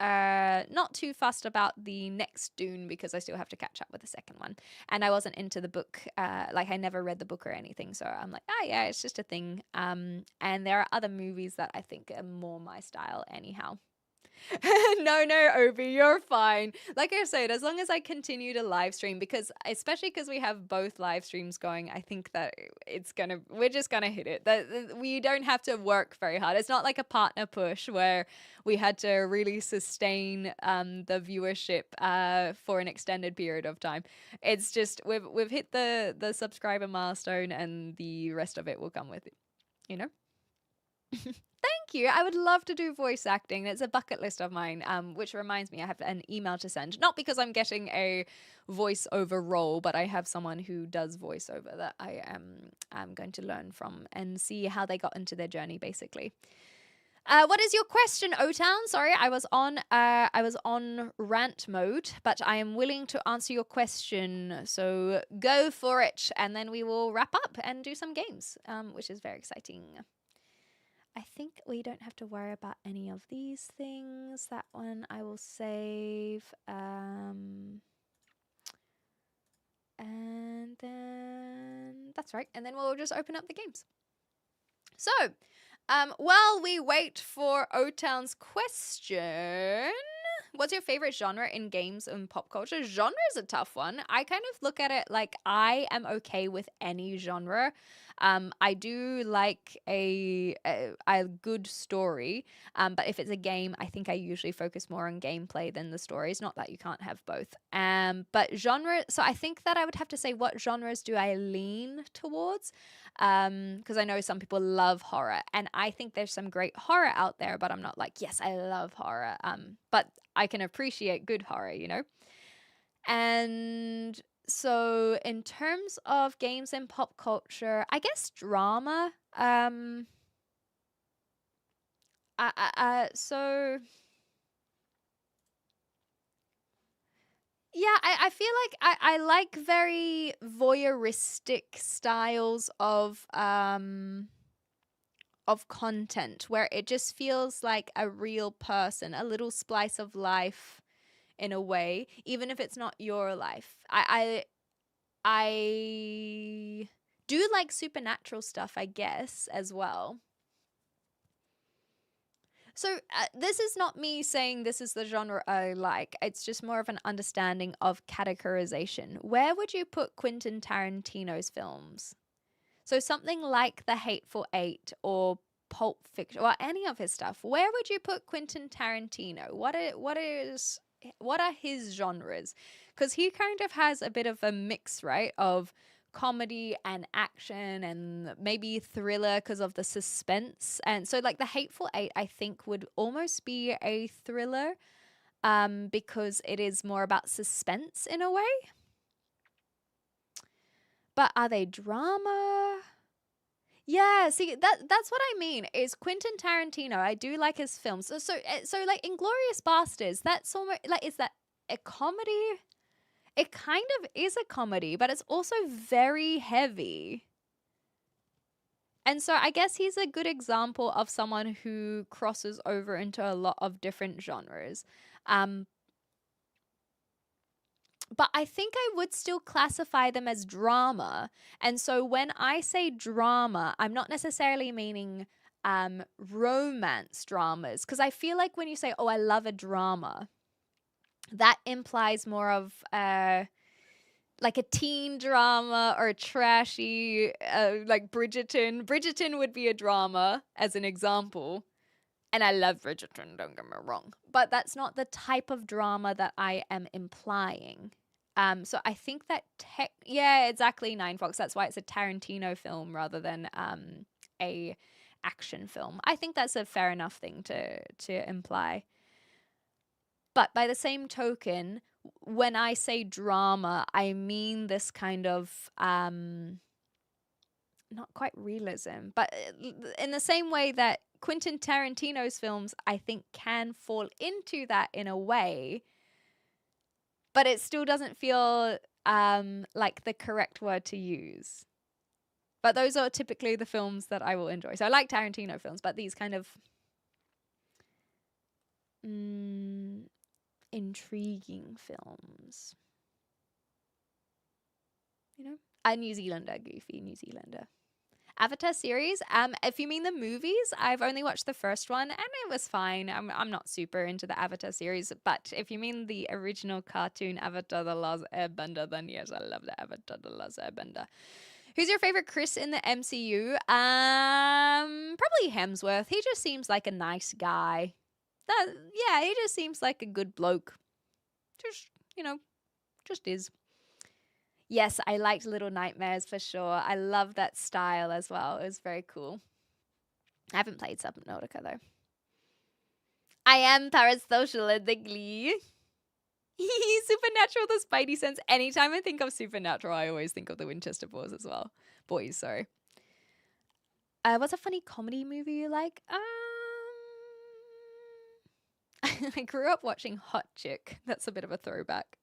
too fussed about the next Dune, because I still have to catch up with the second one. And I wasn't into the book, like I never read the book or anything, so I'm like, oh yeah, it's just a thing. And there are other movies that I think are more my style anyhow. No, Obi, you're fine. Like I said, as long as I continue to live stream, especially because we have both live streams going, I think that we're just gonna hit it. We don't have to work very hard. It's not like a partner push where we had to really sustain the viewership for an extended period of time. It's just we've hit the subscriber milestone, and the rest of it will come with it, you know. Thank you. I would love to do voice acting. It's a bucket list of mine, which reminds me I have an email to send. Not because I'm getting a voiceover role, but I have someone who does voiceover that I'm going to learn from and see how they got into their journey, basically. What is your question, O-Town? Sorry, I was on rant mode, but I am willing to answer your question. So go for it, and then we will wrap up and do some games, which is very exciting. I think we don't have to worry about any of these things. That one I will save. And then that's right. And then we'll just open up the games. So, while we wait for O-Town's question, what's your favorite genre in games and pop culture? Genre is a tough one. I kind of look at it like I am okay with any genre. I do like a good story, but if it's a game, I think I usually focus more on gameplay than the stories. Not that you can't have both. But genre, so I think that I would have to say, what genres do I lean towards? Because I know some people love horror, and I think there's some great horror out there, but I'm not like, yes, I love horror. But I can appreciate good horror, you know? And so in terms of games and pop culture, I guess drama. So yeah, I feel like I like very voyeuristic styles of content where it just feels like a real person, a little slice of life in a way, even if it's not your life. I do like supernatural stuff, I guess, as well. So this is not me saying this is the genre I like. It's just more of an understanding of categorization. Where would you put Quentin Tarantino's films? So something like The Hateful Eight or Pulp Fiction, or any of his stuff. Where would you put Quentin Tarantino? What are his genres? Because he kind of has a bit of a mix, right, of comedy and action and maybe thriller because of the suspense. And so like The Hateful Eight, I think, would almost be a thriller because it is more about suspense in a way. But are they drama? Yeah, see, that's what I mean, is Quentin Tarantino, I do like his films. So like Inglourious Basterds, that's almost like, is that a comedy? It kind of is a comedy, but it's also very heavy. And so I guess he's a good example of someone who crosses over into a lot of different genres. But I think I would still classify them as drama. And so when I say drama, I'm not necessarily meaning romance dramas. Because I feel like when you say, oh, I love a drama, that implies more of like a teen drama or a trashy, like Bridgerton. Bridgerton would be a drama as an example. And I love Bridgerton, don't get me wrong. But that's not the type of drama that I am implying. So I think that yeah, exactly, Nine Fox. That's why it's a Tarantino film rather than a action film. I think that's a fair enough thing to imply. But by the same token, when I say drama, I mean this kind of not quite realism, but in the same way that Quentin Tarantino's films, I think, can fall into that in a way, but it still doesn't feel like the correct word to use. But those are typically the films that I will enjoy. So I like Tarantino films, but these kind of intriguing films. You know? A New Zealander, goofy New Zealander. Avatar series, if you mean the movies, I've only watched the first one and it was fine. I'm not super into the Avatar series, but if you mean the original cartoon Avatar The Last Airbender, then yes, I love the Avatar The Last Airbender. Who's your favorite Chris in the MCU? Probably Hemsworth. He just seems like a nice guy. Yeah, he just seems like a good bloke. Just, you know, just is. Yes, I liked Little Nightmares for sure. I love that style as well. It was very cool. I haven't played Subnautica though. I am parasocial in the Glee. Supernatural, the Spidey sense. Anytime I think of Supernatural, I always think of the Winchester Boys as well. Boys, sorry. What's a funny comedy movie you like? I grew up watching Hot Chick. That's a bit of a throwback.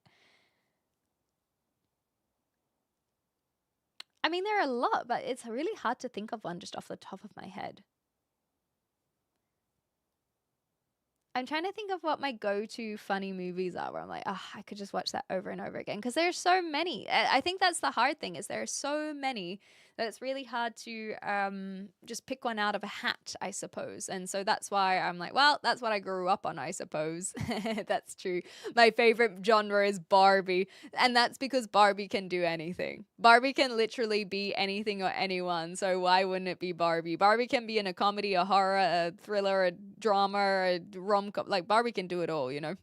I mean, there are a lot, but it's really hard to think of one just off the top of my head. I'm trying to think of what my go-to funny movies are where I'm like, oh, I could just watch that over and over again because there's so many. I think that's the hard thing is there are so many that it's really hard to just pick one out of a hat, I suppose. And so that's why I'm like, well, that's what I grew up on, I suppose. That's true. My favorite genre is Barbie. And that's because Barbie can do anything. Barbie can literally be anything or anyone. So why wouldn't it be Barbie? Barbie can be in a comedy, a horror, a thriller, a drama, a rom-com. Like Barbie can do it all, you know?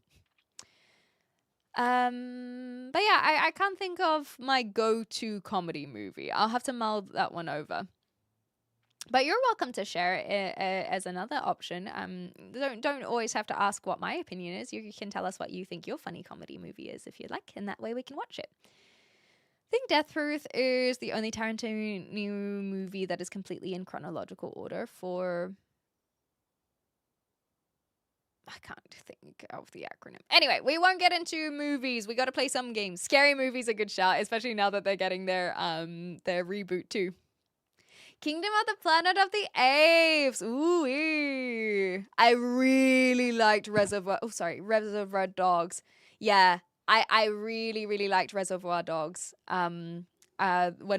But yeah, I can't think of my go-to comedy movie. I'll have to mull that one over. But you're welcome to share it as another option. Don't always have to ask what my opinion is. You can tell us what you think your funny comedy movie is if you'd like, and that way we can watch it. I think Death Proof is the only Tarantino movie that is completely in chronological order for... I can't think of the acronym. Anyway, we won't get into movies. We got to play some games. Scary movies are a good shout, especially now that they're getting their reboot too. Kingdom of the Planet of the Apes. Ooh, I really liked Reservoir Dogs. Yeah, I really, really liked Reservoir Dogs. When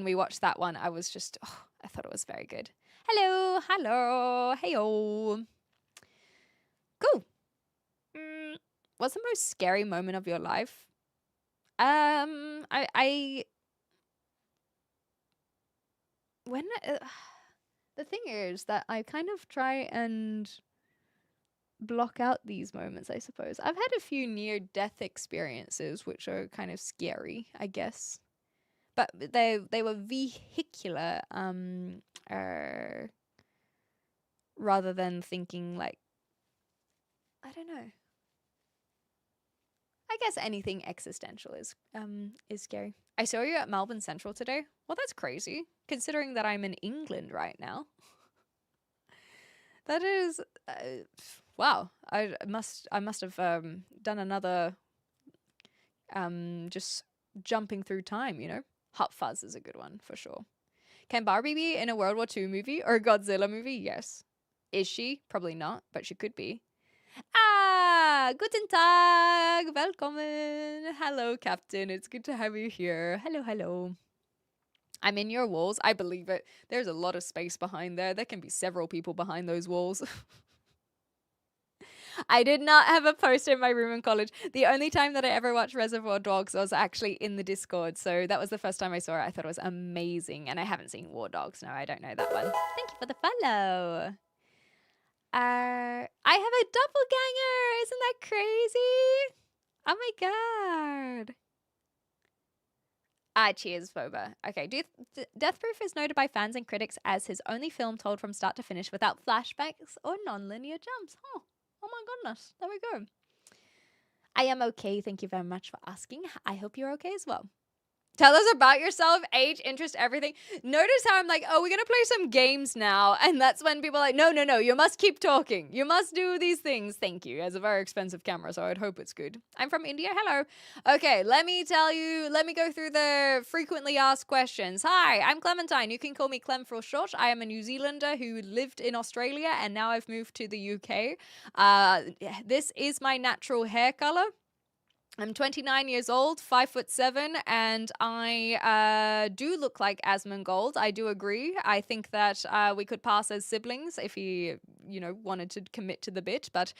we watched that one, I was just, I thought it was very good. Hello, heyo. Cool. What's the most scary moment of your life? The thing is that I kind of try and block out these moments, I suppose. I've had a few near-death experiences, which are kind of scary, I guess. But they were vehicular, rather than thinking like, I don't know. I guess anything existential is scary. I saw you at Melbourne Central today. Well, that's crazy, considering that I'm in England right now. That is, wow. I must have done another, just jumping through time. You know, Hot Fuzz is a good one for sure. Can Barbie be in a World War II movie or a Godzilla movie? Yes. Is she? Probably not, but she could be. Guten Tag, welcome. Hello, Captain. It's good to have you here. Hello. I'm in your walls. I believe it. There's a lot of space behind there. There can be several people behind those walls. I did not have a poster in my room in college. The only time that I ever watched Reservoir Dogs was actually in the Discord. So that was the first time I saw it. I thought it was amazing. And I haven't seen War Dogs. No, I don't know that one. Thank you for the follow. I have a doppelganger. Isn't that crazy? Oh my god. Cheers, Boba. Okay, Death Proof is noted by fans and critics as his only film told from start to finish without flashbacks or non-linear jumps. Oh my goodness. There we go. I am okay. Thank you very much for asking. I hope you're okay as well. Tell us about yourself, age, interest, everything. Notice how I'm like, oh, we're going to play some games now. And that's when people are like, no, you must keep talking. You must do these things. Thank you. It's a very expensive camera, so I'd hope it's good. I'm from India. Hello. Okay, let me go through the frequently asked questions. Hi, I'm Clementine. You can call me Clem for short. I am a New Zealander who lived in Australia, and now I've moved to the UK. This is my natural hair color. I'm 29 years old, 5'7", and I do look like Asmongold. I do agree. I think that we could pass as siblings if he, wanted to commit to the bit, but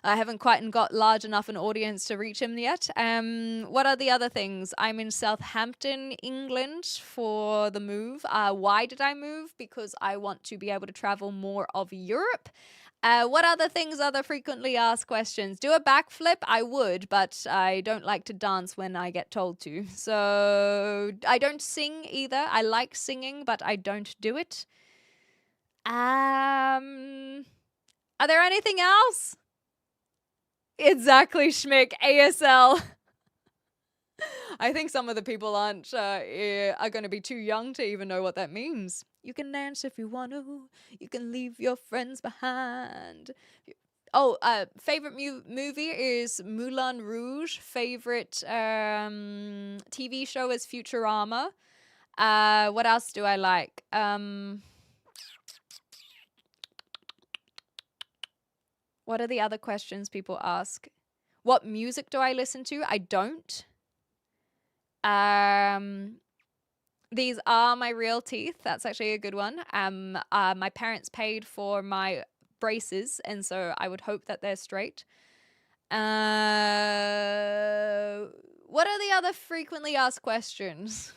I haven't quite got large enough an audience to reach him yet. What are the other things? I'm in Southampton, England for the move. Why did I move? Because I want to be able to travel more of Europe. What other things are the frequently asked questions? Do a backflip? I would, but I don't like to dance when I get told to. So I don't sing either. I like singing, but I don't do it. Are there anything else? Exactly, Schmick. ASL. I think some of the people are going to be too young to even know what that means. You can dance if you want to. You can leave your friends behind. Favorite movie is Moulin Rouge. Favorite TV show is Futurama. What else do I like? What are the other questions people ask? What music do I listen to? I don't. These are my real teeth. That's actually a good one. My parents paid for my braces, and so I would hope that they're straight. What are the other frequently asked questions?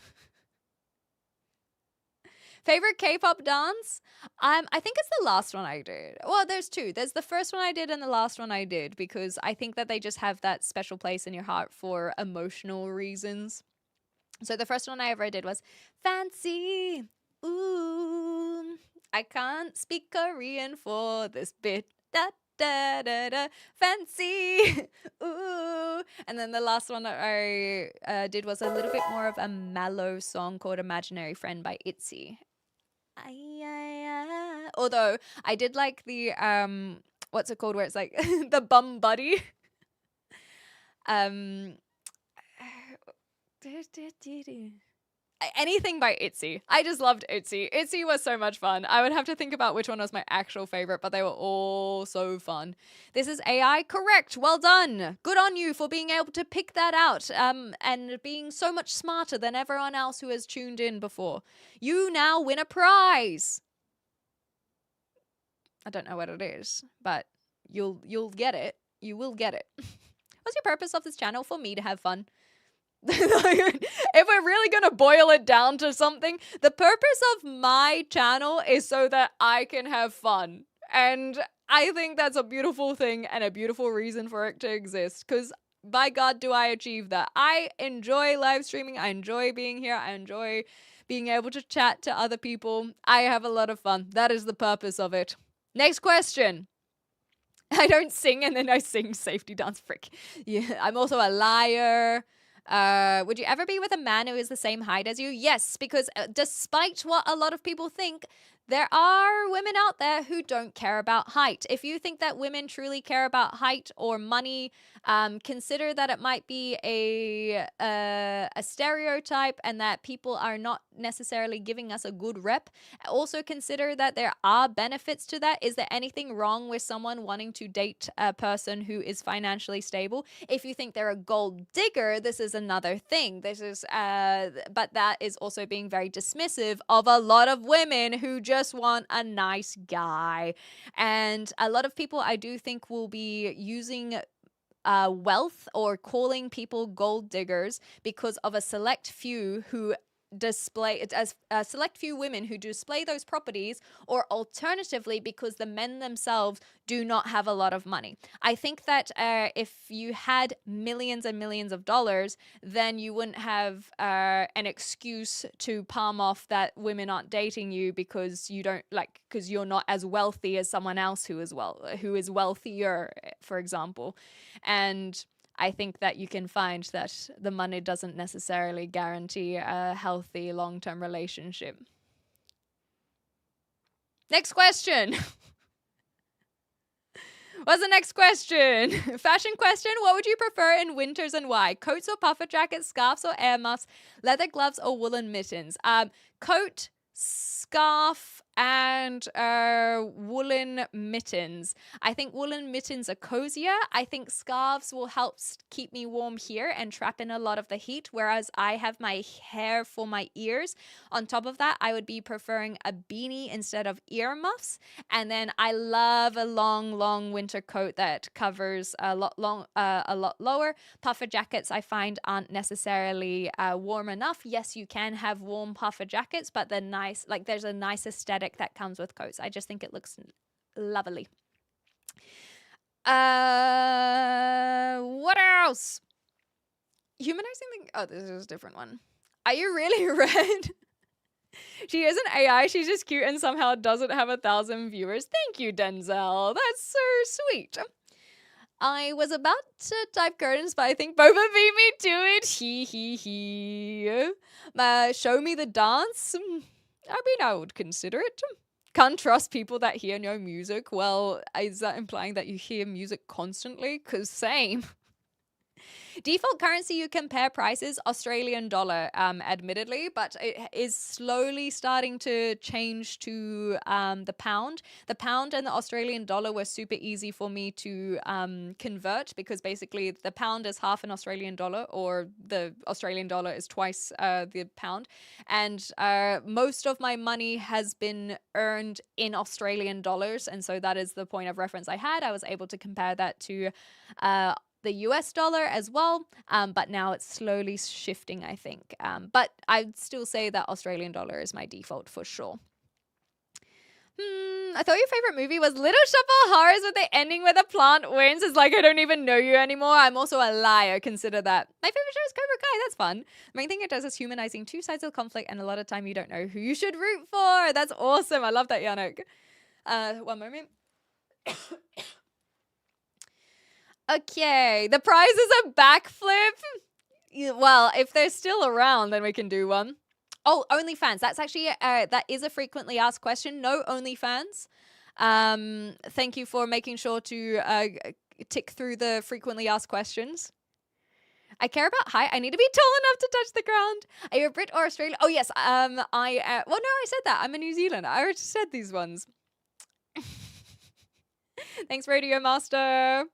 Favorite K-pop dance? I think it's the last one I did. Well, there's two. There's the first one I did and the last one I did, because I think that they just have that special place in your heart for emotional reasons. So the first one I ever did was Fancy. Ooh, I can't speak Korean for this bit. Da, da, da, da. Fancy. Ooh. And then the last one that I did was a little bit more of a mellow song called Imaginary Friend by ITZY. Although I did like the, what's it called, where it's like the bum buddy. Anything by ITZY. I just loved ITZY. ITZY was so much fun. I would have to think about which one was my actual favorite, but they were all so fun. This is AI correct. Well done. Good on you for being able to pick that out and being so much smarter than everyone else who has tuned in before. You now win a prize. I don't know what it is, but you'll get it. You will get it. What's your purpose of this channel? For me to have fun. If we're really going to boil it down to something, the purpose of my channel is so that I can have fun. And I think that's a beautiful thing and a beautiful reason for it to exist. Because by God, do I achieve that. I enjoy live streaming. I enjoy being here. I enjoy being able to chat to other people. I have a lot of fun. That is the purpose of it. Next question. I don't sing and then I sing safety dance. Frick. Yeah, I'm also a liar. Would you ever be with a man who is the same height as you? Yes, because despite what a lot of people think, there are women out there who don't care about height. If you think that women truly care about height or money, consider that it might be a stereotype and that people are not necessarily giving us a good rep. Also consider that there are benefits to that. Is there anything wrong with someone wanting to date a person who is financially stable? If you think they're a gold digger, this is another thing. This is, but that is also being very dismissive of a lot of women who just just want a nice guy. And a lot of people, I do think, will be using wealth or calling people gold diggers because of a select few who display as a select few women who display those properties, or alternatively because the men themselves do not have a lot of money. I think that if you had millions and millions of dollars, then you wouldn't have an excuse to palm off that women aren't dating you because you don't because you're not as wealthy as someone else who is wealthier, for example. And I think that you can find that the money doesn't necessarily guarantee a healthy long-term relationship. Next question. What's the next question? Fashion question. What would you prefer in winters and why? Coats or puffer jackets, scarves or air muffs, leather gloves or woolen mittens? Coat, scarf, and woolen mittens. I think woolen mittens are cozier. I think scarves will help keep me warm here and trap in a lot of the heat, whereas I have my hair for my ears. On top of that, I would be preferring a beanie instead of ear muffs. And then I love a long winter coat that covers a lot lower. Puffer jackets I find aren't necessarily warm enough. Yes, you can have warm puffer jackets, but they're nice. Like, there's a nice aesthetic that comes with coats. I just think it looks lovely. What else? Humanizing the... Oh, this is a different one. Are you really red? She isn't AI. She's just cute and somehow doesn't have 1,000 viewers. Thank you, Denzel. That's so sweet. I was about to type curtains, but I think Boba beat me to it. He. Show me the dance. I mean, I would consider it. Can't trust people that hear no music. Well, is that implying that you hear music constantly? 'Cause same. Default currency you compare prices, Australian dollar, admittedly, but it is slowly starting to change to the pound. The pound and the Australian dollar were super easy for me to convert because basically the pound is half an Australian dollar, or the Australian dollar is twice the pound. And most of my money has been earned in Australian dollars, and so that is the point of reference I had. I was able to compare that to the US dollar as well, but now it's slowly shifting, I think. But I'd still say that Australian dollar is my default for sure. I thought your favorite movie was Little Shop of Horrors with the ending where the plant wins. It's like I don't even know you anymore. I'm also a liar, consider that. My favorite show is Cobra Kai, that's fun. The main thing it does is humanizing two sides of conflict, and a lot of time you don't know who you should root for. That's awesome. I love that, Yannick. One moment. Okay, the prize is a backflip. Well, if they're still around, then we can do one. Oh, OnlyFans. That's actually, that is a frequently asked question. No OnlyFans. Thank you for making sure to tick through the frequently asked questions. I care about height. I need to be tall enough to touch the ground. Are you a Brit or Australian? Oh, yes. Well, no, I said that. I'm a New Zealander. I already said these ones. Thanks, Radio Master.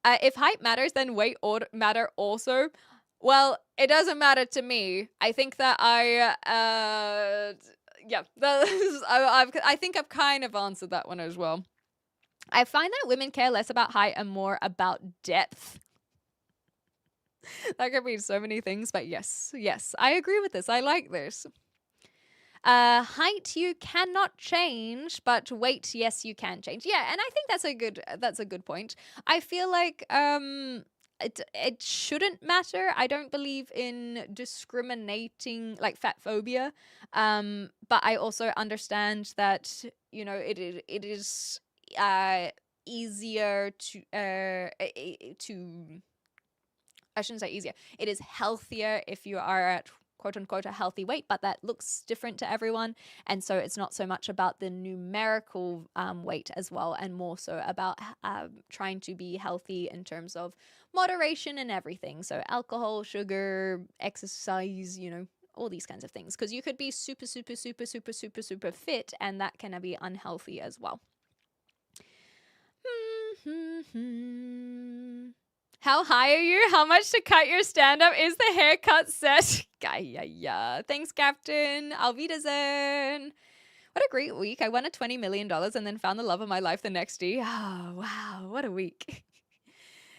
If height matters, then weight matter also. Well, it doesn't matter to me. I think that I think I've kind of answered that one as well. I find that women care less about height and more about depth. That could mean so many things, but yes, I agree with this. I like this. Height you cannot change, but weight, yes, you can change. Yeah, and I think that's a good point. I feel like it shouldn't matter. I don't believe in discriminating, like fat phobia. But I also understand that, you know, it is easier to I shouldn't say easier. It is healthier if you are at quote unquote a healthy weight, but that looks different to everyone. And so it's not so much about the numerical weight as well, and more so about trying to be healthy in terms of moderation and everything. So alcohol, sugar, exercise, you know, all these kinds of things. Because you could be super fit, and that can be unhealthy as well. How high are you? How much to cut your stand-up? Is the haircut set? Yeah. Thanks, Captain. Auf Wiedersehen. What a great week. I won a $20 million and then found the love of my life the next day. Oh, wow. What a week.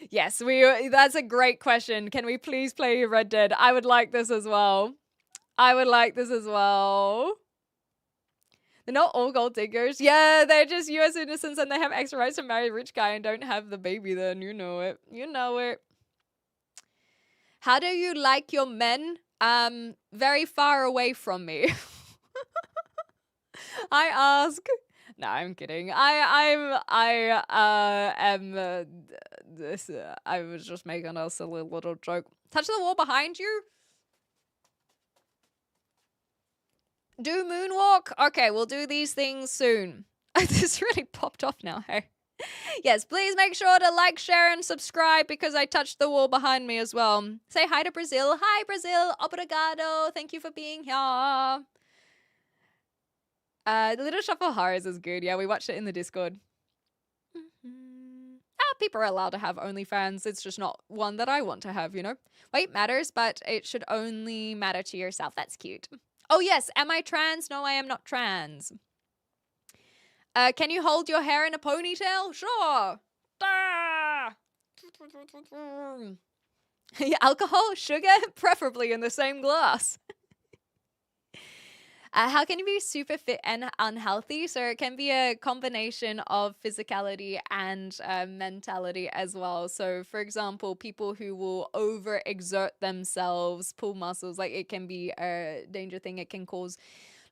Yes, that's a great question. Can we please play Red Dead? I would like this as well. They're not all gold diggers. Yeah, they're just US citizens and they have extra rights to marry a rich guy and don't have the baby then. You know it. How do you like your men? Very far away from me. I ask. No, I'm kidding. I was just making a silly little joke. Touch the wall behind you. Do moonwalk? Okay, we'll do these things soon. This really popped off now, hey? Yes, please make sure to like, share, and subscribe because I touched the wall behind me as well. Say hi to Brazil. Hi, Brazil. Obrigado. Thank you for being here. The Little Shop of Horrors is good. Yeah, we watched it in the Discord. People are allowed to have OnlyFans. It's just not one that I want to have, you know? Weight matters, but it should only matter to yourself. That's cute. Oh, yes. Am I trans? No, I am not trans. Can you hold your hair in a ponytail? Sure. Alcohol? Sugar? Preferably in the same glass. How can you be super fit and unhealthy? So it can be a combination of physicality and mentality as well. So for example, people who will overexert themselves, pull muscles, like it can be a danger thing. It can cause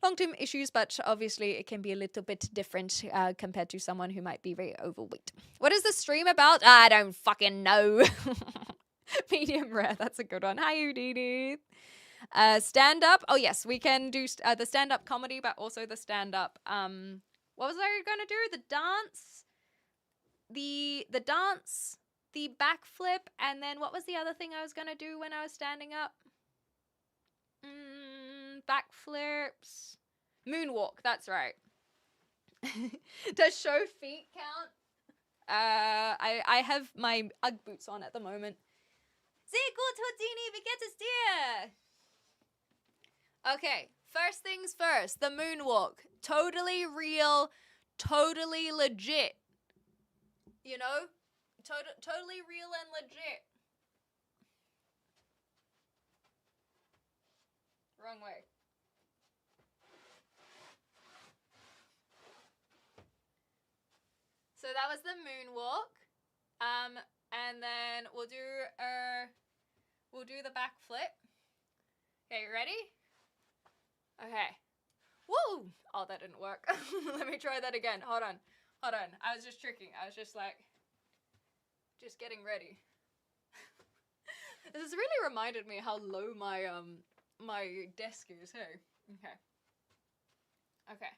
long-term issues, but obviously it can be a little bit different compared to someone who might be very overweight. What is the stream about? I don't fucking know. Medium rare, that's a good one. Hi, Udini. Stand-up. Oh, yes, we can do the stand-up comedy, but also the stand-up. What was I going to do? The dance, the dance, the backflip, and then what was the other thing I was going to do when I was standing up? Backflips. Moonwalk, that's right. Does show feet count? I have my Ugg boots on at the moment. Sehr gut, Houdini, wie geht es dir? Okay, first things first, the moonwalk. Totally real, totally legit. You know? Totally real and legit. Wrong way. So that was the moonwalk. And then we'll do the backflip. Okay, ready? Okay. Woo! Oh, that didn't work. Let me try that again. Hold on. I was just tricking. I was just just getting ready. This has really reminded me how low my my desk is. Hey. Okay.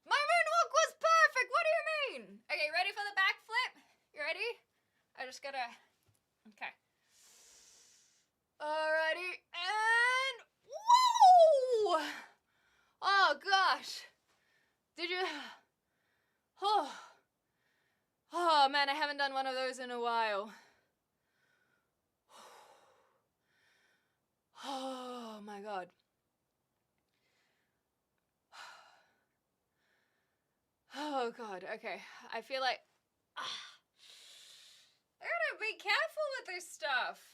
My moonwalk was perfect. What do you mean? Okay, ready for the backflip? You ready? I just gotta. Okay. Alrighty, and whoa! Oh gosh, did you? Oh man, I haven't done one of those in a while. Oh my god. Oh god. Okay, I feel like I gotta be careful with this stuff.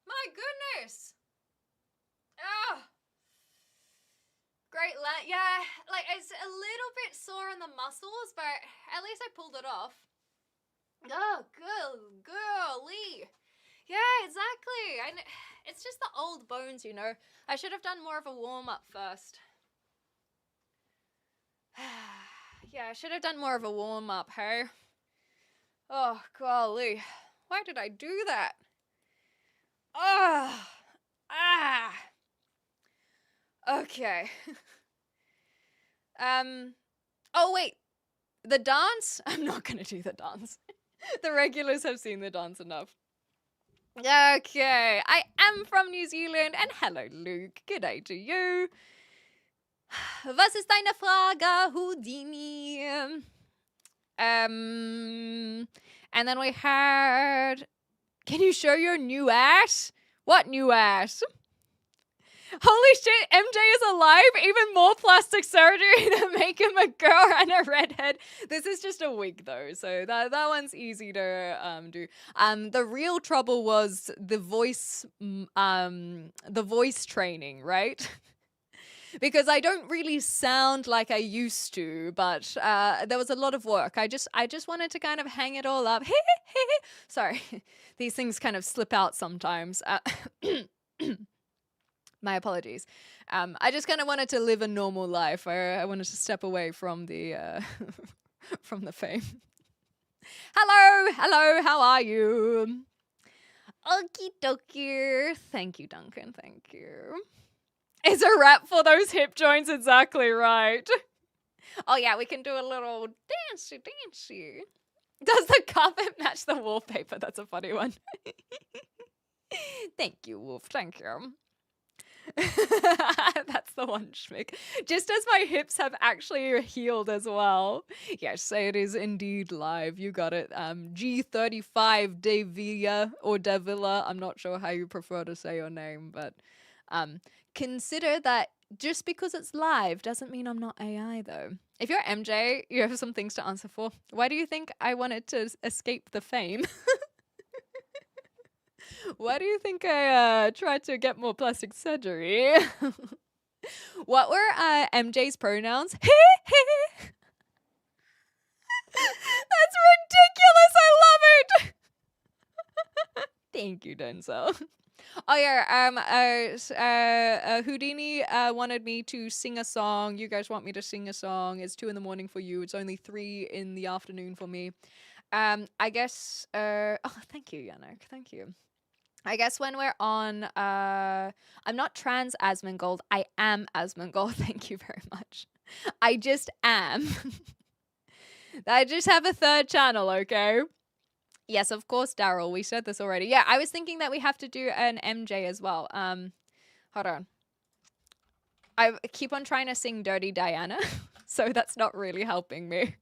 My goodness. Oh. Great land. Yeah, like it's a little bit sore on the muscles, but at least I pulled it off. Oh, girly. Yeah, exactly. It's just the old bones, you know. I should have done more of a warm-up first. Yeah, I should have done more of a warm-up, hey? Oh, golly. Why did I do that? Okay. Oh wait, the dance? I'm not gonna do the dance. The regulars have seen the dance enough. Okay, I am from New Zealand, and hello, Luke. Good day to you. Was ist deine Frage, Houdini? And then we had Can you show your new ass? What new ass? Holy shit, MJ is alive? Even more plastic surgery to make him a girl and a redhead. This is just a wig though, so that one's easy to do. The real trouble was the voice training, right? Because I don't really sound like I used to, but there was a lot of work. I just wanted to kind of hang it all up. Sorry, these things kind of slip out sometimes. My apologies. I just kind of wanted to live a normal life. I wanted to step away from the from the fame. Hello, how are you? Okie dokie. Thank you, Duncan. Thank you. It's a wrap for those hip joints, exactly right. Oh yeah, we can do a little dancey. Does the carpet match the wallpaper? That's a funny one. Thank you, Wolf. Thank you. That's the one, Schmick. Just as my hips have actually healed as well. Yes, it is indeed live. You got it. G35 Devilla or Davila. I'm not sure how you prefer to say your name, but consider that just because it's live doesn't mean I'm not AI though. If you're MJ, you have some things to answer for. Why do you think I wanted to escape the fame? Why do you think I tried to get more plastic surgery? What were MJ's pronouns? That's ridiculous! I love it! Thank you, Denzel. Oh yeah, Houdini wanted me to sing a song. You guys want me to sing a song. It's 2 in the morning for you. It's only 3 in the afternoon for me. I guess, oh, thank you, Yannick. Thank you. I guess when we're on, I'm not trans Asmongold. I am Asmongold. Thank you very much. I just am. I just have a 3rd channel, okay? Yes, of course, Daryl. We said this already. Yeah, I was thinking that we have to do an MJ as well. Hold on. I keep on trying to sing Dirty Diana, so that's not really helping me.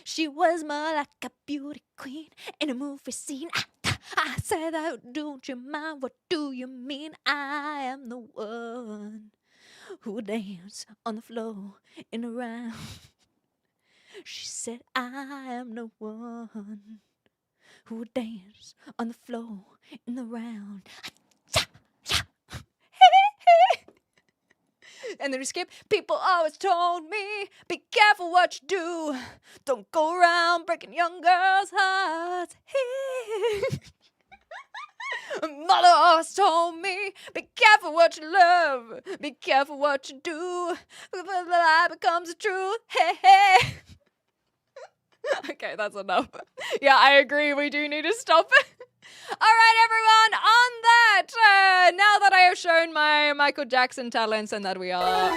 She was more like a beauty queen in a movie scene. I said, oh, don't you mind? What do you mean? I am the one who would dance on the floor in a round. She said, I am the one who would dance on the floor in the round. And then we skip. People always told me, be careful what you do. Don't go around breaking young girls' hearts. Mother always told me, be careful what you love. Be careful what you do. The lie becomes the truth. Okay, that's enough. Yeah, I agree. We do need to stop it. All right, everyone, on that, now that I have shown my Michael Jackson talents and that we are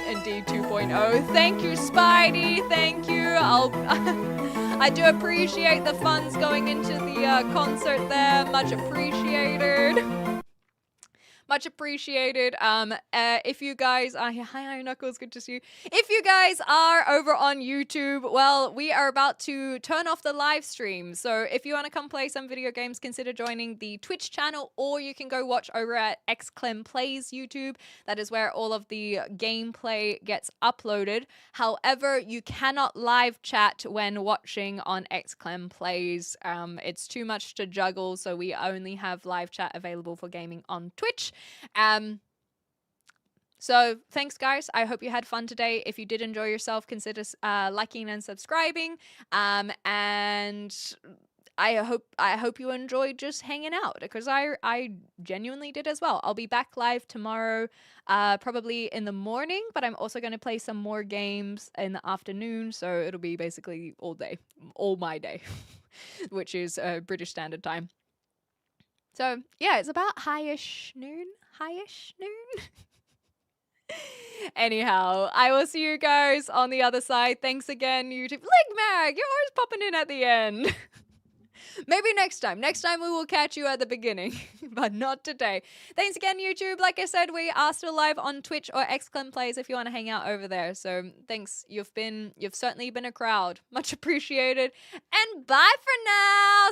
indeed 2.0, thank you, Spidey, thank you. I do appreciate the funds going into the concert there, much appreciated. Much appreciated. If you guys are here, hi Knuckles, good to see you. If you guys are over on YouTube, well, we are about to turn off the live stream. So if you want to come play some video games, consider joining the Twitch channel, or you can go watch over at XClem Plays YouTube. That is where all of the gameplay gets uploaded. However, you cannot live chat when watching on XClem Plays. It's too much to juggle, so we only have live chat available for gaming on Twitch. So thanks guys, I hope you had fun today. If you did enjoy yourself, consider liking and subscribing, and I hope you enjoyed just hanging out, because I genuinely did as well. I'll be back live tomorrow, probably in the morning, but I'm also going to play some more games in the afternoon, so it'll be basically all day, all my day, which is British Standard Time. So, yeah, it's about high-ish noon. Anyhow, I will see you guys on the other side. Thanks again, YouTube. Ligmag, you're always popping in at the end. Maybe next time. Next time we will catch you at the beginning, but not today. Thanks again, YouTube. Like I said, we are still live on Twitch or XClem Plays if you want to hang out over there. So thanks. You've certainly been a crowd. Much appreciated. And bye for now.